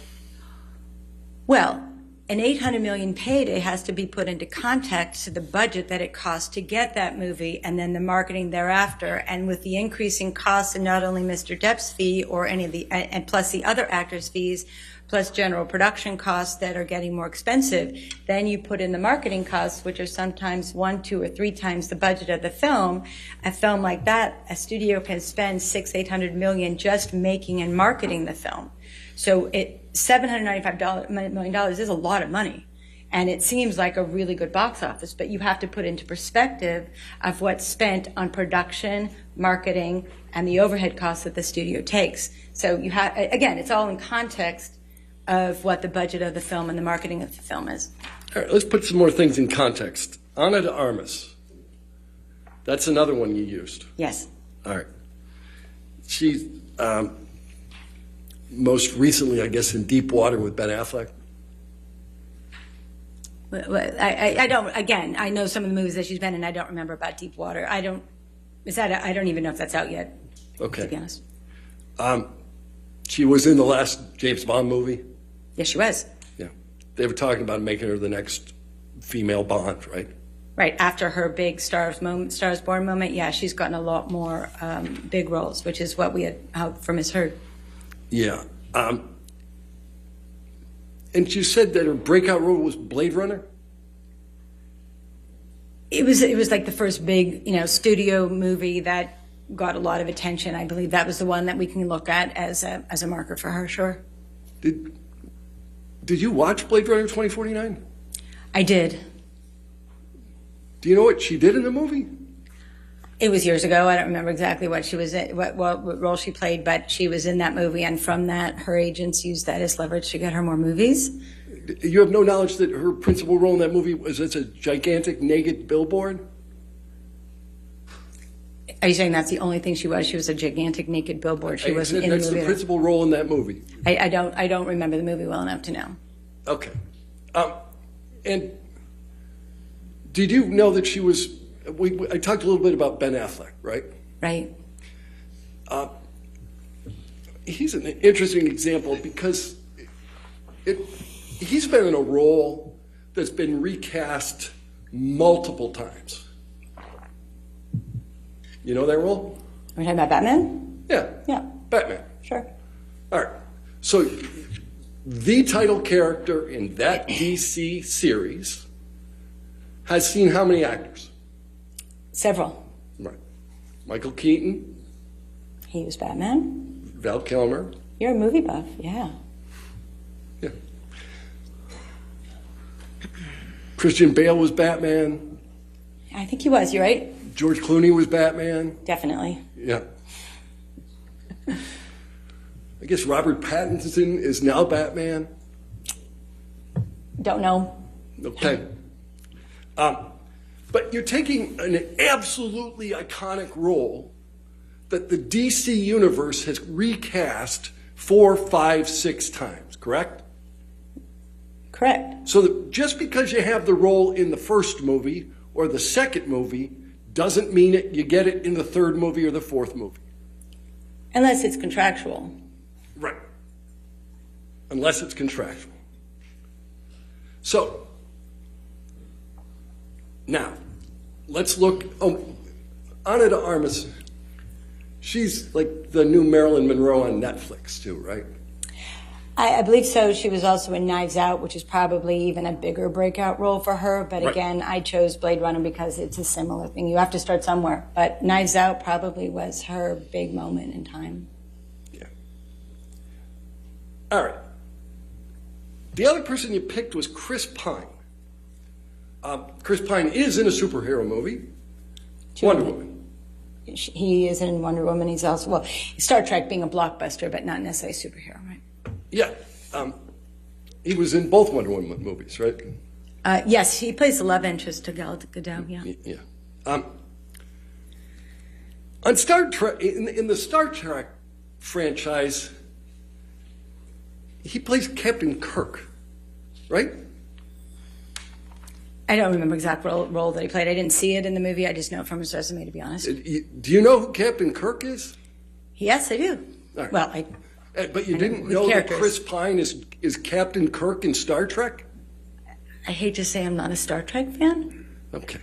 Well, an $800 million payday has to be put into context to the budget that it costs to get that movie and then the marketing thereafter. And with the increasing costs of not only Mr. Depp's fee or any of the, and plus the other actors' fees, plus general production costs that are getting more expensive, then you put in the marketing costs, which are sometimes 1, 2, or 3 times the budget of the film. A film like that, a studio can spend $600-800 million just making and marketing the film. So $795 million is a lot of money. And it seems like a really good box office, but you have to put into perspective of what's spent on production, marketing, and the overhead costs that the studio takes. So you have, again, it's all in context of what the budget of the film and the marketing of the film is. All right, let's put some more things in context. Ana de Armas. That's another one you used. Yes. All right. She's most recently, I guess, in Deep Water with Ben Affleck. I don't, again, I know some of the movies that she's been in. I don't remember about Deep Water. I don't even know if that's out yet, Okay. to be honest. She was in the last James Bond movie. Yes, she was. Yeah. They were talking about making her the next female Bond, right? Right, after her big Stars Born moment, yeah, she's gotten a lot more big roles, which is what we had hoped for Ms. Heard. Yeah. And she said that her breakout role was Blade Runner? It was like the first big, studio movie that got a lot of attention. I believe that was the one that we can look at as a marker for her, sure. Did you watch Blade Runner 2049? I did. Do you know what she did in the movie? It was years ago. I don't remember exactly what she was in, what role she played, but she was in that movie, and from that, her agents used that as leverage to get her more movies. You have no knowledge that her principal role in that movie was as a gigantic naked billboard? Are you saying that's the only thing she was? She was a gigantic naked billboard. She wasn't in the movie. That's the principal role in that movie. I don't remember the movie well enough to know. Okay. And did you know that she was? I talked a little bit about Ben Affleck, right? Right. He's an interesting example because he's been in a role that's been recast multiple times. You know that role? Are we talking about Batman? Yeah. Yeah. Batman. Sure. All right. So the title character in that DC series has seen how many actors? Several. Right. Michael Keaton, He was Batman. Val Kilmer. You're a movie buff, yeah. Yeah. Christian Bale was Batman. I think he was, you're right. George Clooney was Batman. Definitely. Yeah. I guess Robert Pattinson is now Batman. Don't know. Okay. But you're taking an absolutely iconic role that the DC universe has recast 4, 5, 6 times, correct? Correct. So that just because you have the role in the first movie or the second movie doesn't mean you get it in the third movie or the fourth movie. Unless it's contractual. Right. Unless it's contractual. So, now, let's look, Ana de Armas, she's like the new Marilyn Monroe on Netflix too, right? I believe so. She was also in Knives Out, which is probably even a bigger breakout role for her. But Right. again, I chose Blade Runner because it's a similar thing. You have to start somewhere. But Knives Out probably was her big moment in time. Yeah. All right. The other person you picked was Chris Pine. Chris Pine is in a superhero movie, Wonder Woman. He is in Wonder Woman. He's also, well, Star Trek being a blockbuster, but not necessarily a superhero, right? Yeah. He was in both Wonder Woman movies, right? Yes, he plays the love interest to Gal Gadot, yeah. Yeah. On Star Trek, in the Star Trek franchise, he plays Captain Kirk, right? I don't remember exact role that he played. I didn't see it in the movie. I just know it from his resume, to be honest. Do you know who Captain Kirk is? Yes, I do. All right. Well, But you I know didn't the know that characters. Chris Pine is Captain Kirk in Star Trek? I hate to say I'm not a Star Trek fan. Okay.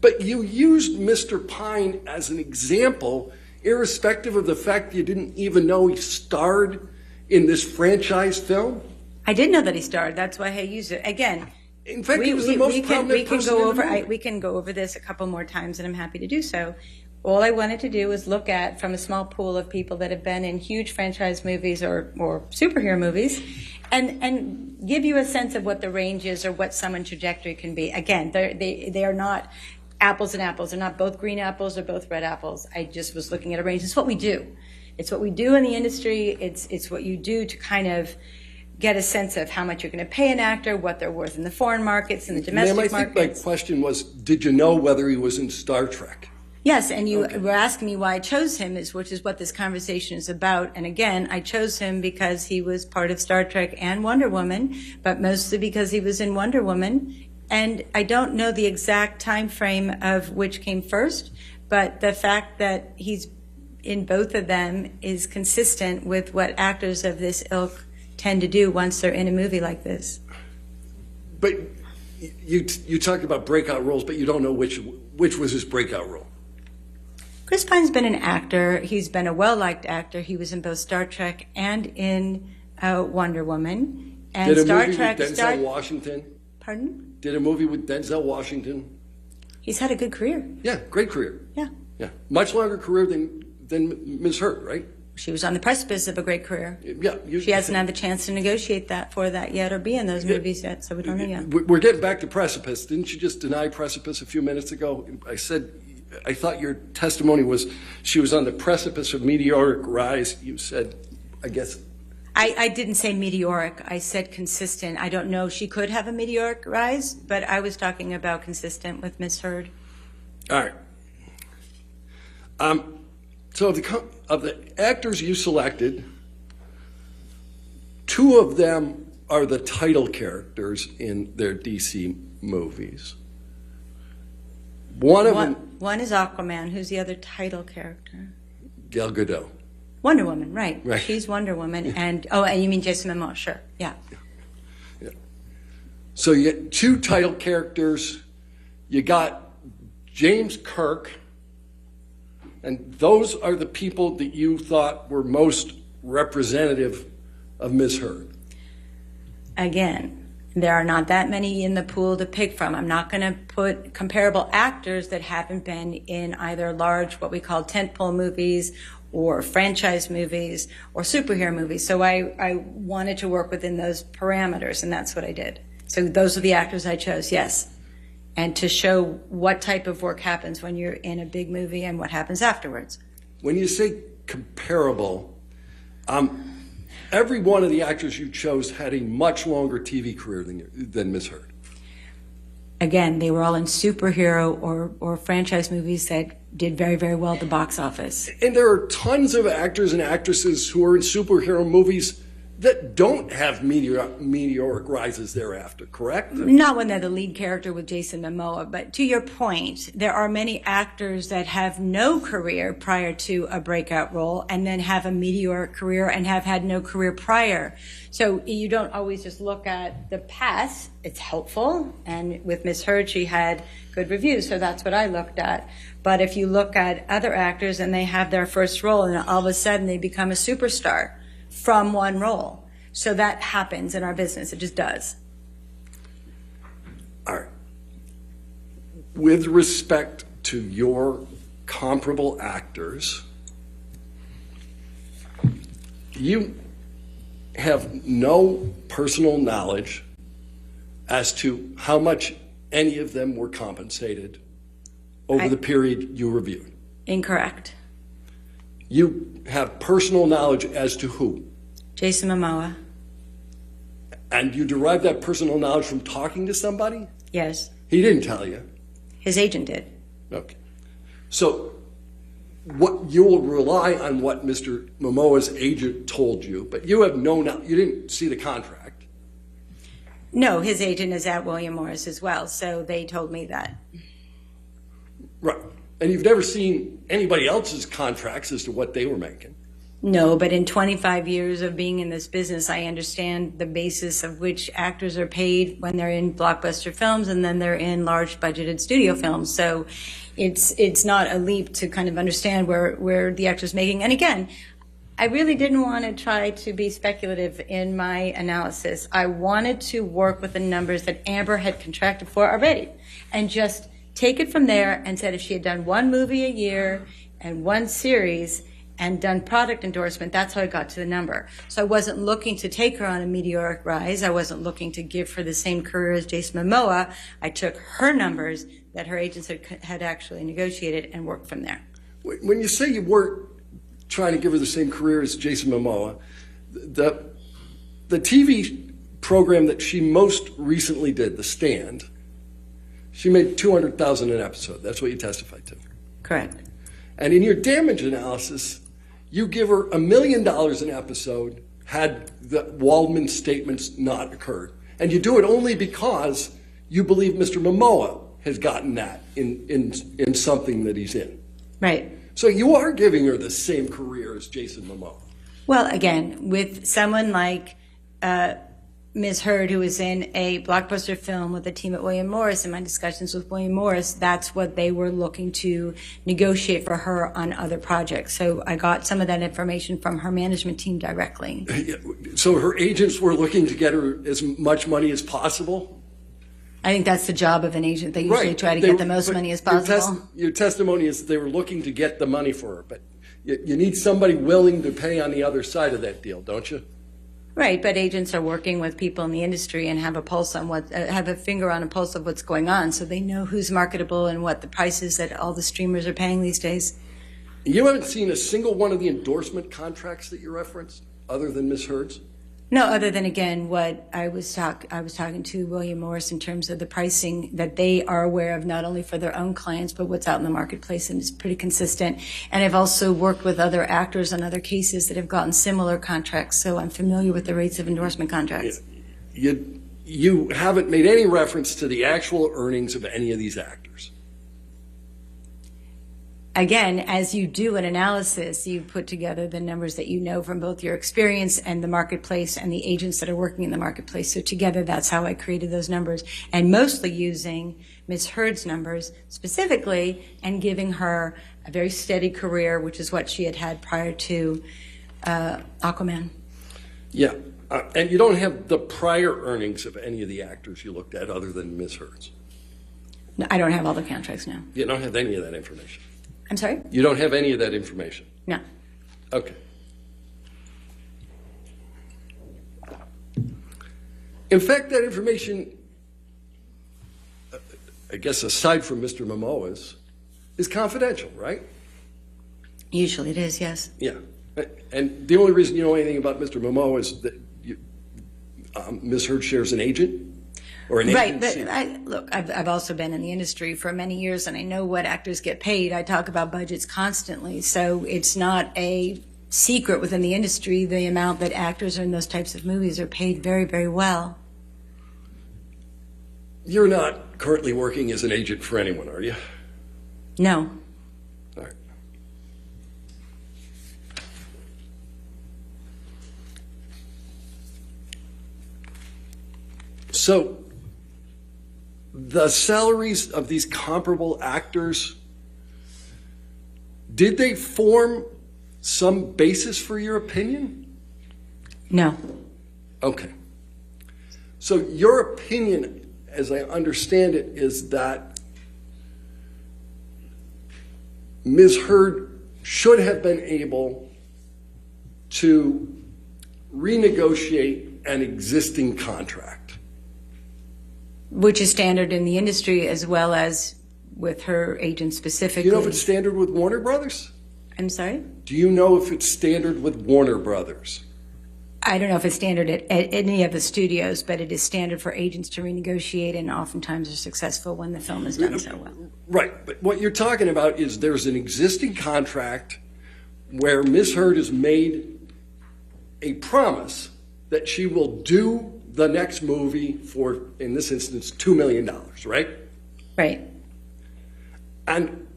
But you used Mr. Pine as an example, irrespective of the fact you didn't even know he starred in this franchise film? I did know that he starred. That's why I used it. Again, In fact, he was the most prominent person in the movie. we can go over this a couple more times, and I'm happy to do so. All I wanted to do was look at, from a small pool of people that have been in huge franchise movies or superhero movies, and give you a sense of what the range is or what someone's trajectory can be. Again, they are not apples and apples. They're not both green apples or both red apples. I just was looking at a range. It's what we do. It's what we do in the industry. It's what you do to kind of get a sense of how much you're going to pay an actor, what they're worth in the foreign markets, in the domestic Ma'am, I think my markets. question was, did you know whether he was in Star Trek? Yes, and you were asking me why I chose him, which is what this conversation is about. And again, I chose him because he was part of Star Trek and Wonder Woman, but mostly because he was in Wonder Woman. And I don't know the exact time frame of which came first, but the fact that he's in both of them is consistent with what actors of this ilk tend to do once they're in a movie like this. But you talked about breakout roles, but you don't know which was his breakout role. Chris Pine's been an actor. He's been a well-liked actor. He was in both Star Trek and in Wonder Woman. And Did a Star movie Trek, with Denzel Washington? Pardon? Did a movie with Denzel Washington? He's had a good career. Yeah, great career. Yeah. Yeah, much longer career than Ms. Hurt, right? She was on the precipice of a great career. Yeah. She hasn't had the chance to negotiate that for that yet or be in those movies yet, so we don't know yet. We're getting back to precipice. Didn't you just deny precipice a few minutes ago? I thought your testimony was she was on the precipice of meteoric rise. You said, I guess. I didn't say meteoric. I said consistent. I don't know. She could have a meteoric rise, but I was talking about consistent with Ms. Hurd. All right. So of the actors you selected, 2 of them are the title characters in their DC movies. One is Aquaman. Who's the other title character? Gal Gadot. Wonder Woman, right. Right. She's Wonder Woman. And you mean Jason Momoa, sure. Yeah. So you get 2 title characters. You got James Kirk, and those are the people that you thought were most representative of Ms. Heard. Again, there are not that many in the pool to pick from. I'm not going to put comparable actors that haven't been in either large, what we call tentpole movies, or franchise movies, or superhero movies. So I wanted to work within those parameters, and that's what I did. So those are the actors I chose, yes. And to show what type of work happens when you're in a big movie and what happens afterwards. When you say comparable, every one of the actors you chose had a much longer TV career than Ms. Heard. Again, they were all in superhero or franchise movies that did very, very well at the box office. And there are tons of actors and actresses who are in superhero movies that don't have meteoric rises thereafter, correct? Not when they're the lead character with Jason Momoa, but to your point, there are many actors that have no career prior to a breakout role and then have a meteoric career and have had no career prior. So you don't always just look at the past. It's helpful, and with Ms. Heard, she had good reviews, so that's what I looked at. But if you look at other actors and they have their first role and all of a sudden they become a superstar from one role. So that happens in our business. It just does. All right. With respect to your comparable actors, you have no personal knowledge as to how much any of them were compensated over the period you reviewed. Incorrect. You have personal knowledge as to who? Jason Momoa. And you derive that personal knowledge from talking to somebody? Yes. He didn't tell you. His agent did. Okay. So what you will rely on what Mr. Momoa's agent told you, but you have no knowledge. You didn't see the contract. No, his agent is at William Morris as well, so they told me that. Right. And you've never seen anybody else's contracts as to what they were making. No, but in 25 years of being in this business, I understand the basis of which actors are paid when they're in blockbuster films and then they're in large budgeted studio films. So it's not a leap to kind of understand where the actor's making. And again, I really didn't want to try to be speculative in my analysis. I wanted to work with the numbers that Amber had contracted for already and just take it from there and said if she had done one movie a year and one series and done product endorsement, that's how I got to the number. So I wasn't looking to take her on a meteoric rise. I wasn't looking to give her the same career as Jason Momoa. I took her numbers that her agents had actually negotiated and worked from there. When you say you weren't trying to give her the same career as Jason Momoa, the TV program that she most recently did, The Stand, she made $200,000 an episode. That's what you testified to. Correct. And in your damage analysis, you give her $1 million an episode had the Waldman statements not occurred. And you do it only because you believe Mr. Momoa has gotten that in something that he's in. Right. So you are giving her the same career as Jason Momoa. Well, again, with someone like Ms. Heard, who was in a blockbuster film with a team at William Morris, in my discussions with William Morris, that's what they were looking to negotiate for her on other projects. So I got some of that information from her management team directly. So her agents were looking to get her as much money as possible? I think that's the job of an agent. They usually try to get the most money as possible. Your testimony is that they were looking to get the money for her, but you need somebody willing to pay on the other side of that deal, don't you? Right, but agents are working with people in the industry and have a pulse on have a finger on a pulse of what's going on, so they know who's marketable and what the prices that all the streamers are paying these days. You haven't seen a single one of the endorsement contracts that you referenced, other than Ms. Heard's? No, other than, again, what I was talking to William Morris in terms of the pricing that they are aware of, not only for their own clients, but what's out in the marketplace, and it's pretty consistent. And I've also worked with other actors on other cases that have gotten similar contracts, so I'm familiar with the rates of endorsement contracts. You haven't made any reference to the actual earnings of any of these actors? again, as you do an analysis, you put together the numbers that you know from both your experience and the marketplace and the agents that are working in the marketplace. So together, that's how I created those numbers, and mostly using Ms. Heard's numbers specifically and giving her a very steady career, which is what she had had prior to Aquaman. Yeah, and you don't have the prior earnings of any of the actors you looked at other than Ms. Heard's. No, I don't have all the contracts now. You don't have any of that information. I'm sorry? You don't have any of that information. No. Okay. In fact, that information, I guess aside from Mr. Momoa's, is confidential, right? Usually it is, yes. Yeah. And the only reason you know anything about Mr. Momoa is that Ms. Heard shares an agent or an agency. Right, but I've also been in the industry for many years, and I know what actors get paid. I talk about budgets constantly, so it's not a secret within the industry the amount that actors in those types of movies are paid very, very well. You're not currently working as an agent for anyone, are you? No. All right. So, the salaries of these comparable actors, did they form some basis for your opinion? No. Okay. So your opinion, as I understand it, is that Ms. Heard should have been able to renegotiate an existing contract. Which is standard in the industry as well as with her agent specifically. Do you know if it's standard with Warner Brothers? I'm sorry? Do you know if it's standard with Warner Brothers? I don't know if it's standard at any of the studios, but it is standard for agents to renegotiate, and oftentimes are successful when the film is done so well. Right, but what you're talking about is there's an existing contract where Ms. Heard has made a promise that she will do the next movie for, in this instance, $2 million, right? Right. And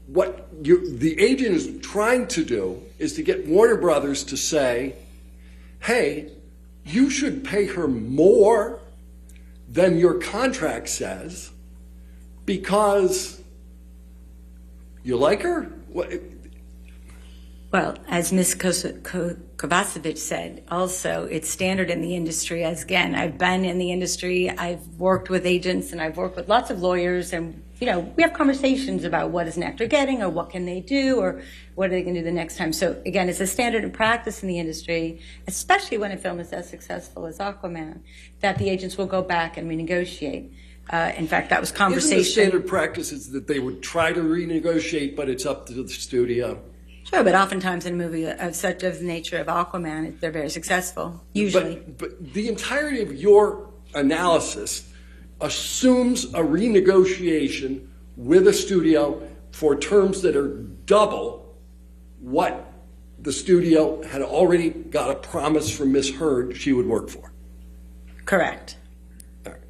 what the agent is trying to do is to get Warner Brothers to say, hey, you should pay her more than your contract says because you like her? Well, as Ms. Kovacevic said, also, it's standard in the industry. As again, I've been in the industry, I've worked with agents, and I've worked with lots of lawyers, and we have conversations about what is an actor getting, or what can they do, or what are they going to do the next time. So again, it's a standard in practice in the industry, especially when a film is as successful as Aquaman, that the agents will go back and renegotiate. In fact, that was conversation. Isn't the standard practice is that they would try to renegotiate, but it's up to the studio? Sure, but oftentimes in a movie of such of the nature of Aquaman, they're very successful, usually. But the entirety of your analysis assumes a renegotiation with a studio for terms that are double what the studio had already got a promise from Ms. Heard she would work for. Correct. All right.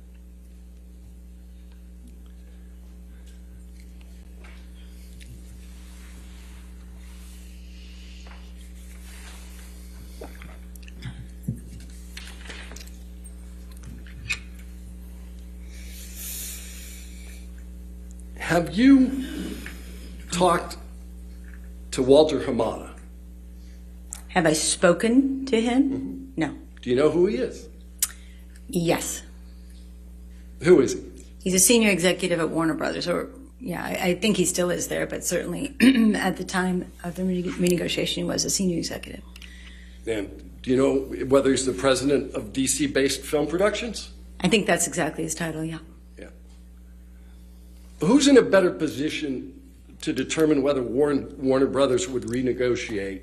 Have you talked to Walter Hamada? Have I spoken to him? Mm-hmm. No. Do you know who he is? Yes. Who is he? He's a senior executive at Warner Brothers, or I think he still is there, but certainly at the time of the renegotiation, he was a senior executive. And do you know whether he's the president of DC-based film productions? I think that's exactly his title, yeah. Yeah. Who's in a better position to determine whether Warner Brothers would renegotiate,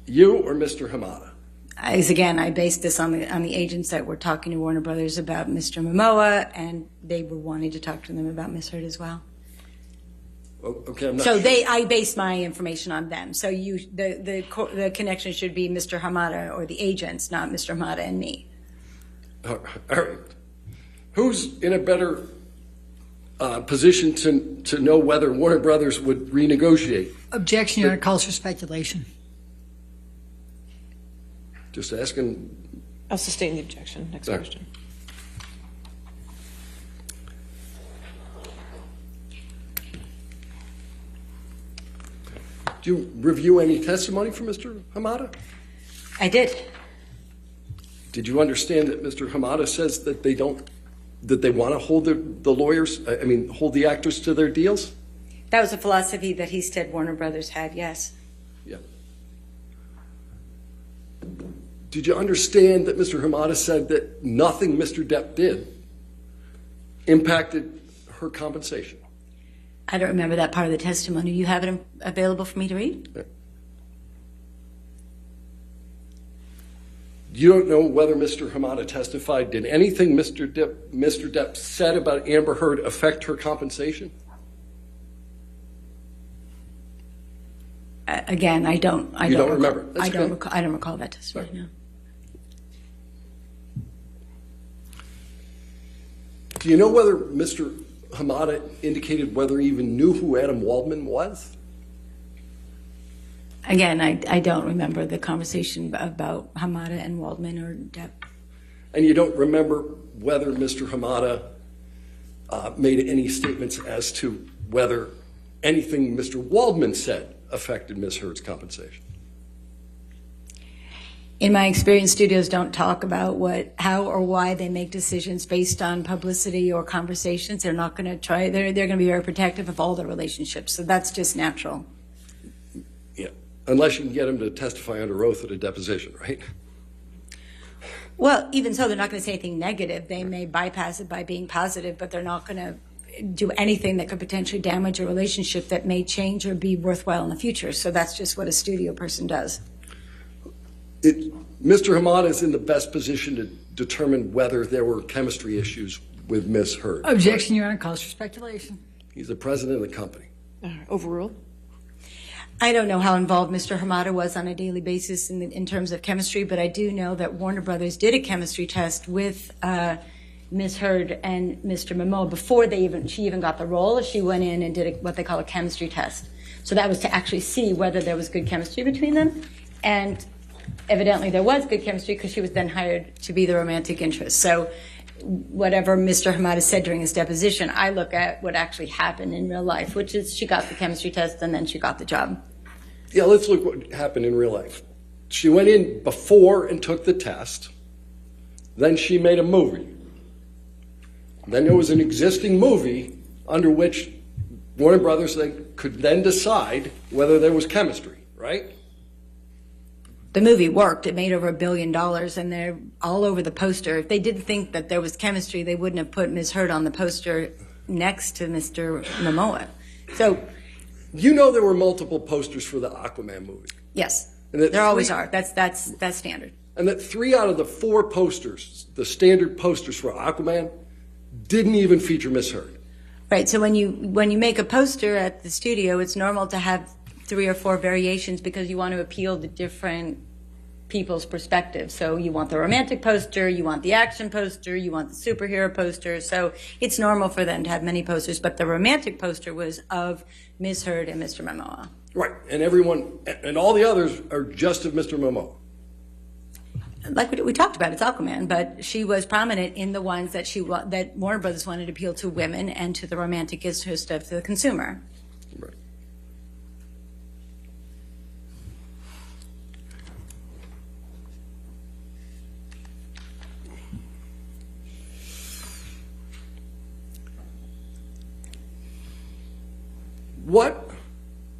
you or Mr. Hamada? Again, I based this on the agents that were talking to Warner Brothers about Mr. Momoa, and they were wanting to talk to them about Ms. Heard as well. Okay, I'm not So sure. I based my information on them. So the connection should be Mr. Hamada or the agents, not Mr. Hamada and me. All right. Who's in a better position to know whether Warner Brothers would renegotiate. Objection, Your Honor, calls for speculation. Just asking. I'll sustain the objection. Next Sorry. question. Do you review any testimony from Mr. Hamada? I did. Did you understand that Mr. Hamada says that they want to hold the lawyers, hold the actors to their deals? That was a philosophy that he said Warner Brothers had, yes. Yeah. Did you understand that Mr. Hamada said that nothing Mr. Depp did impacted her compensation? I don't remember that part of the testimony. You have it available for me to read? Yeah. You don't know whether Mr. Hamada testified. Did anything Mr. Depp said about Amber Heard affect her compensation? Again, I don't remember. That's I don't okay. I don't recall that testimony. Right. No. Do you know whether Mr. Hamada indicated whether he even knew who Adam Waldman was? Again, I don't remember the conversation about Hamada and Waldman or Depp. And you don't remember whether Mr. Hamada made any statements as to whether anything Mr. Waldman said affected Ms. Heard's compensation? In my experience, studios don't talk about how or why they make decisions based on publicity or conversations. They're not going to try. They're going to be very protective of all their relationships. So that's just natural. Yeah, unless you can get him to testify under oath at a deposition, right? Well, even so, they're not going to say anything negative. They may bypass it by being positive, but they're not going to do anything that could potentially damage a relationship that may change or be worthwhile in the future. So that's just what a studio person does. Mr. Hamada is in the best position to determine whether there were chemistry issues with Ms. Heard. Objection, Your Honor, calls for speculation. He's the president of the company. Overruled. I don't know how involved Mr. Hamada was on a daily basis in terms of chemistry, but I do know that Warner Brothers did a chemistry test with Ms. Heard and Mr. Momoa before she even got the role. She went in and did what they call a chemistry test. So that was to actually see whether there was good chemistry between them. And evidently there was good chemistry because she was then hired to be the romantic interest. So whatever Mr. Hamada said during his deposition, I look at what actually happened in real life, which is she got the chemistry test and then she got the job. Yeah, let's look what happened in real life. She went in before and took the test. Then she made a movie. Then there was an existing movie under which Warner Brothers could then decide whether there was chemistry, right? The movie worked. It made over $1 billion, and they're all over the poster. If they didn't think that there was chemistry, they wouldn't have put Ms. Heard on the poster next to Mr. Momoa. So, you know there were multiple posters for the Aquaman movie. yes, And that there always are. That's standard. And that 3 out of the 4 posters, the standard posters for Aquaman, didn't even feature Ms. Heard. Right. So when you make a poster at the studio, it's normal to have 3 or 4 variations because you want to appeal to different people's perspectives. So you want the romantic poster, you want the action poster, you want the superhero poster. So it's normal for them to have many posters, but the romantic poster was of Ms. Heard and Mr. Momoa. Right. And everyone, and all the others are just of Mr. Momoa. Like we talked about, it's Aquaman, but she was prominent in the ones that that Warner Brothers wanted to appeal to women and to the romantic interest of the consumer. Right. What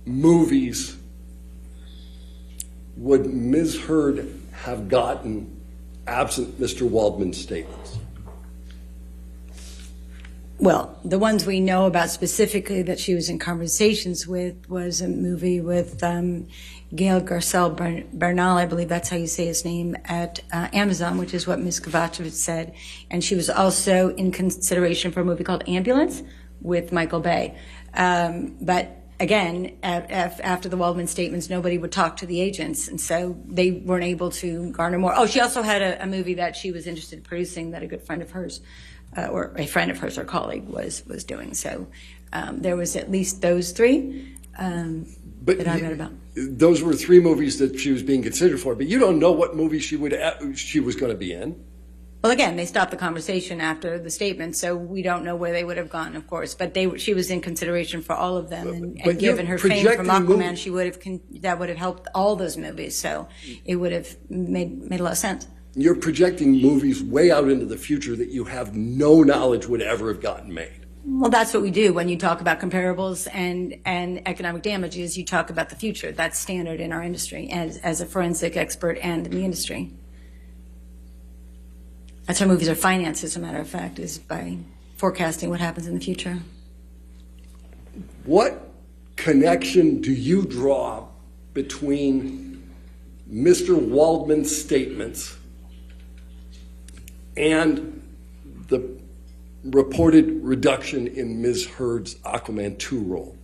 movies would Ms. Heard have gotten absent Mr. Waldman's statements? Well, the ones we know about specifically that she was in conversations with was a movie with Gail Garcelle Bernal, I believe that's how you say his name, at Amazon, which is what Ms. Kovacevic said. And she was also in consideration for a movie called Ambulance with Michael Bay. But again, after the Waldman statements, nobody would talk to the agents, and so they weren't able to garner more. Oh, she also had a movie that she was interested in producing that a good friend of hers or a friend of hers or colleague was doing. So there was at least those three that I read about. Those were 3 movies that she was being considered for, but you don't know what movie she was going to be in. Well, again, they stopped the conversation after the statement, so we don't know where they would have gone, of course. But she was in consideration for all of them, and given her fame from Aquaman, that would have helped all those movies. So it would have made a lot of sense. You're projecting movies way out into the future that you have no knowledge would ever have gotten made. Well, that's what we do when you talk about comparables and economic damages. You talk about the future. That's standard in our industry as a forensic expert and in the industry. That's how movies are financed, as a matter of fact, is by forecasting what happens in the future. What connection do you draw between Mr. Waldman's statements and the reported reduction in Ms. Heard's Aquaman 2 role?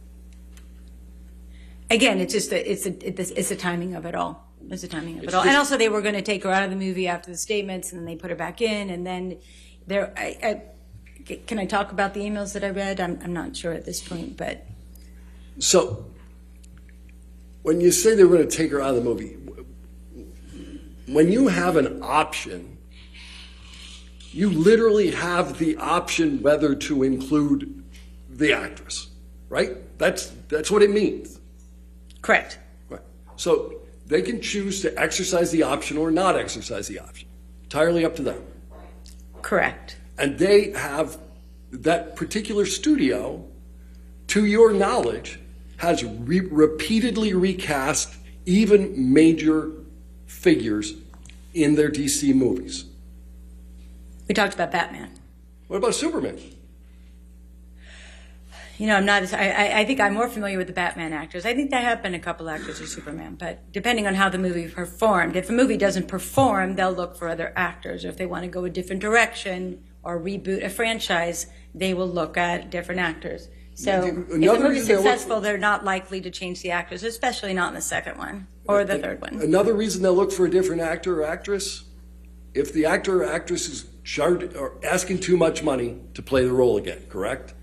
Again, it's just it's the timing of it all. It's the timing of it all. And also, they were going to take her out of the movie after the statements, and then they put her back in. And then can I talk about the emails that I read? I'm not sure at this point, but. So when you say they were going to take her out of the movie, when you have an option, you literally have the option whether to include the actress, right? That's what it means. Correct. Right. So they can choose to exercise the option or not exercise the option. Entirely up to them. Correct. And they have, that particular studio, to your knowledge, has repeatedly recast even major figures in their DC movies. We talked about Batman. What about Superman? You know, I'm not. I think I'm more familiar with the Batman actors. I think there have been a couple actors of Superman, but depending on how the movie performed, if a movie doesn't perform, they'll look for other actors. Or if they want to go a different direction or reboot a franchise, they will look at different actors. So if the movie's successful, they're not likely to change the actors, especially not in the second one or the third one. Another reason they'll look for a different actor or actress, if the actor or actress is charged or asking too much money to play the role again, correct?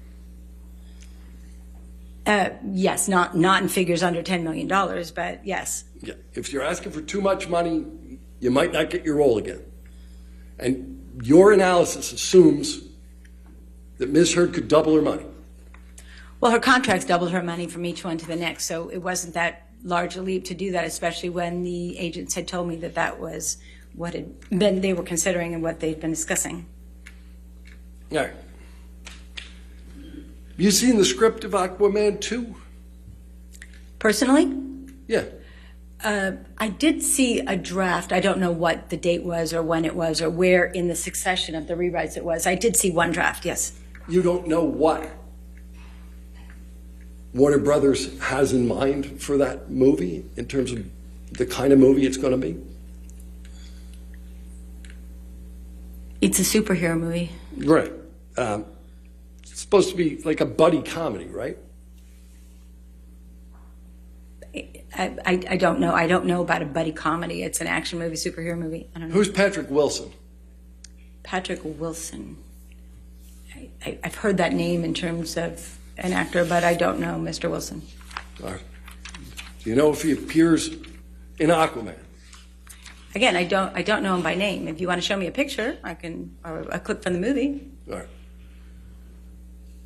Yes, not in figures under $10 million, but yes. Yeah. If you're asking for too much money, you might not get your role again. And your analysis assumes that Ms. Heard could double her money. Well, her contracts doubled her money from each one to the next, so it wasn't that large a leap to do that, especially when the agents had told me that that was what had been they were considering and what they'd been discussing. All right. You seen the script of Aquaman 2? Personally? Yeah. I did see a draft. I don't know what the date was or when it was or where in the succession of the rewrites it was. I did see one draft, yes. You don't know what Warner Brothers has in mind for that movie in terms of the kind of movie it's going to be? It's a superhero movie. Right. It's supposed to be like a buddy comedy, right? I don't know. I don't know about a buddy comedy. It's an action movie, superhero movie. I don't know. Who's Patrick Wilson? Patrick Wilson. I've heard that name in terms of an actor, but I don't know Mr. Wilson. All right. Do you know if he appears in Aquaman? Again, I don't know him by name. If you want to show me a picture, I can, or a clip from the movie. All right.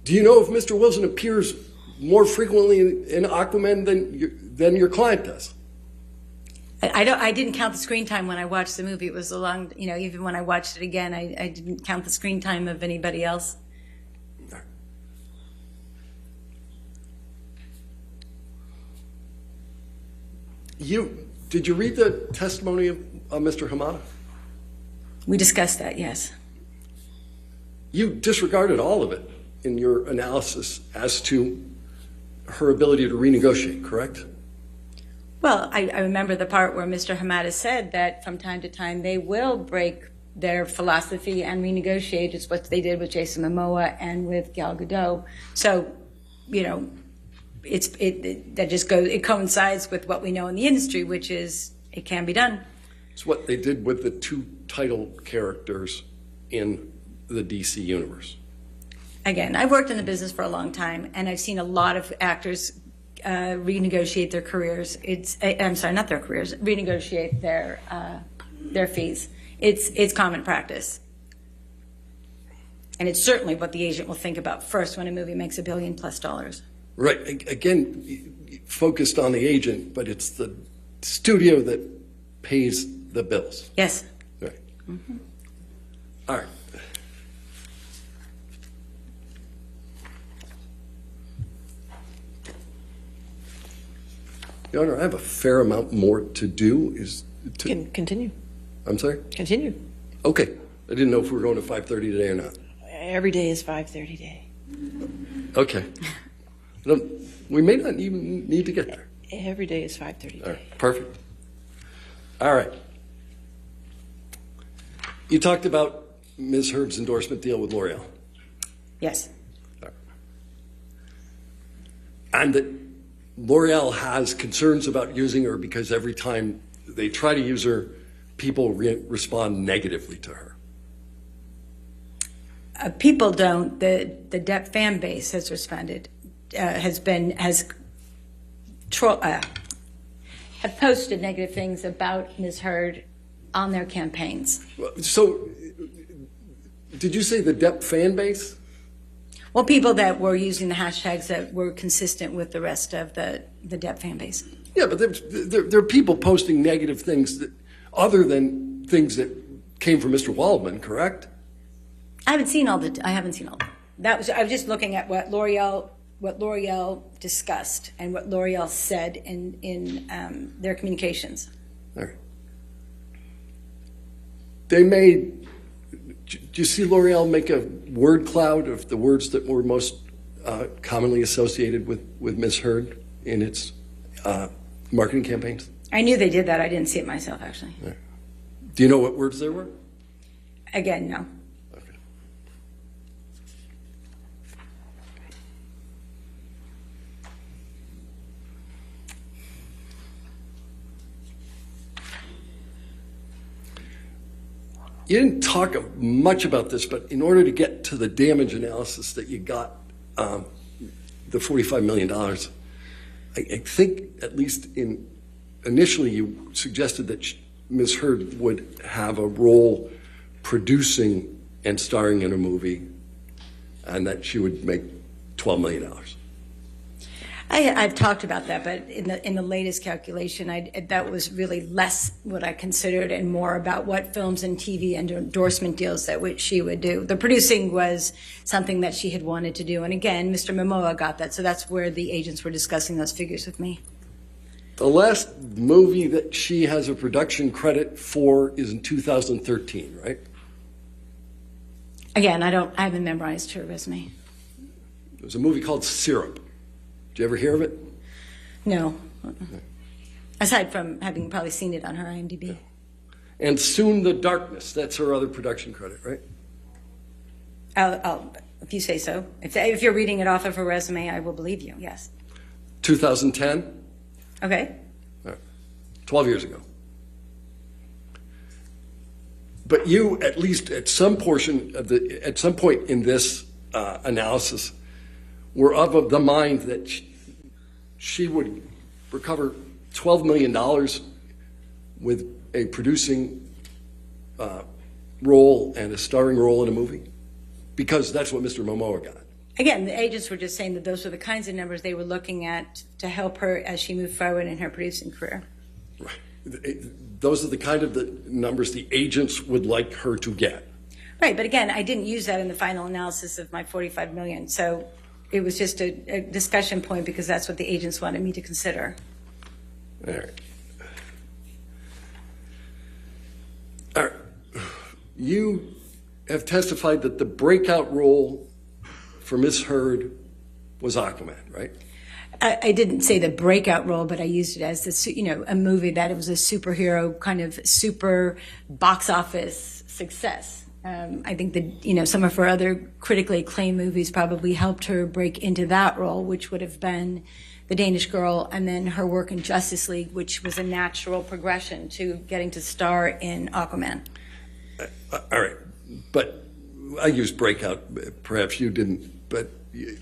Do you know if Mr. Wilson appears more frequently in Aquaman than your client does? I didn't count the screen time when I watched the movie. It was a long, even when I watched it again, I didn't count the screen time of anybody else. Did you read the testimony of Mr. Hamada? We discussed that, yes. You disregarded all of it in your analysis as to her ability to renegotiate, correct? Well, I remember the part where Mr. Hamada said that from time to time they will break their philosophy and renegotiate. It's what they did with Jason Momoa and with Gal Gadot. So, it coincides with what we know in the industry, which is it can be done. It's what they did with the two title characters in the DC universe? Again, I've worked in the business for a long time, and I've seen a lot of actors renegotiate their careers. I'm sorry, not their careers, renegotiate their fees. It's common practice. And it's certainly what the agent will think about first when a movie makes $1 billion+ dollars. Right. Again, focused on the agent, but it's the studio that pays the bills. Yes. Right. All right. Your Honor, I have a fair amount more to do. Continue. I'm sorry? Continue. Okay. I didn't know if we were going to 5:30 today or not. Every day is 5:30 day. Okay. We may not even need to get there. Every day is 5:30 day. All right. Perfect. All right. You talked about Ms. Heard's endorsement deal with L'Oreal. Yes. And that L'Oreal has concerns about using her because every time they try to use her, people respond negatively to her. People don't. The Depp fan base has responded, have posted negative things about Ms. Heard on their campaigns. So, did you say the Depp fan base? Well, people that were using the hashtags that were consistent with the rest of the Depp fan base. Yeah, but there are people posting negative things that, other than things that came from Mr. Waldman, correct? I haven't seen all the. I haven't seen all that. I was just looking at what L'Oreal discussed and what L'Oreal said in their communications. All right. They made. Do you see L'Oreal make a word cloud of the words that were most commonly associated with Ms. Heard in its marketing campaigns? I knew they did that. I didn't see it myself, actually. Right. Do you know what words there were? Again, no. Okay. You didn't talk much about this, but in order to get to the damage analysis that you got, the $45 million, I think at least initially you suggested that Ms. Heard would have a role producing and starring in a movie, and that she would make $12 million. I've talked about that, but in the latest calculation, that was really less what I considered and more about what films and TV and endorsement deals that she would do. The producing was something that she had wanted to do, and again, Mr. Momoa got that, so that's where the agents were discussing those figures with me. The last movie that she has a production credit for is in 2013, right? Again, I haven't memorized her resume. There was a movie called Syrup. Did you ever hear of it? No. Aside from having probably seen it on her IMDb. Yeah. And Soon the Darkness, that's her other production credit, right? I'll if you say so. If you're reading it off of her resume, I will believe you, yes. 2010? Okay. 12 years ago. But you, at least at some portion of at some point in this analysis, were of the mind that she would recover $12 million with a producing role and a starring role in a movie, because that's what Mr. Momoa got. Again, the agents were just saying that those were the kinds of numbers they were looking at to help her as she moved forward in her producing career. Right. Those are the kind of the numbers the agents would like her to get. Right, but again, I didn't use that in the final analysis of my $45 million, so it was just a discussion point because that's what the agents wanted me to consider. All right. All right. You have testified that the breakout role for Ms. Heard was Aquaman, right? I didn't say the breakout role, but I used it as a movie that it was a superhero kind of super box office success. I think that some of her other critically acclaimed movies probably helped her break into that role, which would have been The Danish Girl, and then her work in Justice League, which was a natural progression to getting to star in Aquaman. All right, but I used breakout, perhaps you didn't, but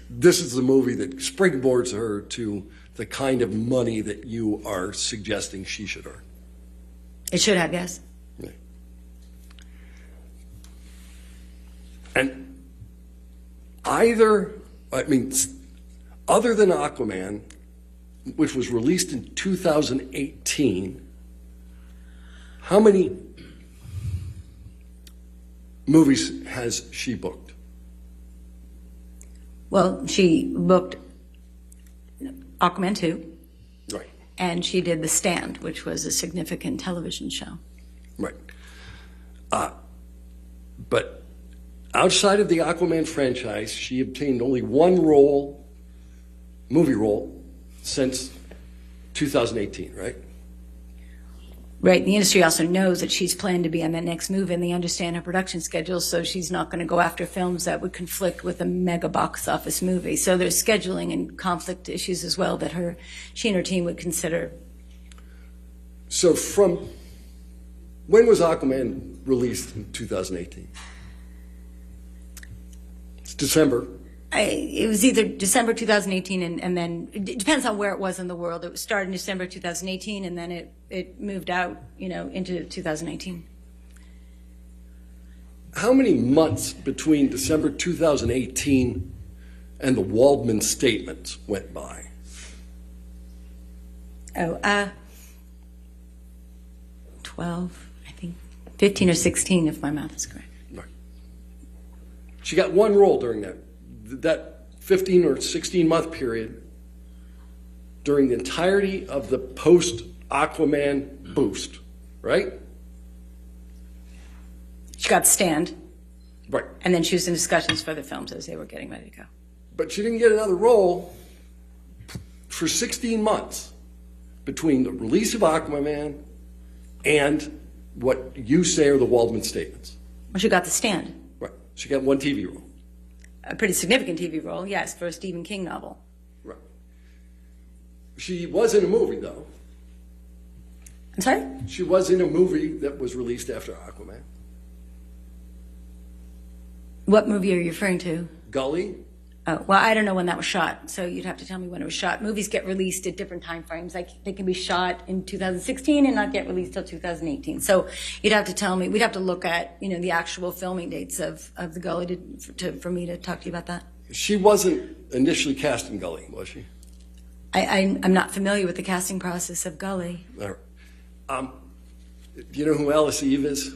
this is the movie that springboards her to the kind of money that you are suggesting she should earn. It should have, yes. Yeah. And other than Aquaman, which was released in 2018, how many movies has she booked? Well, she booked Aquaman 2. Right. And she did The Stand, which was a significant television show. Right. But outside of the Aquaman franchise, she obtained only one movie role, since 2018, right? Right. The industry also knows that she's planned to be on that next movie, and they understand her production schedule, so she's not going to go after films that would conflict with a mega box office movie. So there's scheduling and conflict issues as well that she and her team would consider. So when was Aquaman released in 2018? It's December. It was either December 2018 and then it depends on where it was in the world. It started in December 2018 and then it moved out, into 2019. How many months between December 2018 and the Waldman statements went by? 12, I think, 15 or 16 if my math is correct. Right. She got one role during that 15 or 16 month period, during the entirety of the post-Aquaman boost, right? She got Stand. Right. And then she was in discussions for the films as they were getting ready to go. But she didn't get another role for 16 months between the release of Aquaman and what you say are the Waldman statements. Well, she got The Stand. Right. She got one TV role. A pretty significant TV role, yes, for a Stephen King novel. Right. She was in a movie, though. I'm sorry? She was in a movie that was released after Aquaman. What movie are you referring to? Gully. Oh, well, I don't know when that was shot, so you'd have to tell me when it was shot. Movies get released at different time frames. Like they can be shot in 2016 and not get released till 2018. So you'd have to tell me. We'd have to look at the actual filming dates of the Gully for me to talk to you about that. She wasn't initially cast in Gully, was she? I'm not familiar with the casting process of Gully. All right. Do you know who Alice Eve is?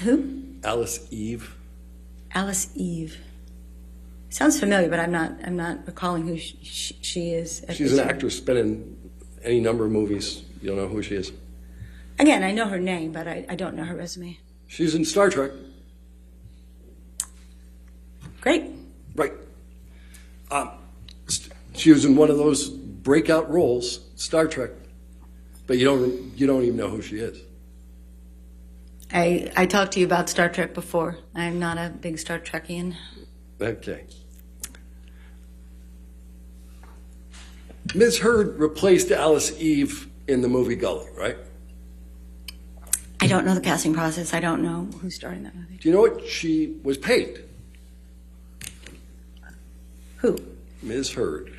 Who? Alice Eve. Alice Eve. Sounds familiar, but I'm not recalling who she is. She's an actress, been in any number of movies. You don't know who she is? Again, I know her name, but I don't know her resume. She's in Star Trek. Great. Right. She was in one of those breakout roles, Star Trek, but you don't even know who she is. I talked to you about Star Trek before. I'm not a big Star Trekian. Okay. Ms. Heard replaced Alice Eve in the movie Gully, right? I don't know the casting process. I don't know who starred in that movie. Do you know what she was paid? Who? Ms. Heard.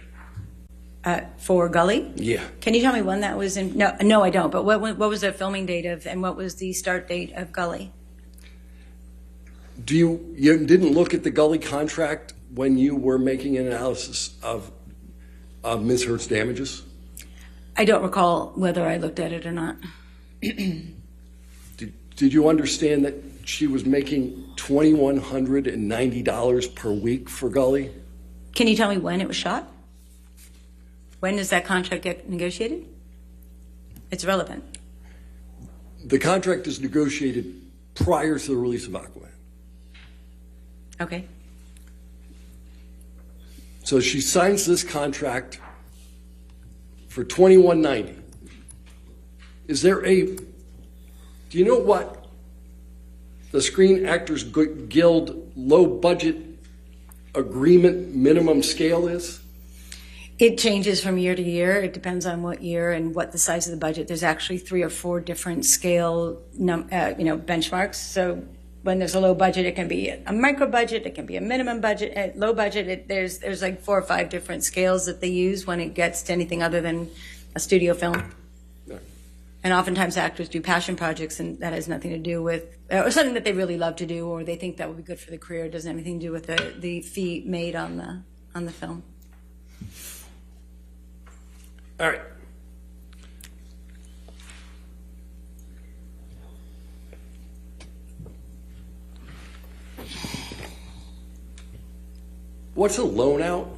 For Gully? Yeah. Can you tell me when that was in? No, I don't. But what was the filming date of, and what was the start date of Gully? You didn't look at the Gully contract when you were making an analysis of Ms. Heard's damages? I don't recall whether I looked at it or not. Did you understand that she was making $2,190 per week for Gully? Can you tell me when it was shot? When does that contract get negotiated? It's relevant. The contract is negotiated prior to the release of Aquaman. Okay. So she signs this contract for $2,190. Do you know what the Screen Actors Guild low budget agreement minimum scale is? It changes from year to year. It depends on what year and what the size of the budget. There's actually 3 or 4 different scale, benchmarks. So when there's a low budget, it can be a micro budget, it can be a minimum budget, low budget. There's like 4 or 5 different scales that they use when it gets to anything other than a studio film. And oftentimes actors do passion projects, and that has nothing to do with, or something that they really love to do, or they think that would be good for the career. It doesn't have anything to do with the fee made on the film. All right. What's a loan out?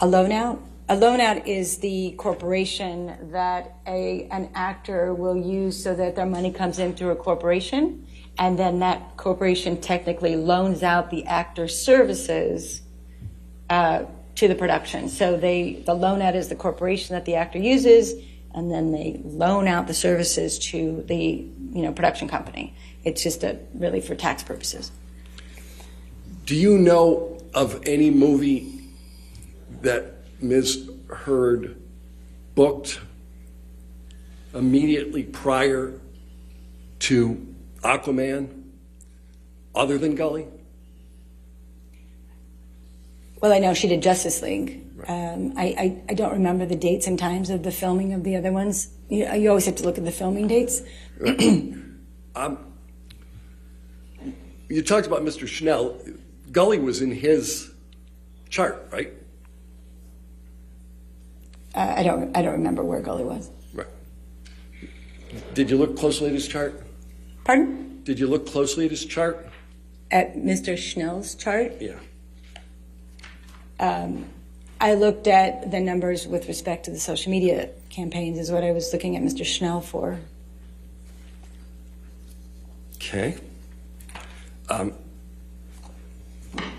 A loan out? A loan out is the corporation that an actor will use so that their money comes in through a corporation, and then that corporation technically loans out the actor's services to the production. So the loan out is the corporation that the actor uses, and then they loan out the services to the production company. It's just really for tax purposes. Do you know of any movie that Ms. Heard booked immediately prior to Aquaman, other than Gully? Well, I know she did Justice League. Right. I don't remember the dates and times of the filming of the other ones. You always have to look at the filming dates. Right. You talked about Mr. Schnell. Gully was in his chart, right? I don't remember where Gully was. Right. Did you look closely at his chart? Pardon? Did you look closely at his chart? At Mr. Schnell's chart? Yeah. I looked at the numbers with respect to the social media campaigns is what I was looking at Mr. Schnell for. Okay.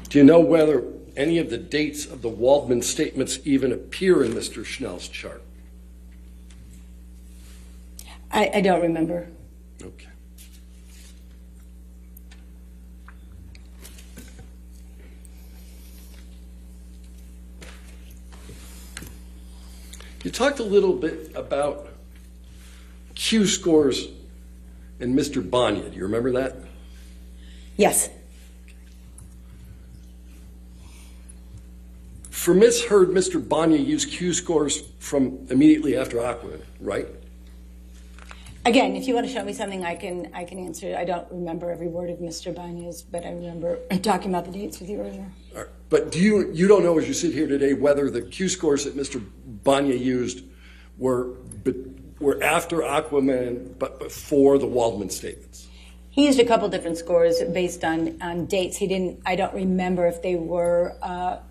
Do you know whether any of the dates of the Waldman statements even appear in Mr. Schnell's chart? I don't remember. Okay. You talked a little bit about Q scores and Mr. Banya. Do you remember that? Yes. For Ms. Heard, Mr. Banya used Q scores from immediately after Aquaman, right? Again, if you want to show me something, I can answer it. I don't remember every word of Mr. Banya's, but I remember talking about the dates with you earlier. All right. But you don't know as you sit here today whether the Q scores that Mr. Banya used were after Aquaman but before the Waldman statements? He used a couple different scores based on dates. I don't remember if they were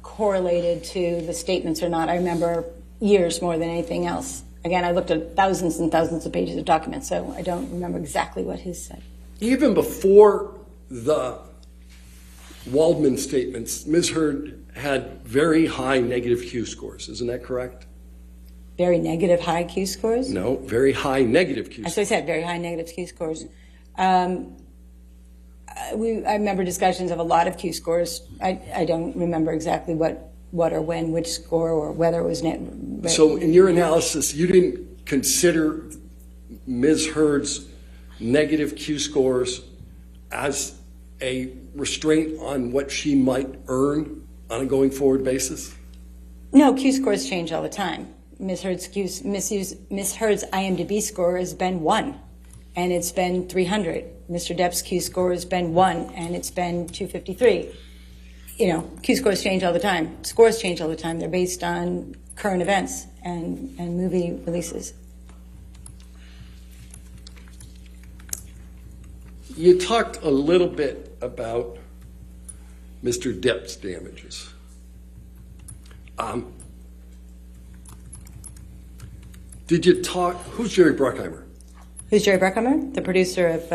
correlated to the statements or not. I remember years more than anything else. Again, I looked at thousands and thousands of pages of documents, so I don't remember exactly what his said. Even before the Waldman statements, Ms. Heard had very high negative Q scores. Isn't that correct? Very negative high Q scores? No, very high negative Q scores. As I said, very high negative Q scores. I remember discussions of a lot of Q scores. I don't remember exactly what or when, which score, or whether it was net. So in your analysis, you didn't consider Ms. Heard's negative Q scores as a restraint on what she might earn on a going forward basis? No, Q scores change all the time. Ms. Heard's IMDb score has been 1, and it's been 300. Mr. Depp's Q score has been 1, and it's been 253. Q scores change all the time. Scores change all the time. They're based on current events and movie releases. You talked a little bit about Mr. Depp's damages. Did you talk, who's Jerry Bruckheimer? Who's Jerry Bruckheimer? The producer of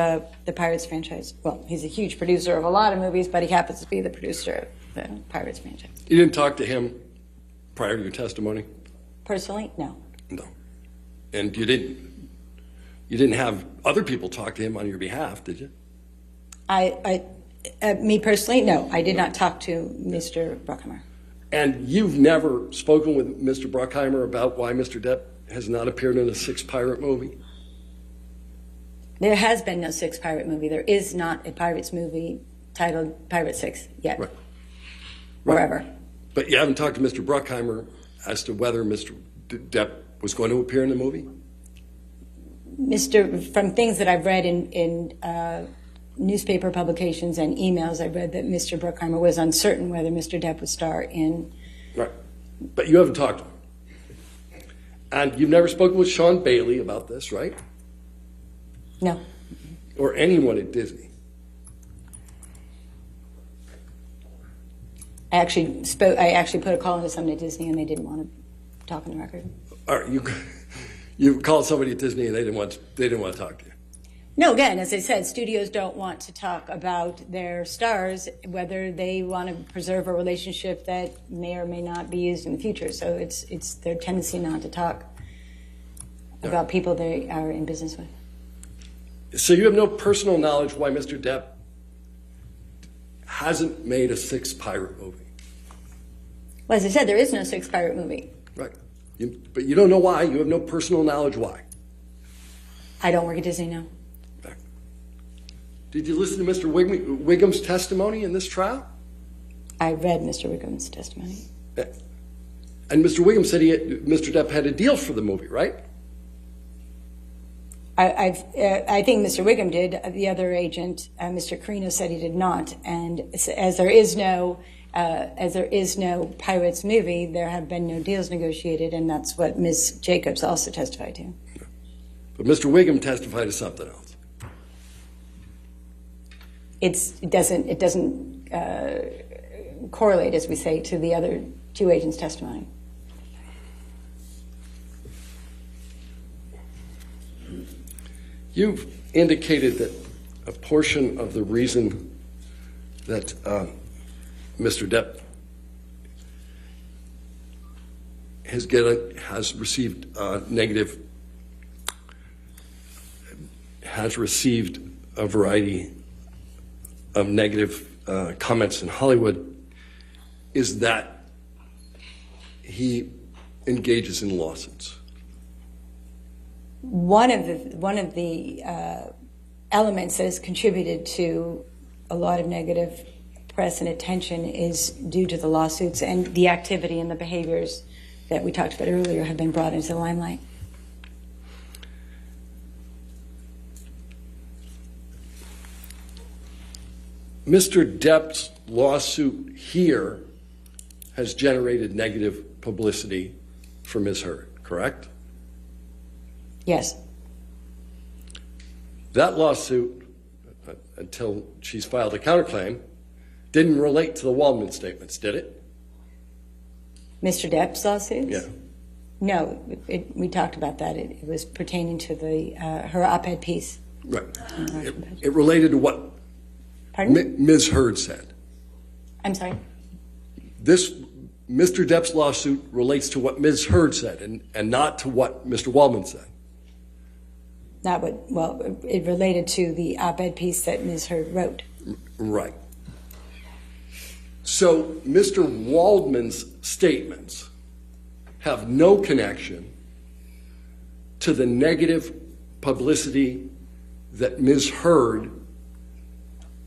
the Pirates franchise. Well, he's a huge producer of a lot of movies, but he happens to be the producer of the Pirates franchise. You didn't talk to him prior to your testimony? Personally, no. No. And you didn't have other people talk to him on your behalf, did you? Me personally, no. I did not talk to Mr. Bruckheimer. And you've never spoken with Mr. Bruckheimer about why Mr. Depp has not appeared in a 6 pirate movie? There has been no Six pirate movie. There is not a Pirates movie titled Pirate Six yet. Right. Forever. But you haven't talked to Mr. Bruckheimer as to whether Mr. Depp was going to appear in the movie? From things that I've read in newspaper publications and emails, I've read that Mr. Bruckheimer was uncertain whether Mr. Depp would star in. Right. But you haven't talked to him. And you've never spoken with Sean Bailey about this, right? No. Or anyone at Disney? I actually put a call into somebody at Disney and they didn't want to talk on the record. All right, you called somebody at Disney and they didn't want to talk to you. No, again, as I said, studios don't want to talk about their stars, whether they want to preserve a relationship that may or may not be used in the future. So it's their tendency not to talk about people they are in business with. So you have no personal knowledge why Mr. Depp hasn't made a Six pirate movie? Well, as I said, there is no Six pirate movie. Right. But you don't know why. You have no personal knowledge why. I don't work at Disney now. Did you listen to Mr. Wiggum's testimony in this trial? I read Mr. Wiggum's testimony. And Mr. Wiggum said Mr. Depp had a deal for the movie, right? I think Mr. Wiggum did. The other agent, Mr. Carino, said he did not. And as there is no Pirates movie, there have been no deals negotiated, and that's what Ms. Jacobs also testified to. But Mr. Wiggum testified to something else. It doesn't correlate, as we say, to the other two agents' testimony. You've indicated that a portion of the reason that Mr. Depp has received a variety of negative comments in Hollywood is that he engages in lawsuits. One of the elements that has contributed to a lot of negative press and attention is due to the lawsuits, and the activity and the behaviors that we talked about earlier have been brought into the limelight. Mr. Depp's lawsuit here has generated negative publicity for Ms. Heard, correct? Yes. That lawsuit, until she's filed a counterclaim, didn't relate to the Waldman statements, did it? Mr. Depp's lawsuits? Yeah. No, we talked about that. It was pertaining to her op-ed piece. Right. It related to what Pardon? Ms. Heard said. I'm sorry? Mr. Depp's lawsuit relates to what Ms. Heard said and not to what Mr. Waldman said. It related to the op-ed piece that Ms. Heard wrote. Right. So Mr. Waldman's statements have no connection to the negative publicity that Ms. Heard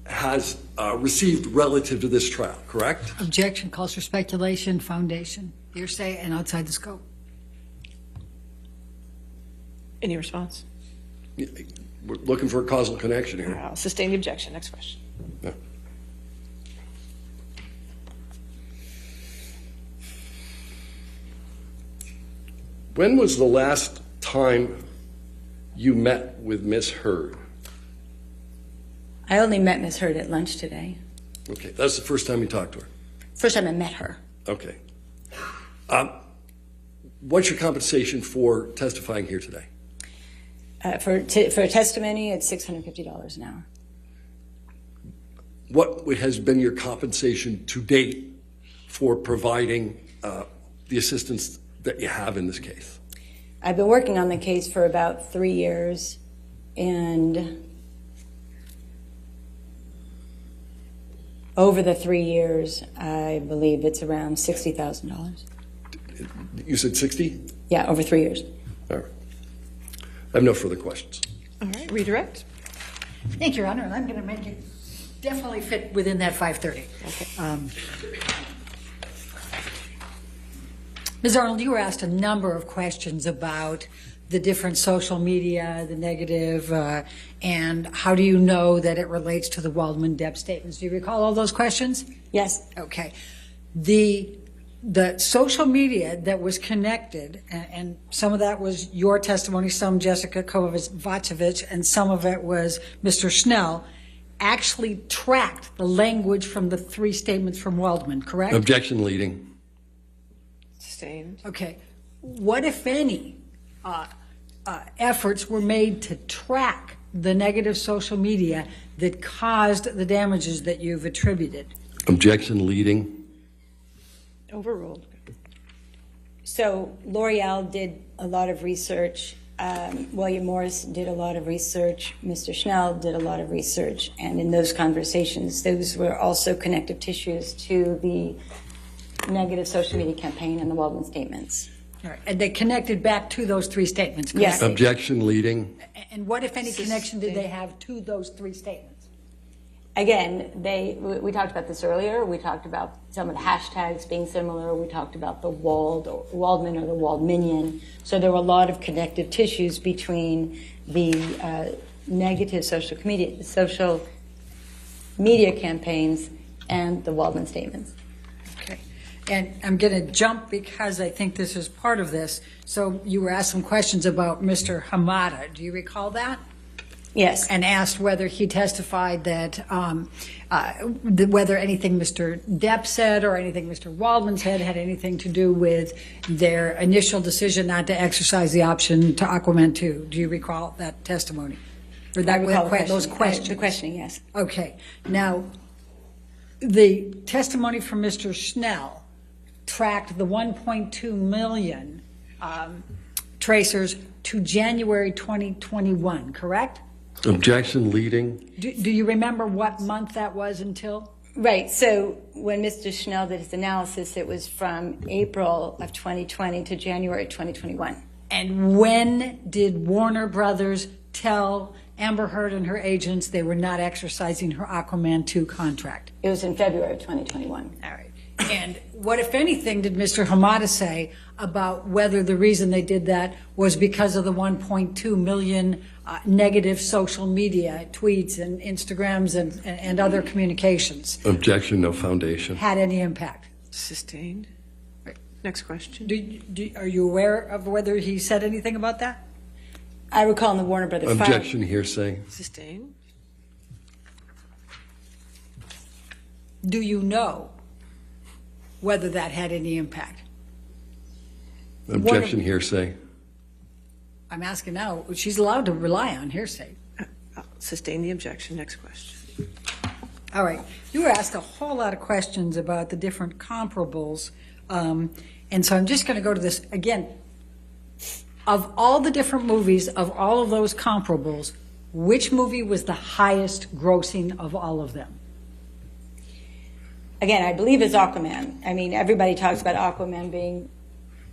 has received relative to this trial, correct? Objection calls for speculation, foundation, hearsay, and outside the scope. Any response? We're looking for a causal connection here. I'll sustain the objection. Next question. Yeah. When was the last time you met with Ms. Heard? I only met Ms. Heard at lunch today. Okay, that's the first time you talked to her. First time I met her. Okay. What's your compensation for testifying here today? For a testimony, it's $650 an hour. What has been your compensation to date for providing the assistance that you have in this case? I've been working on the case for about 3 years, and over the 3 years, I believe it's around $60,000. You said 60? Yeah, over 3 years. All right. I have no further questions. All right, redirect. Thank you, Your Honor, and I'm going to make it definitely fit within that 5:30. Ms. Arnold, you were asked a number of questions about the different social media, the negative, and how do you know that it relates to the Waldman-Depp statements? Do you recall all those questions? Yes. Okay. The social media that was connected, and some of that was your testimony, some Jessica Kovacevic, and some of it was Mr. Schnell, actually tracked the language from the three statements from Waldman, correct? Objection leading. Sustained. Okay. What, if any, efforts were made to track the negative social media that caused the damages that you've attributed? Objection leading. Overruled. So L'Oreal did a lot of research. William Morris did a lot of research. Mr. Schnell did a lot of research. And in those conversations, those were also connective tissues to the negative social media campaign and the Waldman statements. All right. And they connected back to those three statements, correct? Yes. Objection leading. And what, if any, connection did they have to those three statements? Again, we talked about this earlier. We talked about some of the hashtags being similar. We talked about the Waldman or the Waldminion. So there were a lot of connective tissues between the negative social media campaigns and the Waldman statements. Okay. And I'm going to jump because I think this is part of this. So you were asked some questions about Mr. Hamada. Do you recall that? Yes. And asked whether he testified that whether anything Mr. Depp said or anything Mr. Waldman said had anything to do with their initial decision not to exercise the option to Aquaman 2. Do you recall that testimony? Or that, I recall those questions? The questioning, yes. Okay. Now, the testimony from Mr. Schnell tracked the 1.2 million tracers to January 2021, correct? Objection leading. Do you remember what month that was until? Right. So when Mr. Schnell did his analysis, it was from April of 2020 to January 2021. And when did Warner Brothers tell Amber Heard and her agents they were not exercising her Aquaman 2 contract? It was in February of 2021. All right. And what, if anything, did Mr. Hamada say about whether the reason they did that was because of the 1.2 million negative social media tweets and Instagrams and other communications? Objection, no foundation. Had any impact? Sustained. Next question. Are you aware of whether he said anything about that? I recall in the Warner Brothers file. Objection, hearsay. Sustained. Do you know whether that had any impact? Objection, hearsay. I'm asking now. She's allowed to rely on hearsay. Sustain the objection. Next question. All right. You were asked a whole lot of questions about the different comparables. And so I'm just going to go to this again. Of all the different movies, of all of those comparables, which movie was the highest grossing of all of them? Again, I believe it's Aquaman. I mean, everybody talks about Aquaman being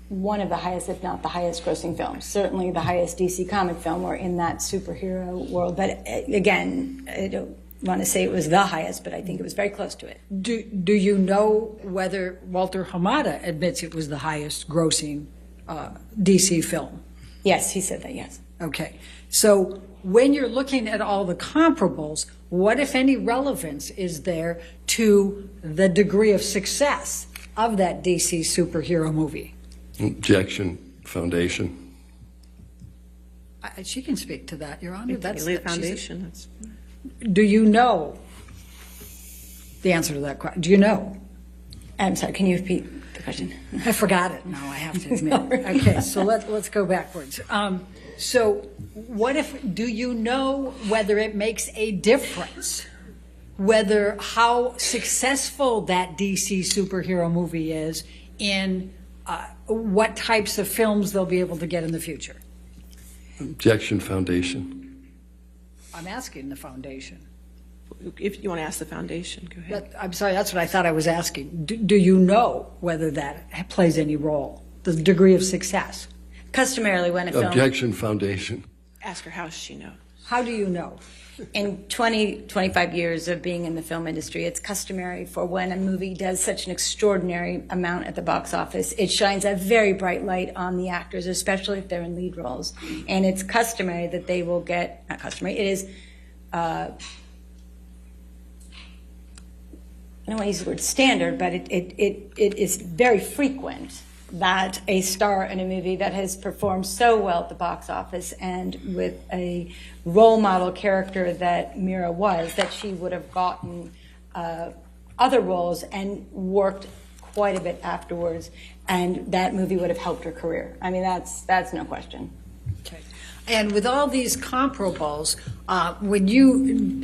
one of the highest, if not the highest grossing films. Certainly the highest DC comic film or in that superhero world. But again, I don't want to say it was the highest, but I think it was very close to it. Do you know whether Walter Hamada admits it was the highest grossing DC film? Yes, he said that, yes. Okay. So when you're looking at all the comparables, what, if any, relevance is there to the degree of success of that DC superhero movie? Objection, foundation. She can speak to that, Your Honor. That's the foundation. Do you know the answer to that question? Do you know? I'm sorry, can you repeat the question? I forgot it. No, I have to admit. Okay, so let's go backwards. So what if, do you know whether it makes a difference, whether how successful that DC superhero movie is in what types of films they'll be able to get in the future? Objection, foundation. I'm asking the foundation. If you want to ask the foundation, go ahead. I'm sorry, that's what I thought I was asking. Do you know whether that plays any role, the degree of success? Customarily when a film... Objection, foundation. Ask her how she knows. How do you know? In 25 years of being in the film industry, it's customary for when a movie does such an extraordinary amount at the box office, it shines a very bright light on the actors, especially if they're in lead roles. And it's customary that they will get, not customary, it is, I don't want to use the word standard, but it is very frequent that a star in a movie that has performed so well at the box office and with a role model character that Mira was, that she would have gotten other roles and worked quite a bit afterwards, and that movie would have helped her career. I mean, that's no question. Okay. And with all these comparables, when you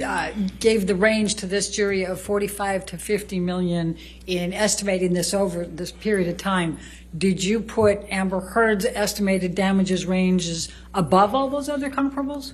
gave the range to this jury of 45 to 50 million in estimating this over this period of time, did you put Amber Heard's estimated damages ranges above all those other comparables?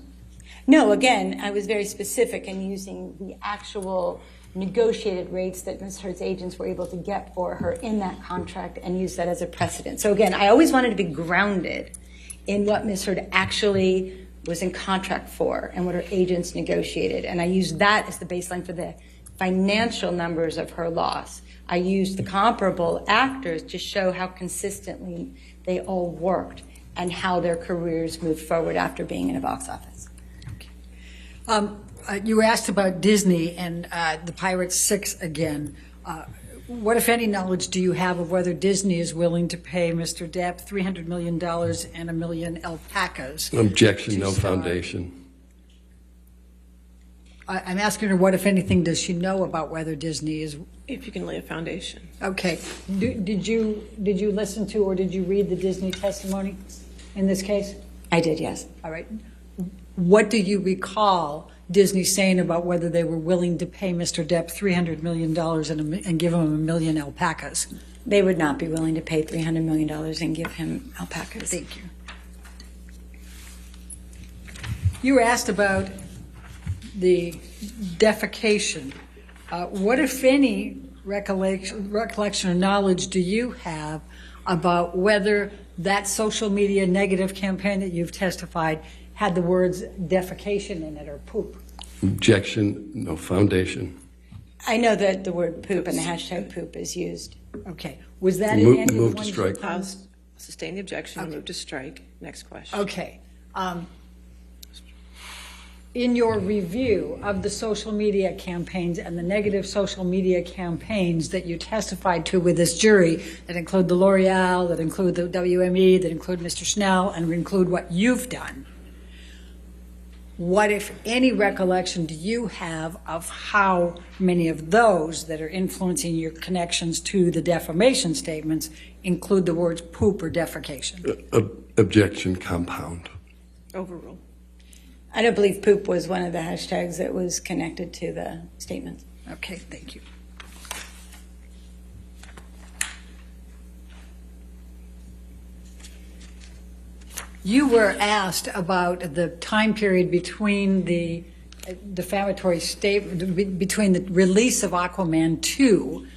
No, again, I was very specific in using the actual negotiated rates that Ms. Heard's agents were able to get for her in that contract and use that as a precedent. So again, I always wanted to be grounded in what Ms. Heard actually was in contract for and what her agents negotiated. And I used that as the baseline for the financial numbers of her loss. I used the comparable actors to show how consistently they all worked and how their careers moved forward after being in a box office. You asked about Disney and the Pirates 6 again. What, if any, knowledge do you have of whether Disney is willing to pay Mr. Depp $300 million and 1 million alpacas? Objection, no star? foundation. I'm asking her what, if anything, does she know about whether Disney is... If you can lay a foundation. Okay. Did you listen to or did you read the Disney testimony in this case? I did, yes. All right. What do you recall Disney saying about whether they were willing to pay Mr. Depp $300 million and give him 1 million alpacas? They would not be willing to pay $300 million and give him alpacas. Thank you. You were asked about the defecation. What, if any, recollection or knowledge do you have about whether that social media negative campaign that you've testified had the words defecation in it or poop? Objection, no foundation. I know that the word poop and the hashtag poop is used. Okay. Was that in any of the Move to ones? strike. I'll sustain the objection, move to strike. Next question. Okay. In your review of the social media campaigns and the negative social media campaigns that you testified to with this jury, that include the L'Oreal, that include the WME, that include Mr. Schnell, and include what you've done, what, if any, recollection do you have of how many of those that are influencing your connections to the defamation statements include the words poop or defecation? Objection, compound. Overrule. I don't believe poop was one of the hashtags that was connected to the statements. Okay, thank you. You were asked about the time period between the defamatory statement, between the release of Aquaman 2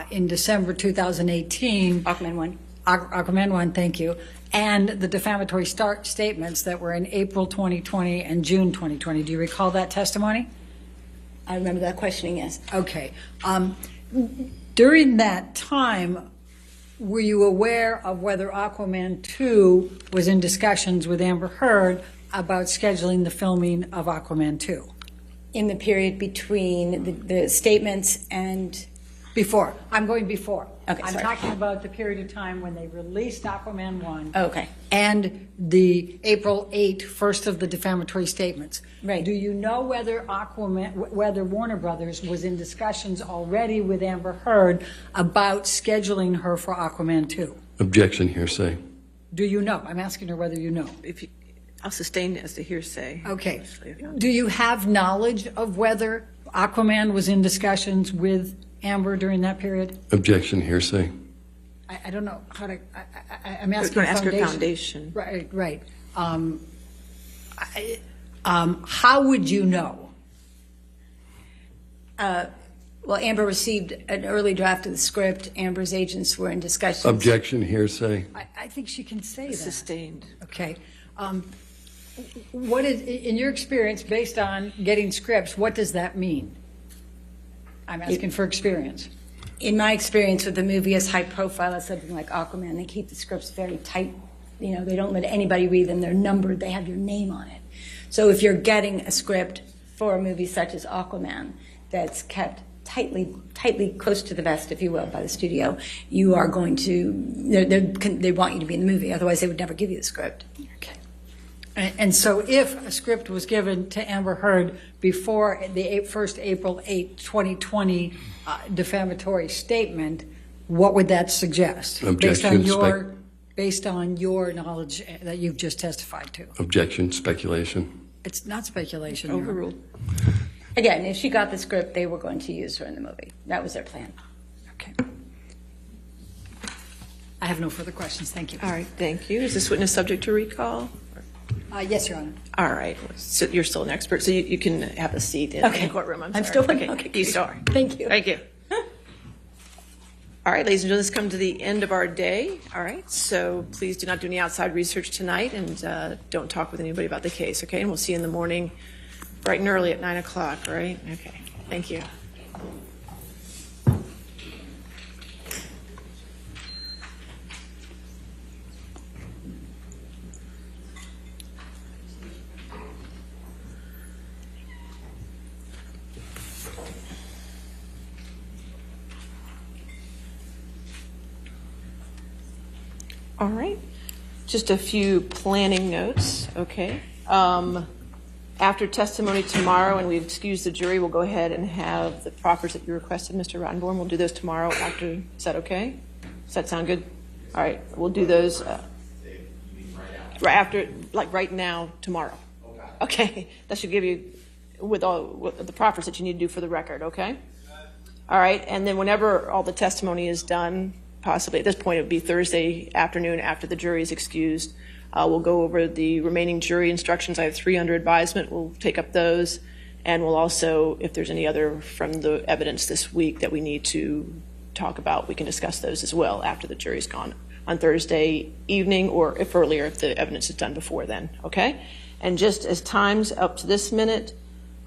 in December 2018. Aquaman 1. Aquaman 1, thank you. And the defamatory statements that were in April 2020 and June 2020. Do you recall that testimony? I remember that questioning, yes. Okay. During that time, were you aware of whether Aquaman 2 was in discussions with Amber Heard about scheduling the filming of Aquaman 2? In the period between the statements and... Before. I'm going before. Okay, I'm sorry. talking about the period of time when they released Aquaman 1. Oh, okay. And the April 8th, first of the defamatory statements. Right. Do you know whether whether Warner Brothers was in discussions already with Amber Heard about scheduling her for Aquaman 2? Objection, hearsay. Do you know? I'm asking her whether you know. I'll sustain as the hearsay. Okay. Do you have knowledge of whether Aquaman was in discussions with Amber during that period? Objection, hearsay. I don't know how to. I'm asking Going to ask her foundation. Right, right. How would you know? Well, Amber received an early draft of the script. Amber's agents were in discussions. Objection, hearsay. I think she can say that. Sustained. Okay. What is, in your experience, based on getting scripts, what does that mean? I'm asking for experience. In my experience with the movie as high profile as something like Aquaman, they keep the scripts very tight. You know, they don't let anybody read them. They're numbered. They have your name on it. So if you're getting a script for a movie such as Aquaman that's kept tightly close to the vest, if you will, by the studio, you are going to, they want you to be in the movie. Otherwise, they would never give you the script. Okay. And so if a script was given to Amber Heard before the first April 8, 2020 defamatory statement, what would that suggest? Objection. Based on your knowledge that you've just testified to. Objection, speculation. It's not speculation. Your Honor. Overruled. Again, if she got the script, they were going to use her in the movie. That was their plan. Okay. I have no further questions. Thank you. All right, thank you. Is this witness subject to recall? Yes, Your Honor. All right, so you're still an expert, so you can have a seat in the courtroom. I'm still sorry. okay. You still are. Thank you. Thank you. All right, ladies and gentlemen, this has come to the end of our day. All right, so please do not do any outside research tonight, and don't talk with anybody about the case, okay? And we'll see you in the morning, bright and early at 9 o'clock, all right? Okay, thank you. All right, just a few planning notes, okay? After testimony tomorrow, and we've excused the jury, we'll go ahead and have the proffers that you requested, Mr. Rottenborn. We'll do those tomorrow after, is that okay? Does that sound good? All right, we'll do those right after, like right now, tomorrow. Okay, that should give you, with the proffers that you need to do for the record, okay? All right, and then whenever all the testimony is done, possibly at this point it would be Thursday afternoon after the jury is excused. We'll go over the remaining jury instructions. I have 3 under advisement. We'll take up those. And we'll also, if there's any other from the evidence this week that we need to talk about, we can discuss those as well after the jury's gone on Thursday evening, or if earlier, if the evidence is done before then, okay? And just as times up to this minute,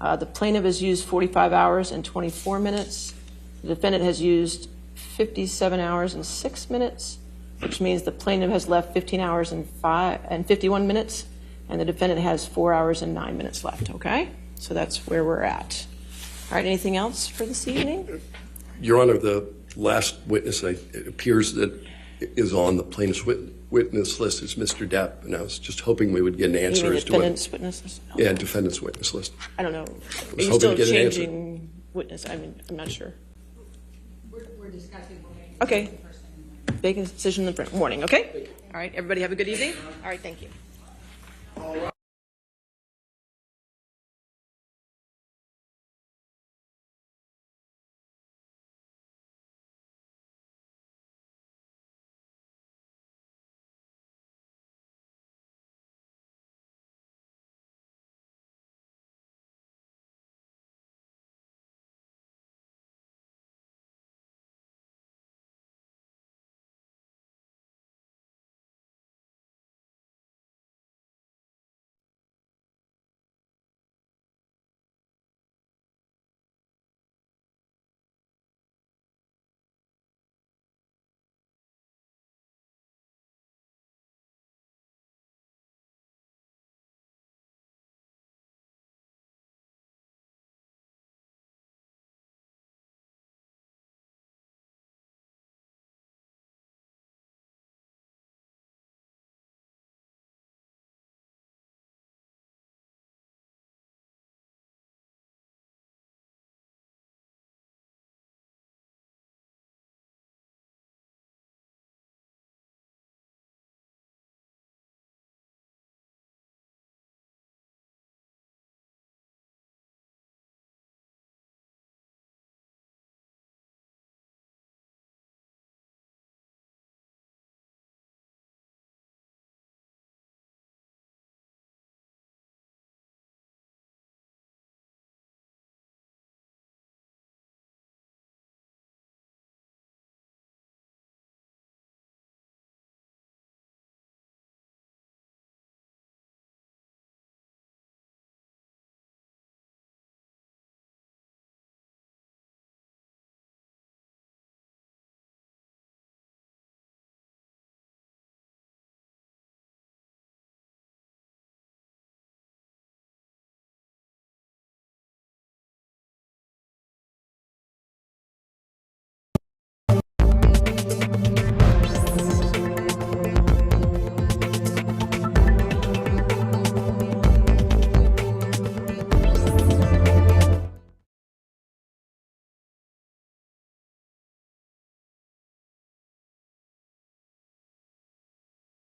the plaintiff has used 45 hours and 24 minutes. The defendant has used 57 hours and 6 minutes, which means the plaintiff has left 15 hours and 51 minutes, and the defendant has 4 hours and 9 minutes left, okay? So that's where we're at. All right, anything else for this evening? Your Honor, the last witness, it appears that is on the plaintiff's witness list is Mr. Depp, and I was just hoping we would get an answer as to what... defendant's witness list? Yeah, defendant's witness list. I don't know. Are was you hoping still to get an answer. changing witness? I mean, I'm not sure. We're discussing. Okay. Make a decision in the morning, okay? All right, everybody have a good evening. All right, thank you.